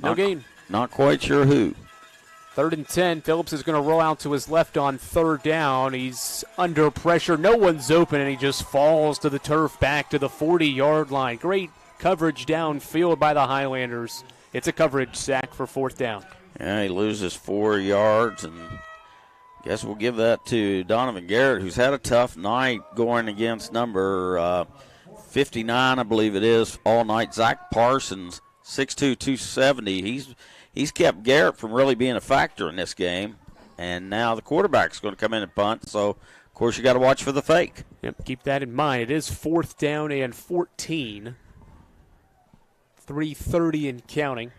no gain. Not quite sure who. 3rd and 10. Phillips is going to roll out to his left on 3rd down. He's under pressure. No one's open, and he just falls to the turf back to the 40-yard line. Great coverage downfield by the Highlanders. It's a coverage sack for 4th down. Yeah, he loses 4 yards, and guess we'll give that to Donovan Garrett, who's had a tough night going against number 59, I believe it is, all night. Zach Parsons, 6'2", 270. He's kept Garrett from really being a factor in this game, and now the quarterback's going to come in and punt, so, of course, you got to watch for the fake. Yep, keep that in mind. It is 4th down and 14. 3:30 and counting.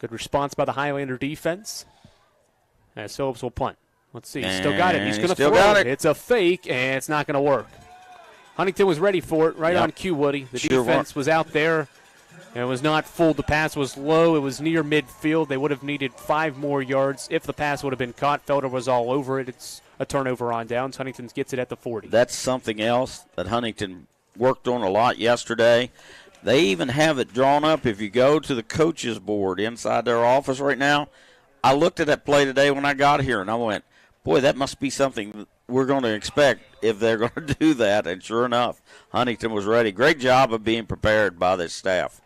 Good response by the Highlander defense. As Phillips will punt. Let's see. He's still got it. He's going to throw it. It's a fake, and it's not going to work. Huntington was ready for it right on cue, Woody. The defense was out there. And it was not full. The pass was low. It was near midfield. They would have needed 5 more yards if the pass would have been caught. Felder was all over it. It's a turnover on downs. Huntington gets it at the 40. That's something else that Huntington worked on a lot yesterday. They even have it drawn up. If you go to the coaches board inside their office right now, I looked at that play today when I got here, and I went, boy, that must be something we're going to expect if they're going to do that. And sure enough, Huntington was ready. Great job of being prepared by this staff.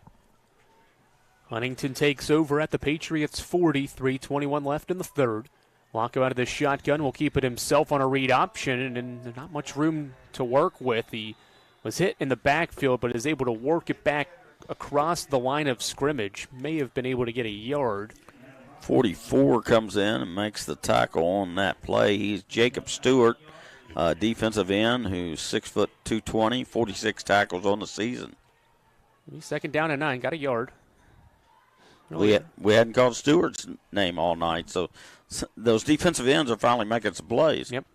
Huntington takes over at the Patriots 40, 3:21 left in the 3rd. Locko out of the shotgun will keep it himself on a read option, and not much room to work with. He was hit in the backfield, but is able to work it back across the line of scrimmage. May have been able to get a yard. 44 comes in and makes the tackle on that play. He's Jacob Stewart, defensive end, who's 6', 220, 46 tackles on the season. 2nd down and 9, got a yard. We hadn't called Stewart's name all night, so those defensive ends are finally making some plays. Yep.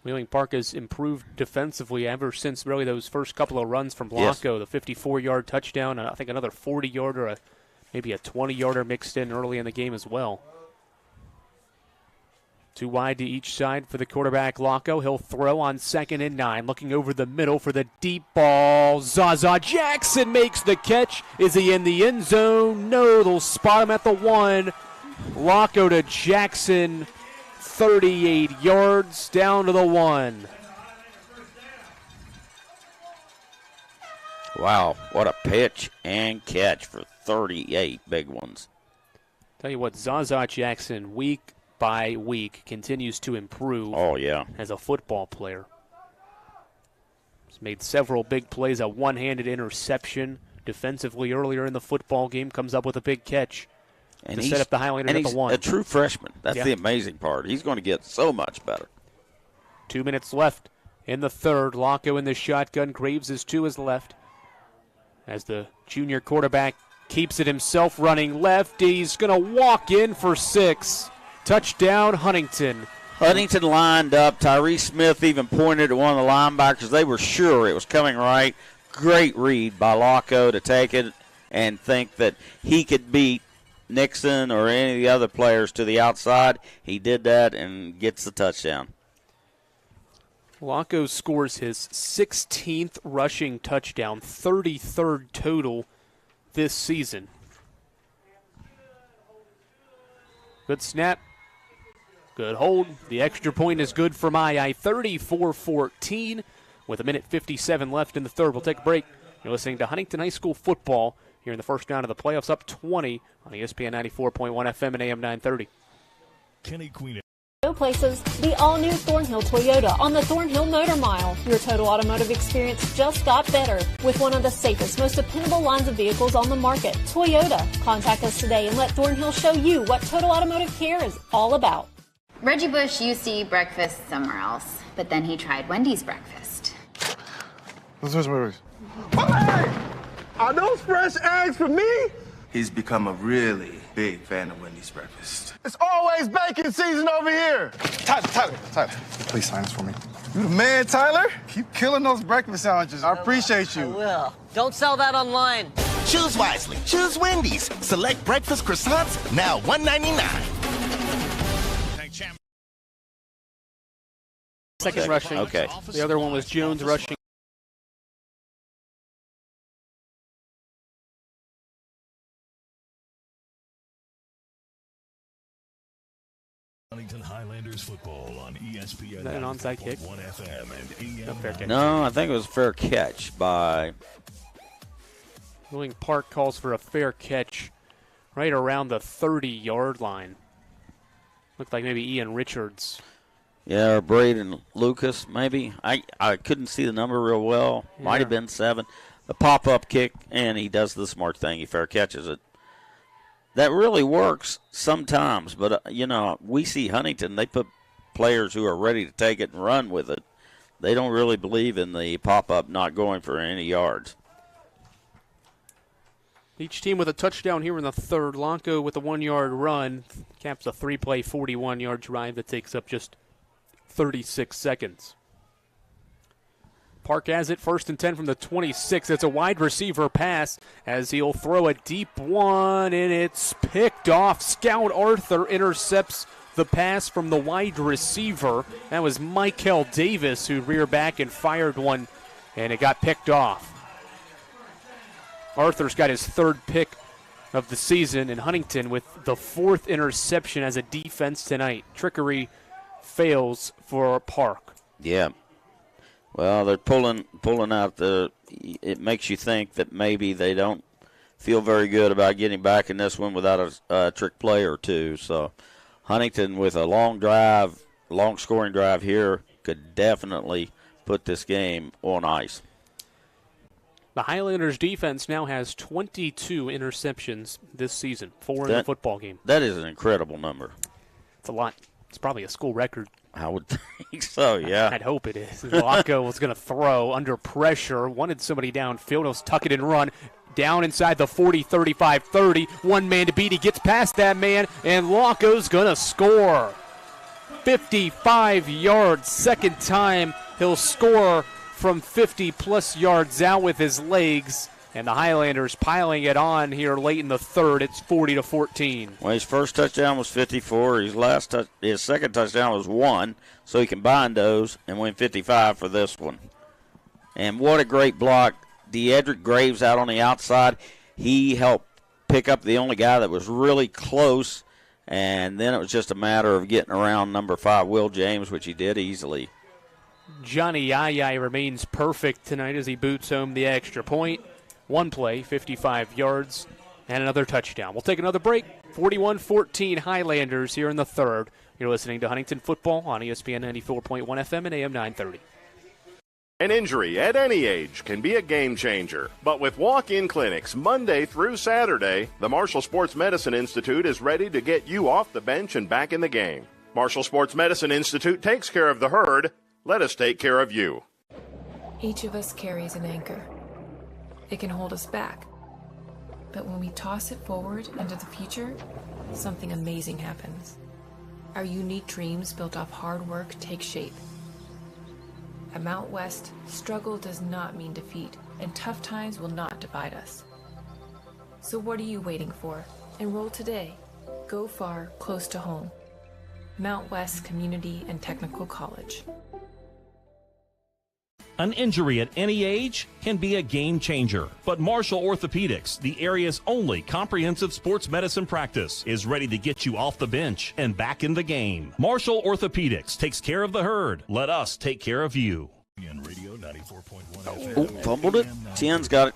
Wheeling Park has improved defensively ever since really those first couple of runs from Blanco. Yes. The 54-yard touchdown, I think another 40-yarder, maybe a 20-yarder mixed in early in the game as well. Too wide to each side for the quarterback, Locko. He'll throw on 2nd and 9. Looking over the middle for the deep ball. Zaza Jackson makes the catch. Is he in the end zone? No, they'll spot him at the 1. Locko to Jackson, 38 yards down to the 1. Wow, what a pitch and catch for 38 big ones. Tell you what, Zaza Jackson, week by week, continues to improve. Oh, yeah. As a football player. He's made several big plays, a one-handed interception defensively earlier in the football game, comes up with a big catch to set up the Highlanders at the 1. A true freshman. That's the amazing part. He's going to get so much better. 2 minutes left in the third. Locko in the shotgun. Graves is to his left. As the junior quarterback keeps it himself, running left. He's going to walk in for 6. Touchdown, Huntington. Huntington lined up. Tyree Smith even pointed at one of the linebackers. They were sure it was coming right. Great read by Locko to take it and think that he could beat Nixon or any of the other players to the outside. He did that and gets the touchdown. Locko scores his 16th rushing touchdown, 33rd total this season. Good snap. Good hold. The extra point is good for my eye. 34-14 with 1:57 left in the third. We'll take a break. You're listening to Huntington High School football here in the first round of the playoffs, up 20 on ESPN 94.1 FM and AM 930. Kenny Queen. Go places, the all-new Thornhill Toyota on the Thornhill Motor Mile. Your total automotive experience just got better with one of the safest, most dependable lines of vehicles on the market, Toyota. Contact us today and let Thornhill show you what total automotive care is all about. Reggie Bush used to eat breakfast somewhere else, but then he tried Wendy's breakfast. Hey! Are those fresh eggs for me? He's become a really big fan of Wendy's breakfast. It's always bacon season over here. Tyler, please sign this for me. You the man, Tyler. Keep killing those breakfast sandwiches. I appreciate you. I will. Don't sell that online. Choose wisely. Choose Wendy's. Select breakfast croissants, now $1.99. Second rushing. Okay. The other one was Jones rushing. Huntington Highlanders football on ESPN. Is that an onside kick? No, fair catch. No, I think it was a fair catch by... Ewing Park calls for a fair catch right around the 30-yard line. Looked like maybe Ian Richards. Yeah, or Braden Lucas, maybe. I couldn't see the number real well. Yeah. Might have been 7. The pop-up kick, and he does the smart thing. He fair catches it. That really works sometimes, but, we see Huntington. They put players who are ready to take it and run with it. They don't really believe in the pop-up not going for any yards. Each team with a touchdown here in the third. Locko with a 1-yard run caps a 3-play, 41-yard drive that takes up just 36 seconds. Park has it, 1st and 10 from the 26. It's a wide receiver pass as he'll throw a deep one, and it's picked off. Scout Arthur intercepts the pass from the wide receiver. That was Michael Davis who reared back and fired one, and it got picked off. Arthur's got his 3rd pick of the season, and Huntington with the 4th interception as a defense tonight. Trickery fails for Park. Yeah. Well, they're pulling out it makes you think that maybe they don't feel very good about getting back in this one without a trick play or two. So Huntington with a long scoring drive here could definitely put this game on ice. The Highlanders defense now has 22 interceptions this season, 4 in the football game. That is an incredible number. It's a lot. It's probably a school record. I would think so, yeah. I'd hope it is. Locko was going to throw under pressure, wanted somebody downfield. He'll tuck it and run down inside the 40, 35, 30. One man to beat. He gets past that man, and Locko's going to score. 55 yards. Second time he'll score from 50-plus yards out with his legs. And the Highlanders piling it on here late in the third. It's 40-14. Well, his first touchdown was 54. His second touchdown was 1, so he combined those and went 55 for this one. And what a great block. Deedrick Graves out on the outside. He helped pick up the only guy that was really close, and then it was just a matter of getting around number 5, Will James, which he did easily. Johnny Yaya remains perfect tonight as he boots home the extra point. One play, 55 yards, and another touchdown. We'll take another break. 41-14 Highlanders here in the third. You're listening to Huntington Football on ESPN 94.1 FM and AM 930. An injury at any age can be a game changer. But with walk-in clinics Monday through Saturday, the Marshall Sports Medicine Institute is ready to get you off the bench and back in the game. Marshall Sports Medicine Institute takes care of the herd. Let us take care of you. Each of us carries an anchor. It can hold us back. But when we toss it forward into the future, something amazing happens. Our unique dreams built off hard work take shape. At Mount West, struggle does not mean defeat, and tough times will not divide us. So what are you waiting for? Enroll today. Go far, close to home. Mount West Community and Technical College. An injury at any age can be a game changer, but Marshall Orthopedics, the area's only comprehensive sports medicine practice, is ready to get you off the bench and back in the game. Marshall Orthopedics takes care of the herd. Let us take care of you. Radio 94.1 Oh, fumbled it. Tien's got it.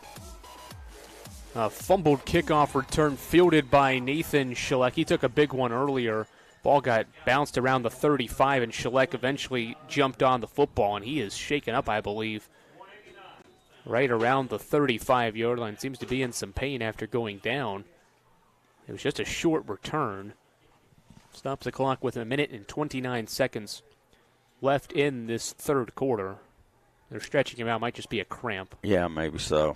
A fumbled kickoff return fielded by Nathan Schleck. He took a big one earlier. Ball got bounced around the 35, and Schleck eventually jumped on the football, and he is shaken up, I believe, right around the 35-yard line. Seems to be in some pain after going down. It was just a short return. Stops the clock with a minute and 29 seconds left in this third quarter. They're stretching him out. Might just be a cramp. Yeah, maybe so.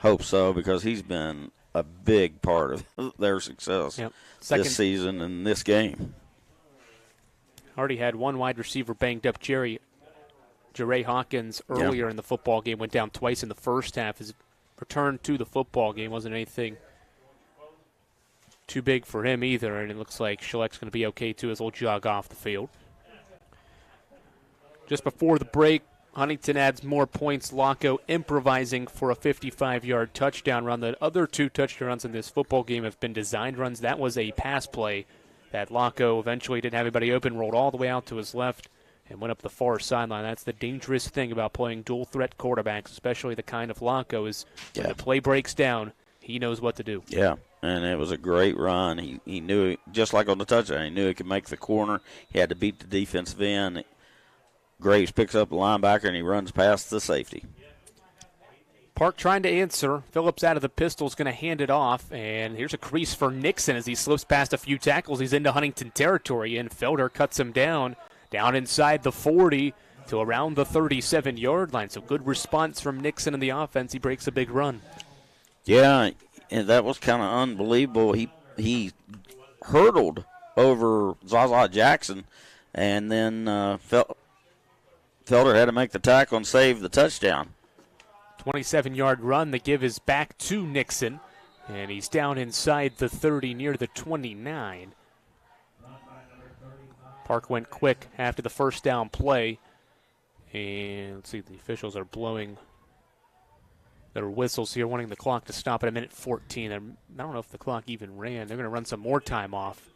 Hope so, because he's been a big part of their success this season and this game. Already had one wide receiver banged up. Jerry Hawkins earlier in the football game went down twice in the first half. His return to the football game wasn't anything too big for him either, and it looks like Schleck's going to be okay too as he'll jog off the field. Just before the break, Huntington adds more points. Laco improvising for a 55-yard touchdown run. The other two touchdowns in this football game have been designed runs. That was a pass play that Laco eventually didn't have anybody open, rolled all the way out to his left, and went up the far sideline. That's the dangerous thing about playing dual-threat quarterbacks, especially the kind of Laco is when the play breaks down, he knows what to do. Yeah, and it was a great run. He knew it, just like on the touchdown, he knew he could make the corner. He had to beat the defensive end. Graves picks up the linebacker, and he runs past the safety. Park trying to answer. Phillips out of the pistol is going to hand it off, and here's a crease for Nixon as he slips past a few tackles. He's into Huntington territory, and Felder cuts him down inside the 40 to around the 37-yard line. So good response from Nixon in the offense. He breaks a big run. Yeah, and that was kind of unbelievable. He hurdled over Zaza Jackson, and then Felder had to make the tackle and save the touchdown. 27-yard run. The give is back to Nixon, and he's down inside the 30 near the 29. Park went quick after the first down play. And let's see, the officials are blowing their whistles here, wanting the clock to stop at a minute 14. I don't know if the clock even ran. They're going to run some more time off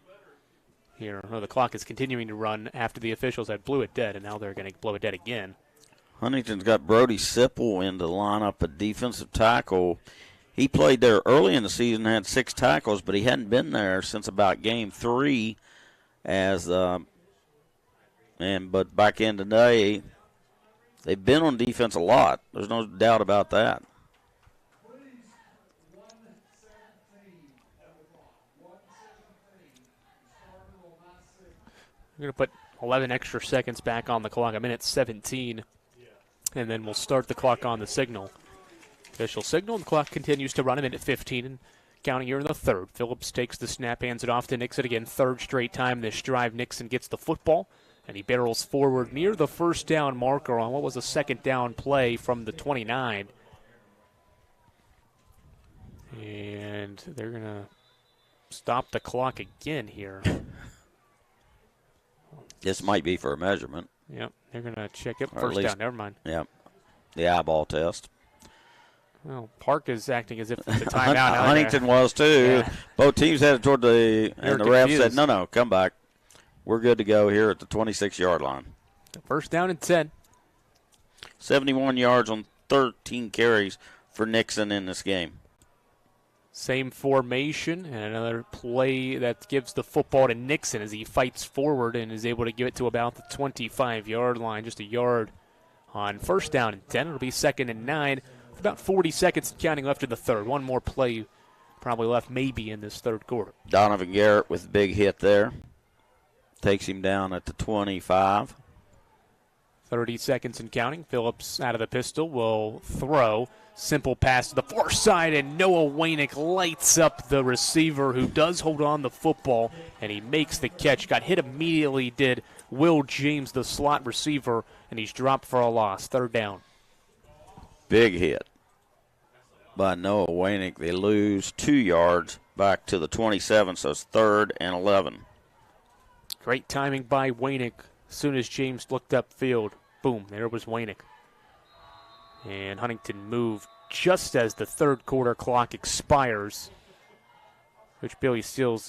here. No, the clock is continuing to run after the officials had blew it dead, and now they're going to blow it dead again. Huntington's got Brody Sipple in the lineup, a defensive tackle. He played there early in the season, had 6 tackles, but he hadn't been there since about game 3. But back in today, they've been on defense a lot. There's no doubt about that. We're going to put 11 extra seconds back on the clock, a minute 17, and then we'll start the clock on the signal. Official signal, and the clock continues to run a minute 15, and counting here in the third. Phillips takes the snap, hands it off to Nixon again. Third straight time this drive, Nixon gets the football, and he barrels forward near the first down marker on what was a second down play from the 29. And they're going to stop the clock again here. This might be for a measurement. Yep, they're going to check it. Or First at least, down, never mind. Yep, the eyeball test. Well, Park is acting as if it's a timeout. Huntington was too. Yeah. Both teams headed toward and the ref said, confused. no, come back. We're good to go here at the 26-yard line. First down and 10. 71 yards on 13 carries for Nixon in this game. Same formation, and another play that gives the football to Nixon as he fights forward and is able to give it to about the 25-yard line, just a yard on first down and 10. It'll be 2nd and 9 with about 40 seconds counting left in the third. One more play probably left maybe in this third quarter. Donovan Garrett with a big hit there. Takes him down at the 25. 30 seconds and counting. Phillips out of the pistol will throw. Simple pass to the far side, and Noah Wainick lights up the receiver who does hold on the football, and he makes the catch. Got hit immediately, did Will James, the slot receiver, and he's dropped for a loss. Third down. Big hit by Noah Wainick. They lose 2 yards back to the 27, so it's 3rd and 11. Great timing by Wainick. As soon as James looked upfield, boom, there was Wainick. And Huntington moved just as the third quarter clock expires, which Billy Steele,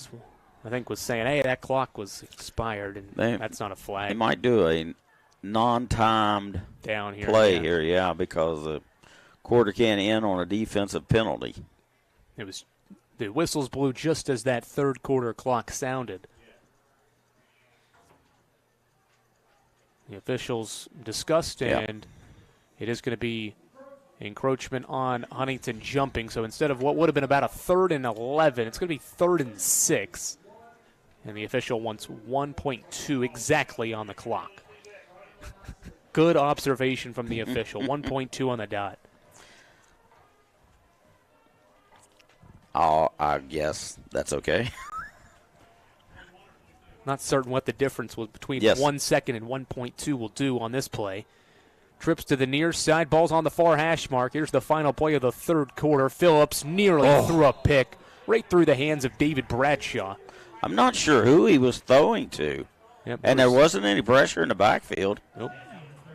I think, was saying, hey, that clock was expired, and that's not a flag. They might do a non-timed down here, play here, yeah, because the quarter can't end on a defensive penalty. It was the whistles blew just as that third quarter clock sounded. The officials discussed, and it is going to be encroachment on Huntington jumping. So instead of what would have been about a 3rd and 11, it's going to be 3rd and 6. And the official wants 1.2 exactly on the clock. Good observation from the official. 1.2 on the dot. I guess that's okay. Not certain what the difference was between 1 second and 1.2 will do on this play. Trips to the near side. Ball's on the far hash mark. Here's the final play of the third quarter. Phillips nearly threw a pick right through the hands of David Bradshaw. I'm not sure who he was throwing to. Yep, and there wasn't any pressure in the backfield. Nope.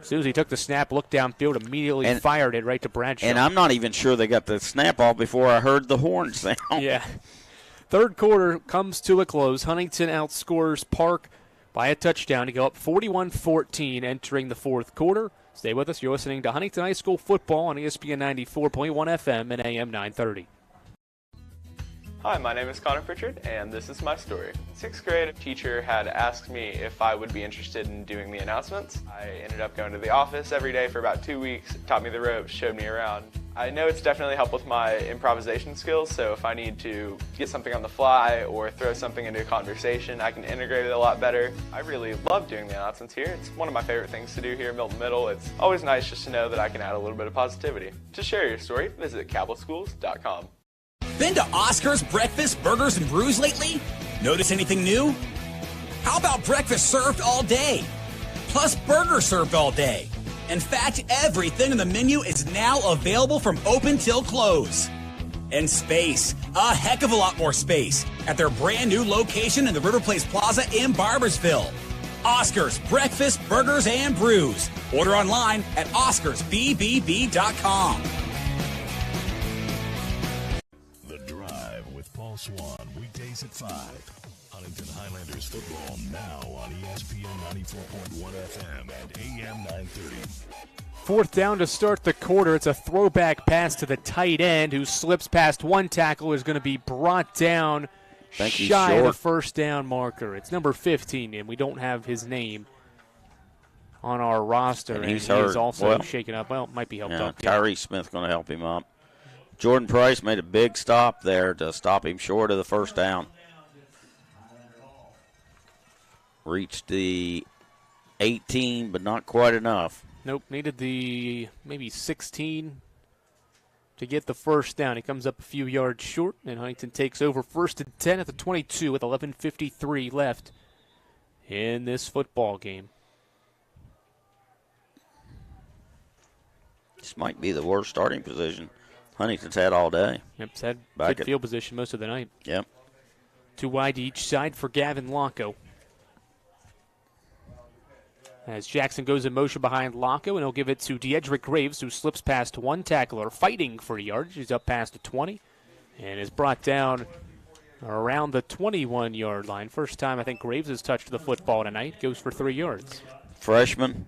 As soon as he took the snap, looked downfield, immediately fired it right to Bradshaw. And I'm not even sure they got the snap off before I heard the horn sound. Yeah. Third quarter comes to a close. Huntington outscores Park by a touchdown to go up 41-14 entering the fourth quarter. Stay with us. You're listening to Huntington High School football on ESPN 94.1 FM and AM 930. Hi, my name is Connor Pritchard, and this is my story. Sixth grade, teacher had asked me if I would be interested in doing the announcements. I ended up going to the office every day for about 2 weeks, taught me the ropes, showed me around. I know it's definitely helped with my improvisation skills, so if I need to get something on the fly or throw something into a conversation, I can integrate it a lot better. I really love doing the announcements here. It's one of my favorite things to do here at Milton Middle. It's always nice just to know that I can add a little bit of positivity. To share your story, visit capitalschools.com. Been to Oscar's Breakfast, Burgers, and Brews lately? Notice anything new? How about breakfast served all day? Plus burgers served all day. In fact, everything on the menu is now available from open till close. And space, a heck of a lot more space, at their brand new location in the River Place Plaza in Barboursville. Oscar's Breakfast, Burgers, and Brews. Order online at oscarsbbb.com. Paul Swan, weekdays at 5. Huntington Highlanders football now on ESPN 94.1 FM and AM 930. Fourth down to start the quarter. It's a throwback pass to the tight end who slips past one tackle, is going to be brought down shy of the first down marker. It's number 15, and we don't have his name on our roster. And he's also shaken up. Well, might be helped up. Tyree Smith going to help him up. Jordan Price made a big stop there to stop him short of the first down. Reached the 18, but not quite enough. Nope, needed the maybe 16 to get the first down. He comes up a few yards short, and Huntington takes over 1st and 10 at the 22 with 11:53 left in this football game. This might be the worst starting position Huntington's had all day. Yep, it's had good field position most of the night. Yep. 2 wide to each side for Gavin Locko. As Jackson goes in motion behind Locko, and he'll give it to Deidrick Graves, who slips past one tackler, fighting for yards. He's up past the 20 and is brought down around the 21-yard line. First time I think Graves has touched the football tonight. Goes for 3 yards. Freshman,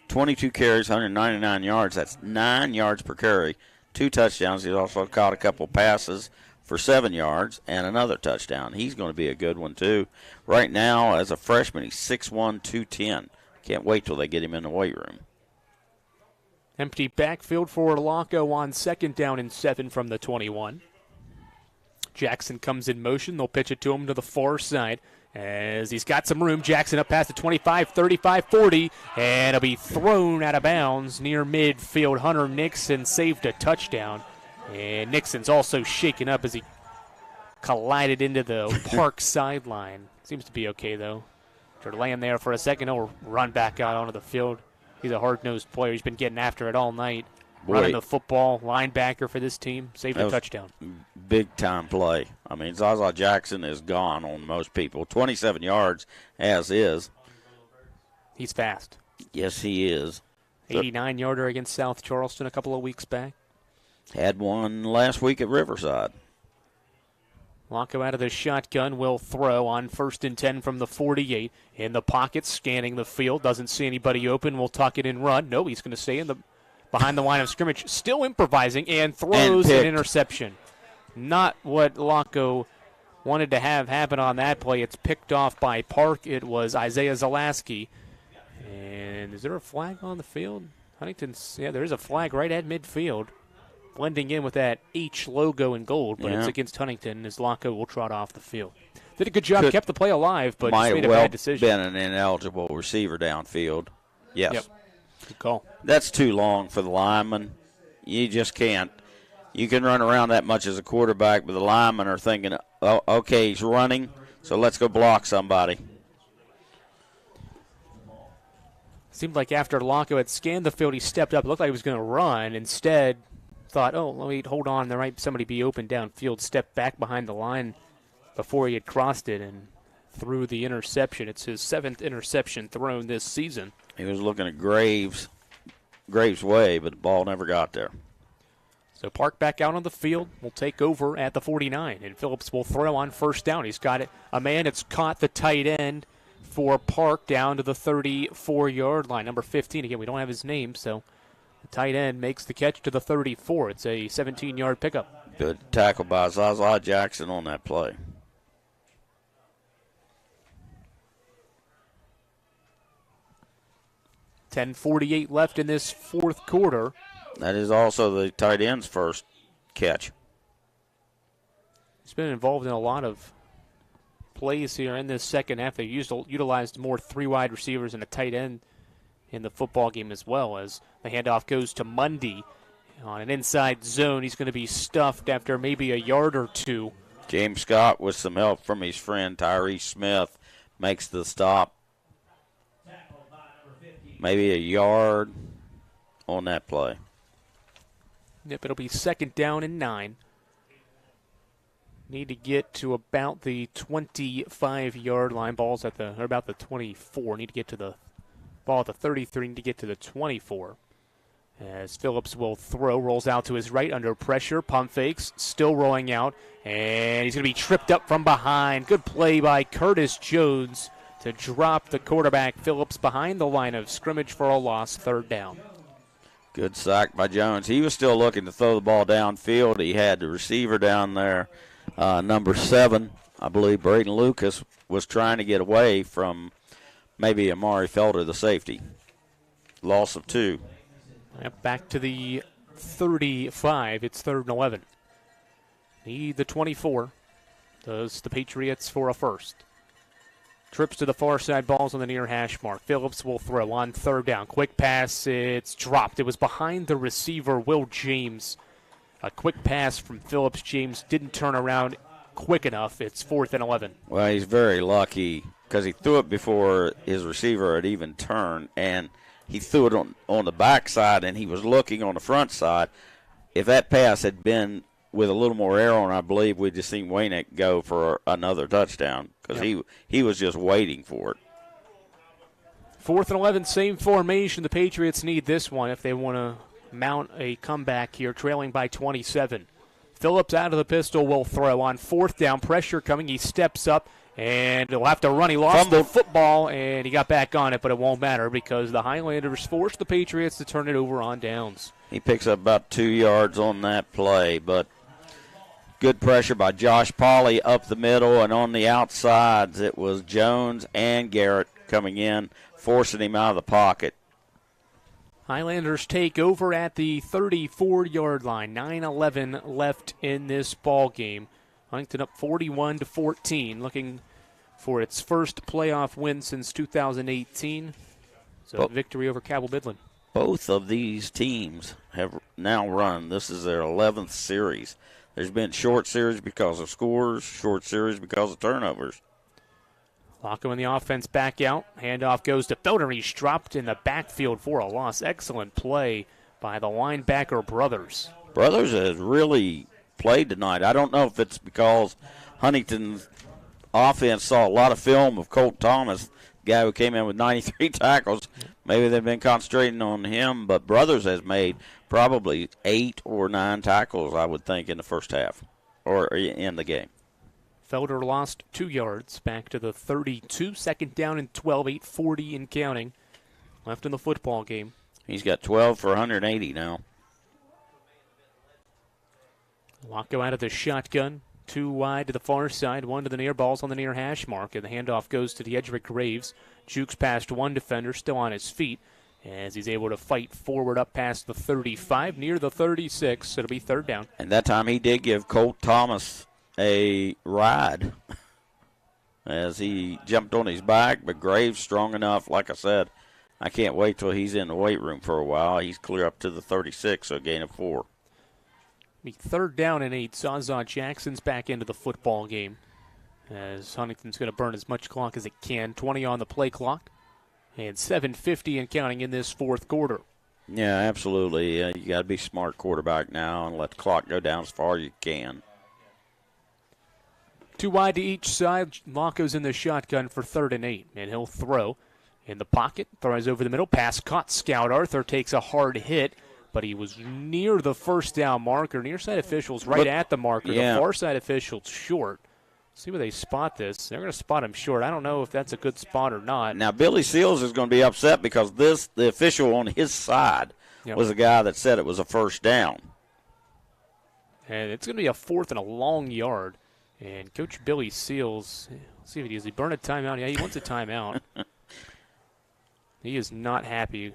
22 carries, 199 yards. That's 9 yards per carry. 2 touchdowns. He's also caught a couple passes for 7 yards and another touchdown. He's going to be a good one, too. Right now, as a freshman, he's 6'1", 210. Can't wait till they get him in the weight room. Empty backfield for Locko on 2nd down and 7 from the 21. Jackson comes in motion. They'll pitch it to him to the far side as he's got some room. Jackson up past the 25, 35, 40, and it'll be thrown out of bounds near midfield. Hunter Nixon saved a touchdown, and Nixon's also shaken up as he collided into the Park sideline. Seems to be okay, though. After laying there for a second, he'll run back out onto the field. He's a hard-nosed player. He's been getting after it all night. Running the football, linebacker for this team, saved a touchdown. Big-time play. I mean, Zaza Jackson is gone on most people. 27 yards as is. He's fast. Yes, he is. 89-yarder against South Charleston a couple of weeks back. Had one last week at Riverside. Locko out of the shotgun will throw on 1st and 10 from the 48. In the pocket, scanning the field. Doesn't see anybody open. Will tuck it and run. No, he's going to stay behind the line of scrimmage. Still improvising and throws an interception. Not what Locko wanted to have happen on that play. It's picked off by Park. It was Isaiah Zalaski. And is there a flag on the field? Huntington's, yeah, there is a flag right at midfield. Blending in with that H logo in gold, but it's against Huntington as Locko will trot off the field. Did a good job, kept the play alive, but just made a bad decision. Might well been an ineligible receiver downfield. Yes. Yep. Good call. That's too long for the lineman. You just can't. You can run around that much as a quarterback, but the linemen are thinking, oh, okay, he's running, so let's go block somebody. Seemed like after Locko had scanned the field, he stepped up. It looked like he was going to run. Instead, thought, oh, let me hold on. There might somebody be open downfield. Stepped back behind the line before he had crossed it and threw the interception. It's his 7th interception thrown this season. He was looking at Graves' way, but the ball never got there. So Park back out on the field. Will take over at the 49, and Phillips will throw on 1st down. He's got it. A man that's caught the tight end for Park down to the 34-yard line. Number 15. Again, we don't have his name, so the tight end makes the catch to the 34. It's a 17-yard pickup. Good tackle by Zaza Jackson on that play. .48 left in this 4th quarter. That is also the tight end's first catch. He's been involved in a lot of plays here in this second half. They utilized more 3 wide receivers and a tight end in the football game as well, as the handoff goes to Mundy on an inside zone. He's going to be stuffed after maybe a yard or 2. James Scott, with some help from his friend Tyree Smith, makes the stop. Maybe a yard on that play. Yep, it'll be 2nd down and 9. Need to get to about the 25-yard line. Ball's at about the 24. Need to get to the ball at the 33. Need to get to the 24. As Phillips will throw, rolls out to his right under pressure. Pump fakes, still rolling out, and he's going to be tripped up from behind. Good play by Curtis Jones to drop the quarterback Phillips behind the line of scrimmage for a loss, 3rd down. Good sack by Jones. He was still looking to throw the ball downfield. He had the receiver down there, number 7. I believe Braden Lucas was trying to get away from maybe Amari Felder, the safety. Loss of 2. Yep, back to the 35. It's 3rd and 11. Need the 24. Does the Patriots for a first. Trips to the far side, balls on the near hash mark. Phillips will throw on 3rd down. Quick pass, it's dropped. It was behind the receiver, Will James. A quick pass from Phillips. James didn't turn around quick enough. It's 4th and 11. Well, he's very lucky because he threw it before his receiver had even turned, and he threw it on the back side, and he was looking on the front side. if that pass had been with a little more air on, I believe we'd just seen Waynick go for another touchdown because he was just waiting for it. 4th and 11, same formation. The Patriots need this one if they want to mount a comeback here, trailing by 27. Phillips out of the pistol will throw on 4th down. Pressure coming. He steps up, and he'll have to run. He lost the football, and he got back on it, but it won't matter because the Highlanders forced the Patriots to turn it over on downs. He picks up about 2 yards on that play, but good pressure by Josh Pauley up the middle, and on the outsides it was Jones and Garrett coming in, forcing him out of the pocket. Highlanders take over at the 34-yard line. 9:11 left in this ball game. Huntington up 41-14, looking for its first playoff win since 2018. So victory over Cabell Midland. Both of these teams have now run. This is their 11th series. There's been short series because of scores, short series because of turnovers. Locko in the offense back out. Handoff goes to Felder. He's dropped in the backfield for a loss. Excellent play by the linebacker Brothers. Brothers has really played tonight. I don't know if it's because Huntington's offense saw a lot of film of Colt Thomas, guy who came in with 93 tackles. Maybe they've been concentrating on him, but Brothers has made probably 8 or 9 tackles, I would think, in the first half or in the game. Felder lost 2 yards back to the 32. 2nd down and 12, 8:40 and counting left in the football game. He's got 12 for 180 now. Locko out of the shotgun. 2 wide to the far side, 1 to the near. Ball's on the near hash mark, and the handoff goes to Edric Graves. Jukes past 1 defender, still on his feet, as he's able to fight forward up past the 35, near the 36. It'll be 3rd down. And that time he did give Colt Thomas a ride as he jumped on his back, but Graves strong enough. Like I said, I can't wait till he's in the weight room for a while. He's clear up to the 36, so a gain of 4. Be 3rd down and 8. Zaza Jackson's back into the football game as Huntington's going to burn as much clock as it can. 20 on the play clock and 7:50 and counting in this 4th quarter. Yeah, absolutely. You got to be smart quarterback now and let the clock go down as far as you can. 2 wide to each side. Locko's in the shotgun for 3rd and 8, and he'll throw in the pocket. Throws over the middle. Pass caught. Scout Arthur takes a hard hit, but he was near the 1st down marker. Near side officials right at the marker. Yeah. The far side officials short. See where they spot this. They're going to spot him short. I don't know if that's a good spot or not. Now, Billy Seals is going to be upset because the official on his side was the guy that said it was a 1st down. And it's going to be a 4th and a long yard. And Coach Billy Seals, let's see if does he burn a timeout? Yeah, he wants a timeout. He is not happy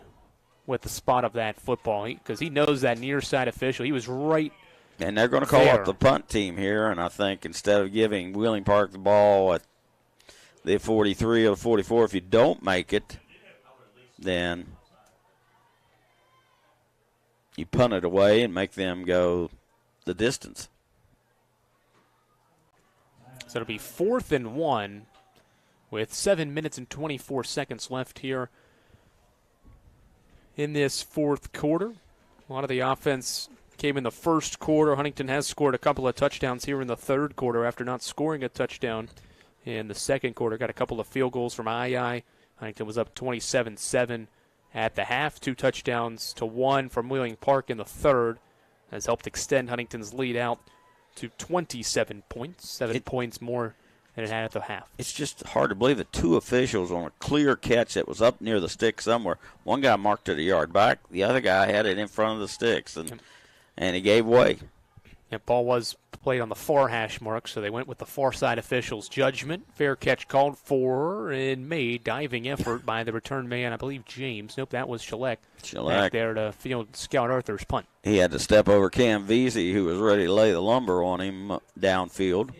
with the spot of that football because he knows that near side official. He was right. And they're going to call up the punt team here, and I think instead of giving Wheeling Park the ball at the 43 or 44, if you don't make it, then you punt it away and make them go the distance. So it'll be 4th and 1 with 7 minutes and 24 seconds left here in this 4th quarter. A lot of the offense came in the 1st quarter. Huntington has scored a couple of touchdowns here in the 3rd quarter after not scoring a touchdown in the 2nd quarter. Got a couple of field goals from II. Huntington was up 27-7 at the half. 2 touchdowns to 1 from Wheeling Park in the 3rd has helped extend Huntington's lead out to 27 points, 7 points more than it had at the half. It's just hard to believe that 2 officials on a clear catch that was up near the stick somewhere. One guy marked it a yard back. The other guy had it in front of the sticks, and he gave way. That ball was played on the far hash mark, so they went with the far side official's judgment. Fair catch called for and made. Diving effort by the return man, I believe James. Nope, that was Shellek. Back there to field Scout Arthur's punt. He had to step over Cam Vesey, who was ready to lay the lumber on him downfield,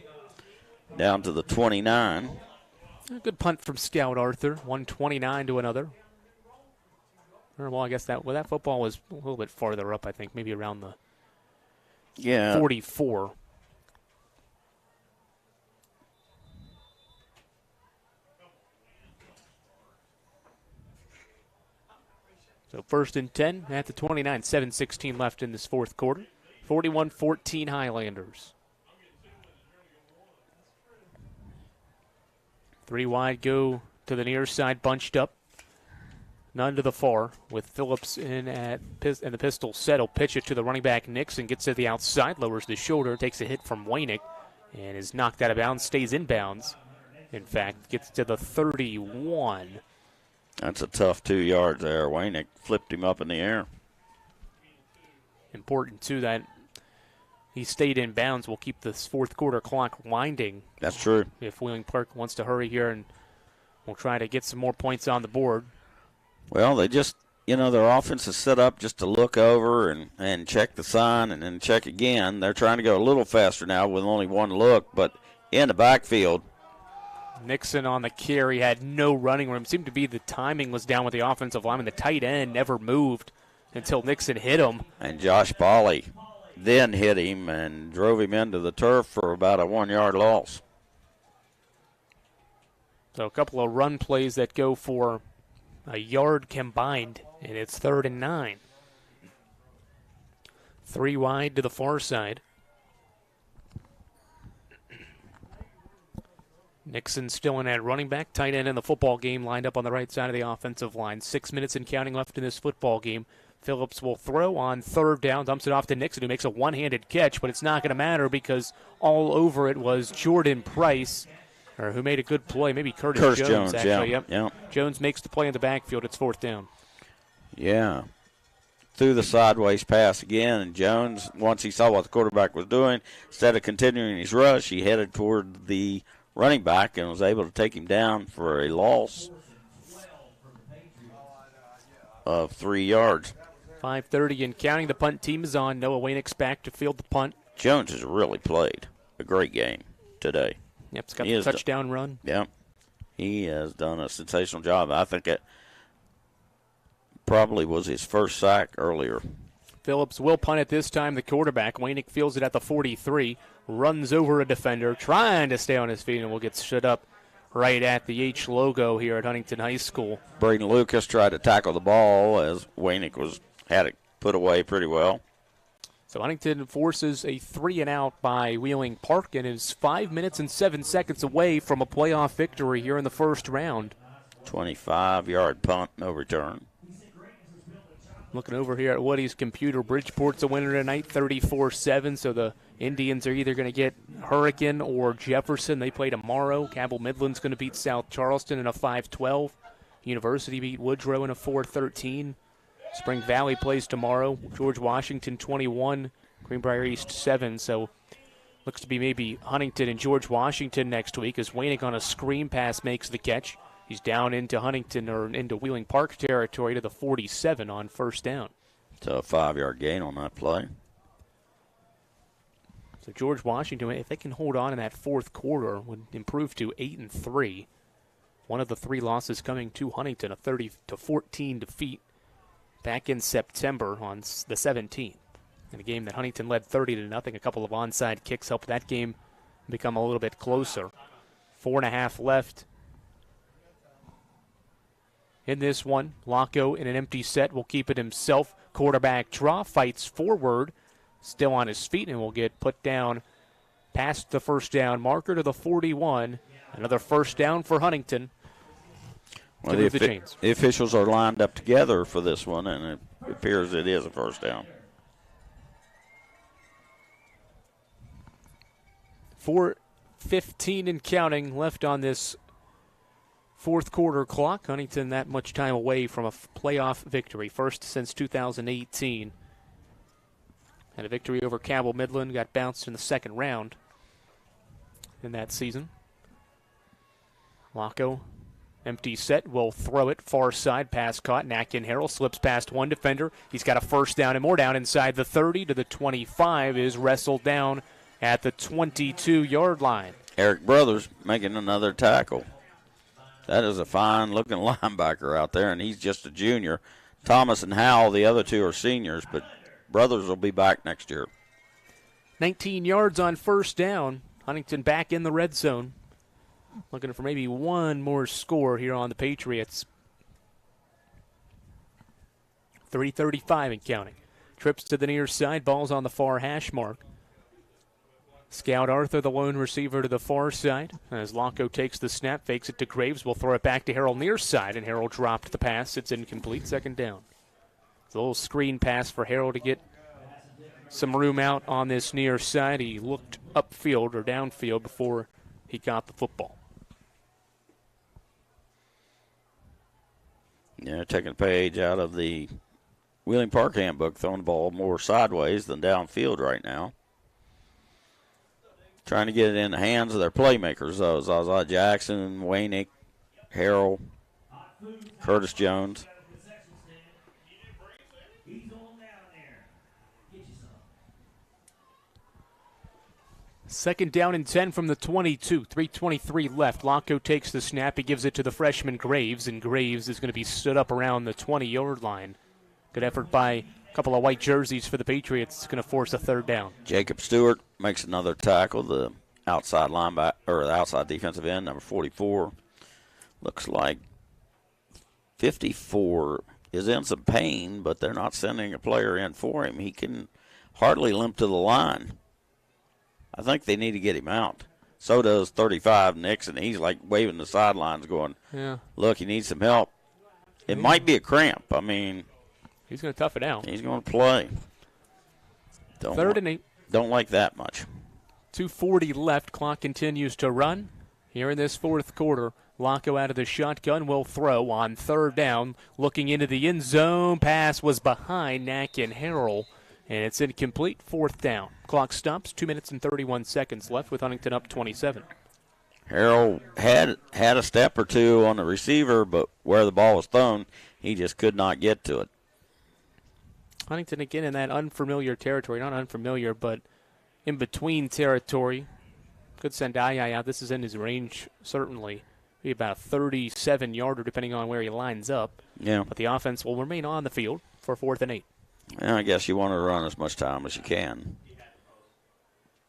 down to the 29. A good punt from Scout Arthur, 129 to another. Well, I guess that football was a little bit farther up, I think, maybe around the 44. So 1st and 10 at the 29, 7:16 left in this 4th quarter. 41-14 Highlanders. 3 wide go to the near side, bunched up. None to the far with Phillips in and the pistol set. He'll pitch it to the running back Nixon. Gets to the outside, lowers the shoulder, takes a hit from Wainick, and is knocked out of bounds, stays in bounds. In fact, gets to the 31. That's a tough 2 yards there. Wainick flipped him up in the air. Important, too, that he stayed in bounds. Will keep this fourth quarter clock winding. That's true. If Wheeling Park wants to hurry here, and we'll try to get some more points on the board. Well, they just, their offense is set up just to look over and check the sign and then check again. They're trying to go a little faster now with only one look, but in the backfield. Nixon on the carry had no running room. Seemed to be the timing was down with the offensive lineman. The tight end never moved until Nixon hit him. And Josh Bally then hit him and drove him into the turf for about a 1 yard loss. So a couple of run plays that go for a yard combined, and it's 3rd and 9. 3 wide to the far side. Nixon still in at running back. Tight end in the football game lined up on the right side of the offensive line. 6 minutes and counting left in this football game. Phillips will throw on 3rd down, dumps it off to Nixon, who makes a one-handed catch, but it's not going to matter because all over it was Jordan Price, or who made a good play, maybe Curtis Jones actually. Yep. Jones makes the play in the backfield. It's 4th down. Yeah. Threw the sideways pass again, and Jones, once he saw what the quarterback was doing, instead of continuing his rush, he headed toward the running back and was able to take him down for a loss of 3 yards. 5:30 and counting. The punt team is on. Noah Wainick's back to field the punt. Jones has really played a great game today. Yep, he's got the touchdown run. Yep. He has done a sensational job. I think it probably was his first sack earlier. Phillips will punt it this time. The quarterback, Wainick, fields it at the 43, runs over a defender, trying to stay on his feet, and will get stood up right at the H logo here at Huntington High School. Braden Lucas tried to tackle the ball as Wainick had it put away pretty well. So Huntington forces a 3-and-out by Wheeling Park and is 5 minutes and 7 seconds away from a playoff victory here in the first round. 25-yard punt, no return. Looking over here at Woody's computer, Bridgeport's a winner tonight, 34-7. So the Indians are either going to get Hurricane or Jefferson. They play tomorrow. Cabell Midland's going to beat South Charleston in a 5-12. University beat Woodrow in a 4-13. Spring Valley plays tomorrow. George Washington 21, Greenbrier East 7. So looks to be maybe Huntington and George Washington next week as Wainick on a screen pass makes the catch. He's down into Huntington or into Wheeling Park territory to the 47 on 1st down. So a 5-yard gain on that play. So George Washington, if they can hold on in that fourth quarter, would improve to 8-3. One of the 3 losses coming to Huntington, a 30-14 defeat back in September on the 17th. In a game that Huntington led 30-0. A couple of onside kicks helped that game become a little bit closer. 4.5 left in this one. Locko in an empty set will keep it himself. Quarterback draw, fights forward, still on his feet, and will get put down past the first down marker to the 41. Another first down for Huntington. Well, the officials are lined up together for this one, and it appears it is a first down. 4:15 and counting left on this fourth quarter clock. Huntington that much time away from a playoff victory, first since 2018. Had a victory over Cabell Midland, got bounced in the second round in that season. Locko, empty set, will throw it. Far side, pass caught. Natkin Harrell slips past one defender. He's got a first down and more down inside the 30 to the 25. Is wrestled down at the 22-yard line. Eric Brothers making another tackle. That is a fine-looking linebacker out there, and he's just a junior. Thomas and Howell, the other 2 are seniors, but Brothers will be back next year. 19 yards on first down. Huntington back in the red zone. Looking for maybe one more score here on the Patriots. 3:35 and counting. Trips to the near side. Ball's on the far hash mark. Scout Arthur, the lone receiver, to the far side. As Lonko takes the snap, fakes it to Graves. Will throw it back to Harrell near side, and Harrell dropped the pass. It's incomplete. Second down. It's a little screen pass for Harrell to get some room out on this near side. He looked upfield or downfield before he got the football. Yeah, taking a page out of the Wheeling Park handbook, throwing the ball more sideways than downfield right now. Trying to get it in the hands of their playmakers, though. Zaza Jackson, Waynick, Harrell, Curtis Jones. Second down and 10 from the 22. 3:23 left. Lonko takes the snap. He gives it to the freshman Graves, and Graves is going to be stood up around the 20-yard line. Good effort by a couple of white jerseys for the Patriots. It's going to force a third down. Jacob Stewart makes another tackle. The outside linebacker, or the outside defensive end, number 44. Looks like 54 is in some pain, but they're not sending a player in for him. He can hardly limp to the line. I think they need to get him out. So does 35, Nixon. He's like waving the sidelines going, yeah, look, he needs some help. It might be a cramp. I mean, he's going to tough it out. He's going to play. Third and 8. Don't like that much. 2:40 left. Clock continues to run. Here in this fourth quarter, Lonko out of the shotgun will throw on third down. Looking into the end zone. Pass was behind Knack and Harrell, and it's incomplete. Fourth down. Clock stops. 2 minutes and 31 seconds left with Huntington up 27. Harrell had a step or two on the receiver, but where the ball was thrown, he just could not get to it. Huntington again in that unfamiliar territory. Not unfamiliar, but in between territory. Could send Ayai out. This is in his range, certainly. Be about a 37-yarder, depending on where he lines up. Yeah. But the offense will remain on the field for 4th and 8. I guess you want to run as much time as you can.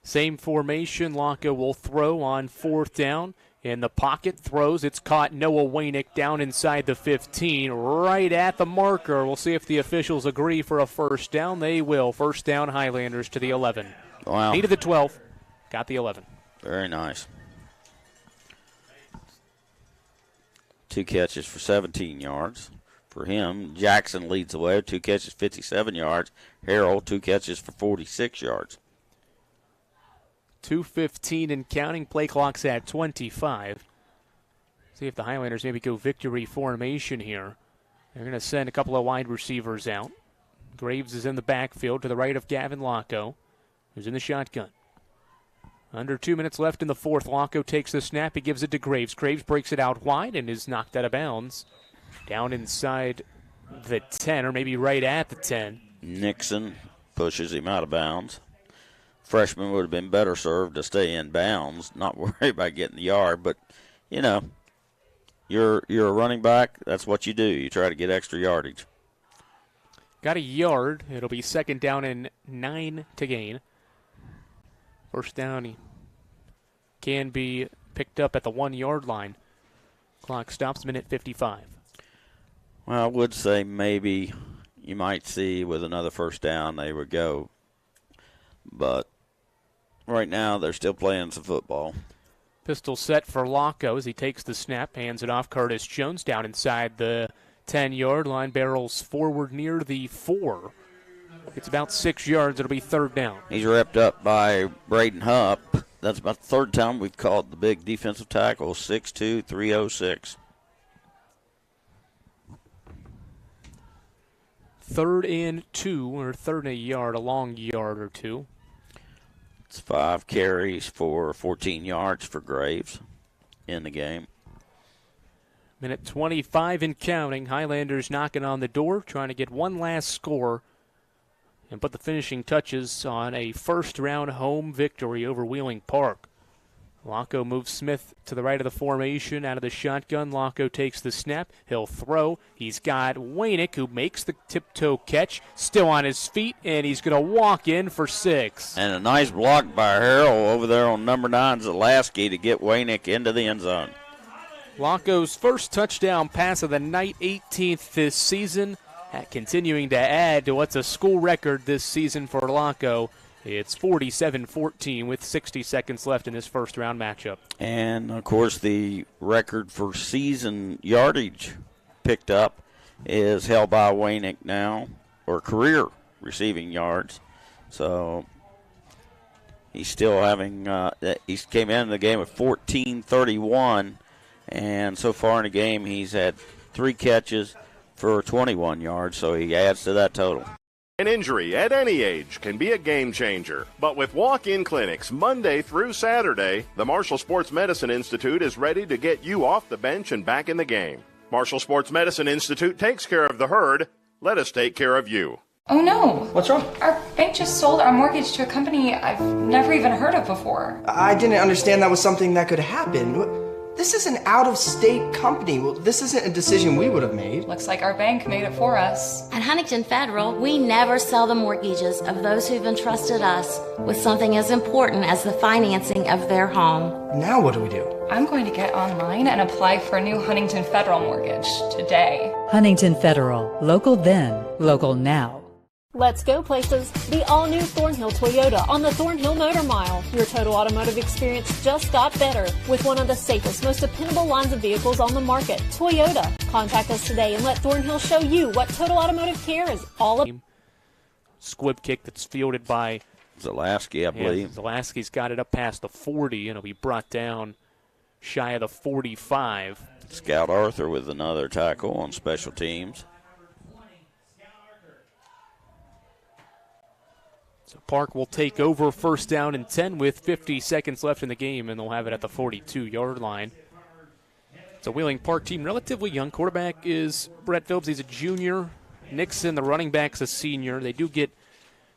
Same formation. Lonko will throw on 4th down. In the pocket, throws. It's caught. Noah Waynick down inside the 15, right at the marker. We'll see if the officials agree for a first down. They will. First down, Highlanders to the 11. Wow. Needed the 12. Got the 11. Very nice. 2 catches for 17 yards. For him, Jackson leads the way. 2 catches, 57 yards. Harrell, 2 catches for 46 yards. 2:15 and counting. Play clock's at 25. See if the Highlanders maybe go victory formation here. They're going to send a couple of wide receivers out. Graves is in the backfield to the right of Gavin Lonko, who's in the shotgun. Under 2 minutes left in the fourth. Lonko takes the snap. He gives it to Graves. Graves breaks it out wide and is knocked out of bounds. Down inside the 10, or maybe right at the 10. Nixon pushes him out of bounds. Freshman would have been better served to stay in bounds, not worry about getting the yard. But, you know, you're a running back. That's what you do. You try to get extra yardage. Got a yard. It'll be second down and 9 to gain. First down, he can be picked up at the 1-yard line. Clock stops, minute 55. Well, I would say maybe you might see with another first down they would go. But right now they're still playing some football. Pistol set for Lonko as he takes the snap, hands it off. Curtis Jones down inside the 10-yard line, barrels forward near the 4. It's about 6 yards. It'll be third down. He's wrapped up by Braden Hupp. That's about the third time we've called the big defensive tackle, 6'2", 306. Third and 2, or third and a yard, a long yard or two. It's 5 carries for 14 yards for Graves in the game. Minute 25 and counting. Highlanders knocking on the door, trying to get one last score and put the finishing touches on a first-round home victory over Wheeling Park. Lonko moves Smith to the right of the formation out of the shotgun. Lonko takes the snap. He'll throw. He's got Waynick, who makes the tiptoe catch, still on his feet, and he's going to walk in for 6. And a nice block by Harrell over there on number 9, Zalaski, to get Waynick into the end zone. Lonko's first touchdown pass of the night, 18th this season. continuing to add to what's a school record this season for Laco. It's 47-14 with 60 seconds left in this first-round matchup. And, of course, the record for season yardage picked up is held by Waynick now, or career receiving yards. So he's still having he came into the game with 14:31, and so far in the game he's had 3 catches for 21 yards, so he adds to that total. An injury at any age can be a game changer. But with walk-in clinics Monday through Saturday, the Marshall Sports Medicine Institute is ready to get you off the bench and back in the game. Marshall Sports Medicine Institute takes care of the herd. Let us take care of you. Oh no. What's wrong? Our bank just sold our mortgage to a company I've never even heard of before. I didn't understand that was something that could happen. This is an out-of-state company. Well, this isn't a decision we would have made. Looks like our bank made it for us. At Huntington Federal, we never sell the mortgages of those who've entrusted us with something as important as the financing of their home. Now what do we do? I'm going to get online and apply for a new Huntington Federal mortgage today. Huntington Federal. Local then, local now. Let's go places. The all-new Thornhill Toyota on the Thornhill Motor Mile. Your total automotive experience just got better with one of the safest, most dependable lines of vehicles on the market, Toyota. Contact us today and let Thornhill show you what total automotive care is all about. Squib kick that's fielded by Zalaski, I believe. Zalaski's got it up past the 40, and it'll be brought down shy of the 45. Scout Arthur with another tackle on special teams. So Park will take over first down and 10 with 50 seconds left in the game, and they'll have it at the 42-yard line. It's a Wheeling Park team, relatively young. Quarterback is Brett Phillips. He's a junior. Nixon, the running back's a senior. They do get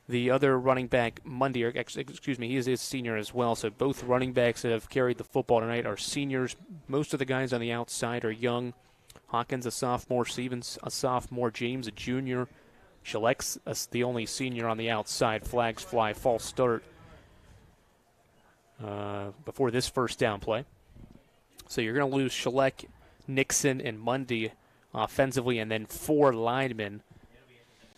the other running back Monday, or excuse me, he is a senior as well. So both running backs that have carried the football tonight are seniors. Most of the guys on the outside are young. Hawkins, a sophomore. Stevens, a sophomore. James, a junior. Shaleck's the only senior on the outside. Flags fly, false start before this first down play. So you're going to lose Shaleck, Nixon, and Mundy offensively, and then 4 linemen.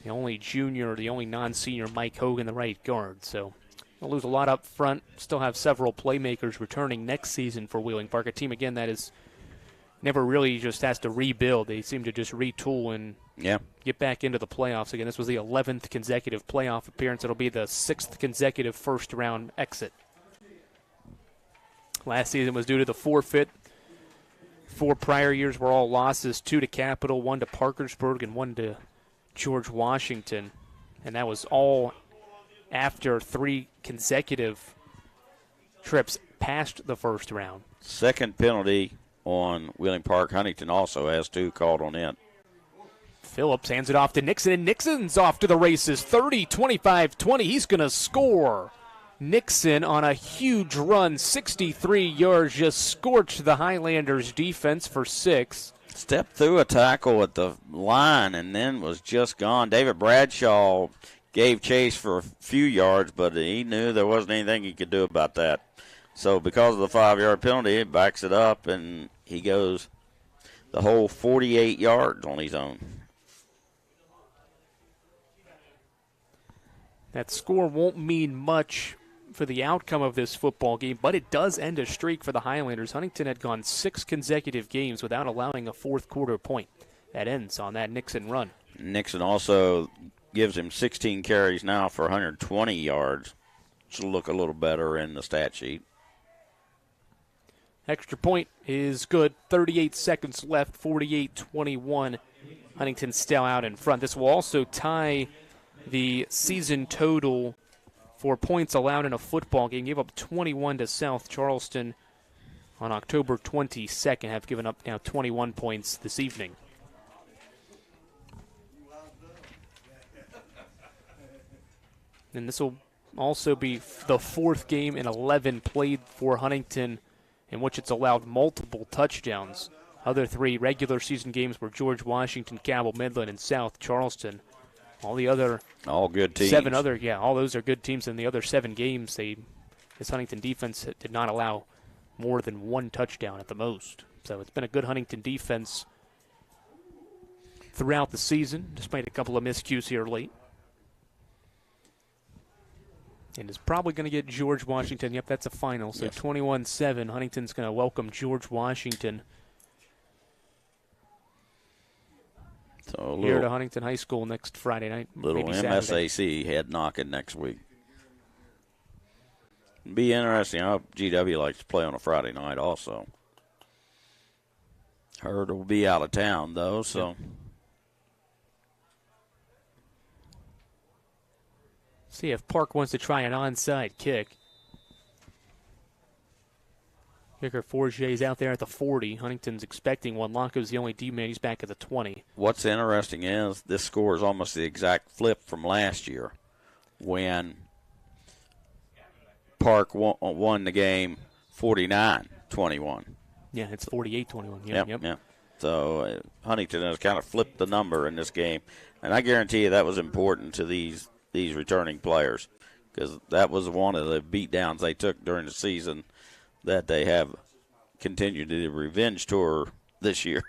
The only junior, the only non-senior, Mike Hogan, the right guard. So you'll lose a lot up front. Still have several playmakers returning next season for Wheeling Park, a team, again, that is never really just has to rebuild. They seem to just retool and get back into the playoffs again. This was the 11th consecutive playoff appearance. It'll be the 6th consecutive first-round exit. Last season was due to the forfeit. 4 prior years were all losses, 2 to Capital, 1 to Parkersburg, and 1 to George Washington. And that was all after 3 consecutive trips past the first round. Second penalty on Wheeling Park. Huntington also has 2 called on it. Phillips hands it off to Nixon, and Nixon's off to the races. 30, 25, 20. He's going to score. Nixon on a huge run, 63 yards, just scorched the Highlanders defense for 6. Stepped through a tackle at the line and then was just gone. David Bradshaw gave chase for a few yards, but he knew there wasn't anything he could do about that. So because of the 5-yard penalty, it backs it up, and he goes the whole 48 yards on his own. That score won't mean much for the outcome of this football game, but it does end a streak for the Highlanders. Huntington had gone 6 consecutive games without allowing a fourth-quarter point. That ends on that Nixon run. Nixon also gives him 16 carries now for 120 yards, which will look a little better in the stat sheet. Extra point is good. 38 seconds left, 48-21. Huntington still out in front. This will also tie the season total for points allowed in a football game. Gave up 21 to South Charleston on October 22nd. Have given up now 21 points this evening. And this will also be the 4th game in 11 played for Huntington in which it's allowed multiple touchdowns. Other 3 regular season games were George Washington, Cabell Midland, and South Charleston. All good teams. 7 other, all those are good teams. In the other 7 games, this Huntington defense did not allow more than 1 touchdown at the most. So it's been a good Huntington defense. throughout the season, despite a couple of miscues here late. And is probably going to get George Washington. Yep, that's a final. So 21-7, Huntington's going to welcome George Washington here to Huntington High School next Friday night. Little maybe Saturday. MSAC head knocking next week. Be interesting. I hope GW likes to play on a Friday night also. Heard will be out of town, though, so. See if Park wants to try an onside kick. Kicker Forget's out there at the 40. Huntington's expecting one. Lonko's the only D-man. He's back at the 20. What's interesting is this score is almost the exact flip from last year when Park won the game 49-21. Yeah, it's 48-21. Yep. So Huntington has kind of flipped the number in this game. And I guarantee you that was important to these returning players because that was one of the beatdowns they took during the season that they have continued the revenge tour this year.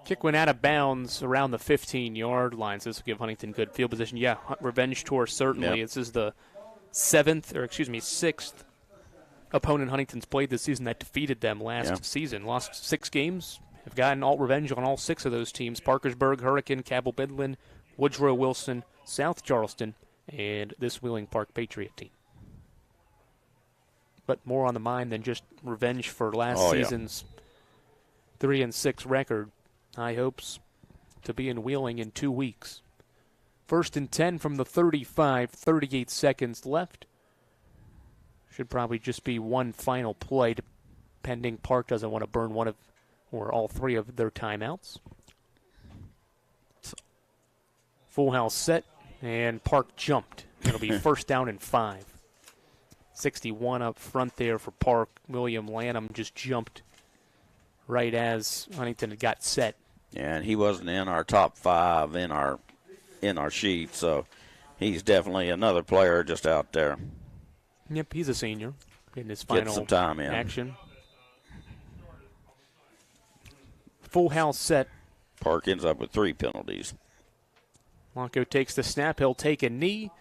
Kick went out of bounds around the 15-yard line, so this will give Huntington good field position. Yeah, revenge tour certainly. This is the sixth opponent Huntington's played this season that defeated them last season. Lost 6 games, have gotten all revenge on all 6 of those teams: Parkersburg, Hurricane, Cabell Midland, Woodrow Wilson, South Charleston, and this Wheeling Park Patriot team. But more on the mind than just revenge for last season's 3-6 record. High hopes to be in Wheeling in 2 weeks. 1st and 10 from the 35, 38 seconds left. Should probably just be one final play, pending Park doesn't want to burn one of or all 3 of their timeouts. Full house set, and Park jumped. It'll be 1st down and 5. 61 up front there for Park. William Lanham just jumped right as Huntington had got set. Yeah, and he wasn't in our top 5 in our sheet, so he's definitely another player just out there. Yep, he's a senior. Getting his final some time in. Action. Full house set. Park ends up with 3 penalties. Lonko takes the snap. He'll take a knee.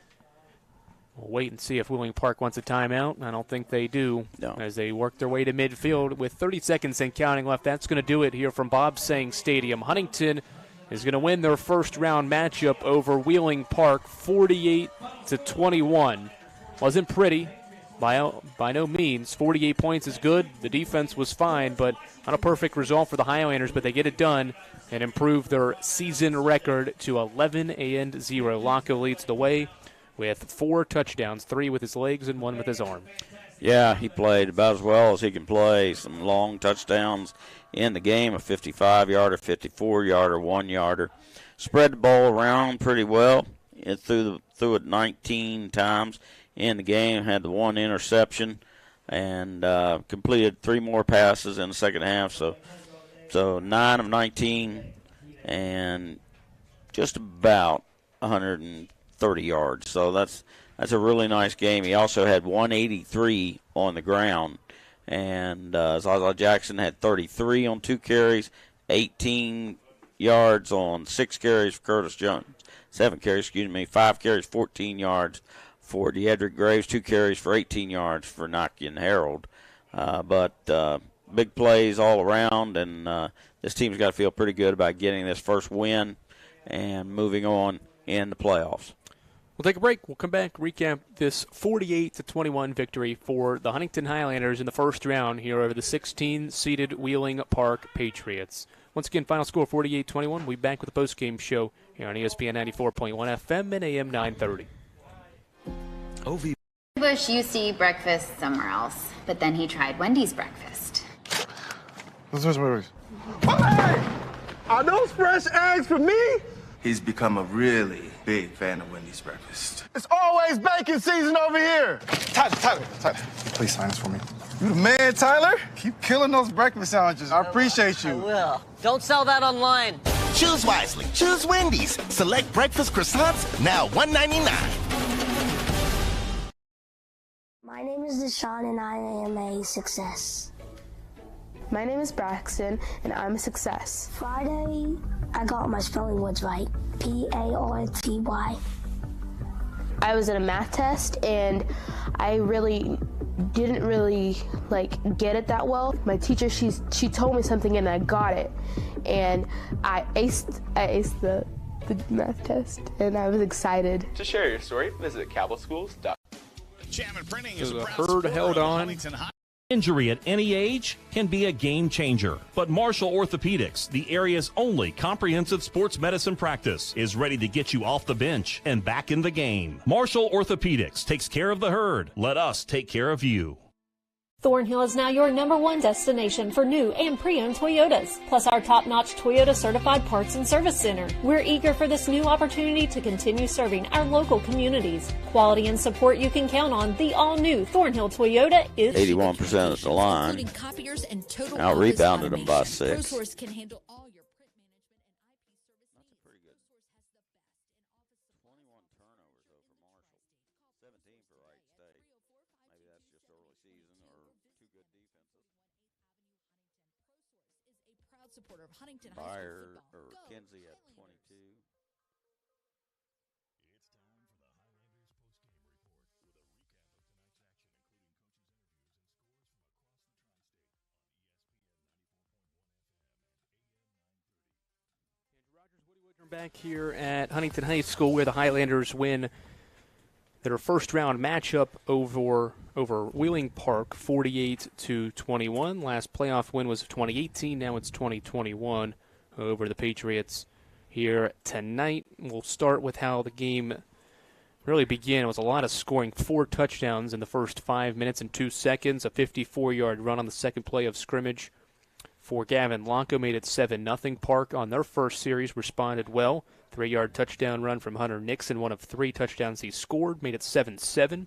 We'll wait and see if Wheeling Park wants a timeout. I don't think they do as they work their way to midfield with 30 seconds and counting left. That's going to do it here from Bob Sang Stadium. Huntington is going to win their first-round matchup over Wheeling Park 48-21. Wasn't pretty by no means. 48 points is good. The defense was fine, but not a perfect result for the Highlanders, but they get it done and improve their season record to 11-0. Lonko leads the way with 4 touchdowns, 3 with his legs and 1 with his arm. Yeah, he played about as well as he can play. Some long touchdowns in the game, a 55-yarder, 54-yarder, 1-yarder. Spread the ball around pretty well. It threw it 19 times in the game, had the 1 interception, and completed 3 more passes in the second half. So 9 of 19 and just about 130 yards. So that's a really nice game. He also had 183 on the ground. And Zaza Jackson had 33 on 2 carries, 18 yards on 6 carries for Curtis Jones. 7 carries, 5 carries, 14 yards for Deedrick Graves, 2 carries for 18 yards for Nakian Harold. But big plays all around, and this team's got to feel pretty good about getting this first win and moving on in the playoffs. We'll take a break. We'll come back, recap this 48-21 victory for the Huntington Highlanders in the first round here over the 16-seeded Wheeling Park Patriots. Once again, final score 48-21. We'll be back with the postgame show here on ESPN 94.1 FM and AM 930. Bush UC breakfast somewhere else, but then he tried Wendy's breakfast. Hey! Are those fresh eggs for me? He's become a really big fan of Wendy's breakfast. It's always bacon season over here. Tyler, please sign this for me. You the man, Tyler. Keep killing those breakfast sandwiches. I appreciate you. I will. Don't sell that online. Choose wisely. Choose Wendy's. Select breakfast croissants, now $1.99. My name is Deshaun, and I am a success. My name is Braxton, and I'm a success. Friday, I got my spelling words right. P-A-R-T-Y. I was in a math test, and I really didn't get it that well. My teacher, she told me something, and I got it. And I aced the math test, and I was excited. To share your story, visit capitalschools.com. So the herd held on. Injury at any age can be a game changer, but Marshall Orthopedics, the area's only comprehensive sports medicine practice, is ready to get you off the bench and back in the game. Marshall Orthopedics takes care of the herd. Let us take care of you. Thornhill is now your #1 destination for new and pre-owned Toyotas, plus our top-notch Toyota certified parts and service center. We're eager for this new opportunity to continue serving our local communities. Quality and support you can count on. The all-new Thornhill Toyota is 81% of the line. Out rebounded them by 6. Supporter of Huntington Buyer or Kinsey at 22. We're back here at Huntington High School, where the Highlanders win their first round matchup over Wheeling Park, 48-21. Last playoff win was 2018. Now it's 2021 over the Patriots here tonight. We'll start with how the game really began. It was a lot of scoring. 4 touchdowns in the first 5 minutes and 2 seconds. A 54-yard run on the second play of scrimmage for Gavin Lonko made it 7-0. Park on their first series responded well. 3-yard touchdown run from Hunter Nixon, one of 3 touchdowns he scored, made it 7-7.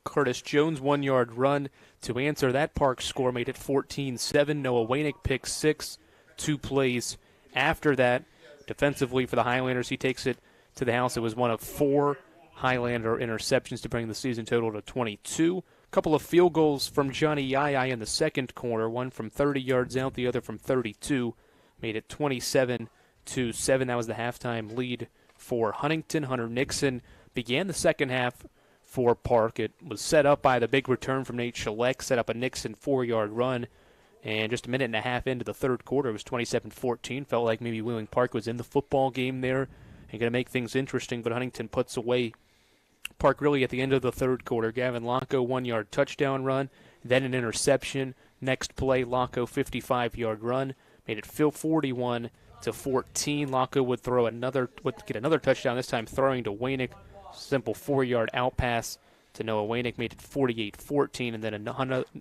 Curtis Jones, 1-yard run to answer that Park score, made it 14-7. Noah Wainick picked 6, 2 plays after that. Defensively for the Highlanders, he takes it to the house. It was one of 4 Highlander interceptions to bring the season total to 22. A couple of field goals from Johnny Yaya in the second quarter, one from 30 yards out, the other from 32, made it 27-7. That was the halftime lead for Huntington. Hunter Nixon began the second half for Park. It was set up by the big return from Nate Schleck, set up a Nixon 4-yard run, and just a minute and a half into the third quarter, it was 27-14. Felt like maybe Wheeling Park was in the football game there and going to make things interesting, but Huntington puts away Park really at the end of the third quarter. Gavin Lonko, 1-yard touchdown run, then an interception. Next play, Lonko 55-yard run, made it 41-14. Lonko would get another touchdown, this time throwing to Wainick. Simple 4-yard out pass to Noah Wainick, made it 48-14, and then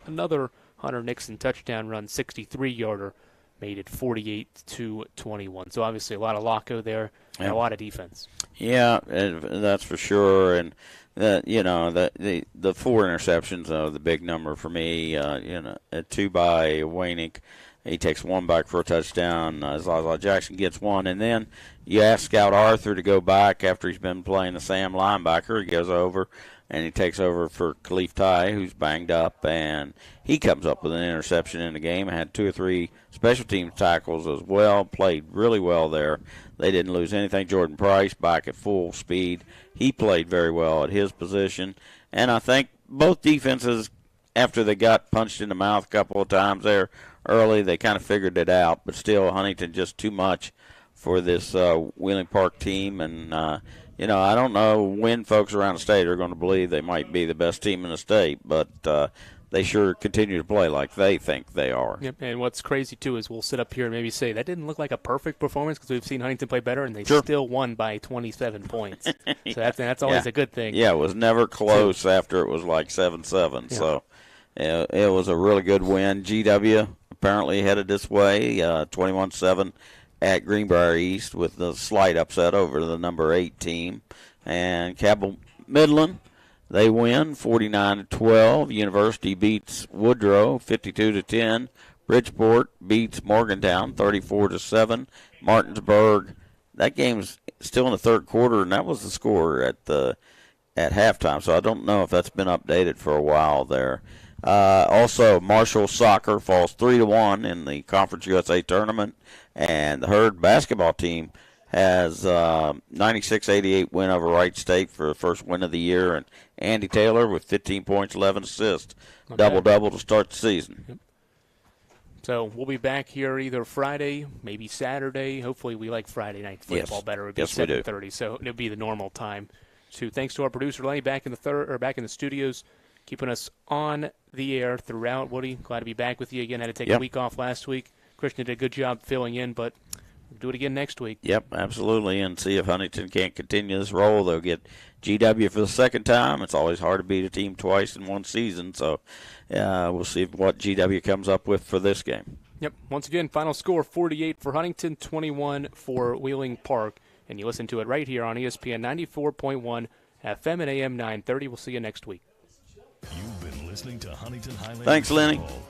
another Hunter Nixon touchdown run, 63-yarder, made it 48-21. So obviously a lot of Lonko there and a lot of defense. Yeah, that's for sure. And the 4 interceptions are the big number for me. 2 by Wainick. He takes 1 back for a touchdown. Zaza Jackson gets 1. And then you ask Scout Arthur to go back after he's been playing the Sam linebacker. He goes over, and he takes over for Khalif Ty, who's banged up. And he comes up with an interception in the game. Had 2 or 3 special team tackles as well. Played really well there. They didn't lose anything. Jordan Price back at full speed. He played very well at his position. And I think both defenses, after they got punched in the mouth a couple of times there early, they kind of figured it out. But still, Huntington just too much for this Wheeling Park team. And, I don't know when folks around the state are going to believe they might be the best team in the state. But they sure continue to play like they think they are. Yep. And what's crazy, too, is we'll sit up here and maybe say that didn't look like a perfect performance because we've seen Huntington play better, and they still won by 27 points. So that's always a good thing. Yeah, it was never close after it was like 7-7. Yeah. So it was a really good win. GW apparently headed this way, 21-7 at Greenbrier East with the slight upset over the number 8 team. And Cabell Midland, they win 49-12. University beats Woodrow 52-10. Bridgeport beats Morgantown 34-7. Martinsburg, that game's still in the third quarter, and that was the score at halftime. So I don't know if that's been updated for a while there. Also, Marshall Soccer falls 3-1 in the Conference USA tournament, and the Herd basketball team has 96-88 win over Wright State for the first win of the year, and Andy Taylor with 15 points, 11 assists, double-double to start the season. Yep. So we'll be back here either Friday, maybe Saturday. Hopefully we like Friday night football better. It'll be 7:30, so it'll be the normal time. So thanks to our producer Lenny back in the studios, keeping us on the air throughout. Woody, glad to be back with you again. Had to take a week off last week. Christian did a good job filling in, but we'll do it again next week. Yep, absolutely, and see if Huntington can't continue this role. They'll get GW for the second time. It's always hard to beat a team twice in one season, so we'll see what GW comes up with for this game. Yep, once again, final score 48 for Huntington, 21 for Wheeling Park, and you listen to it right here on ESPN 94.1 FM and AM 930. We'll see you next week. You've been listening to Huntington Highlanders. Thanks, Lenny. Football.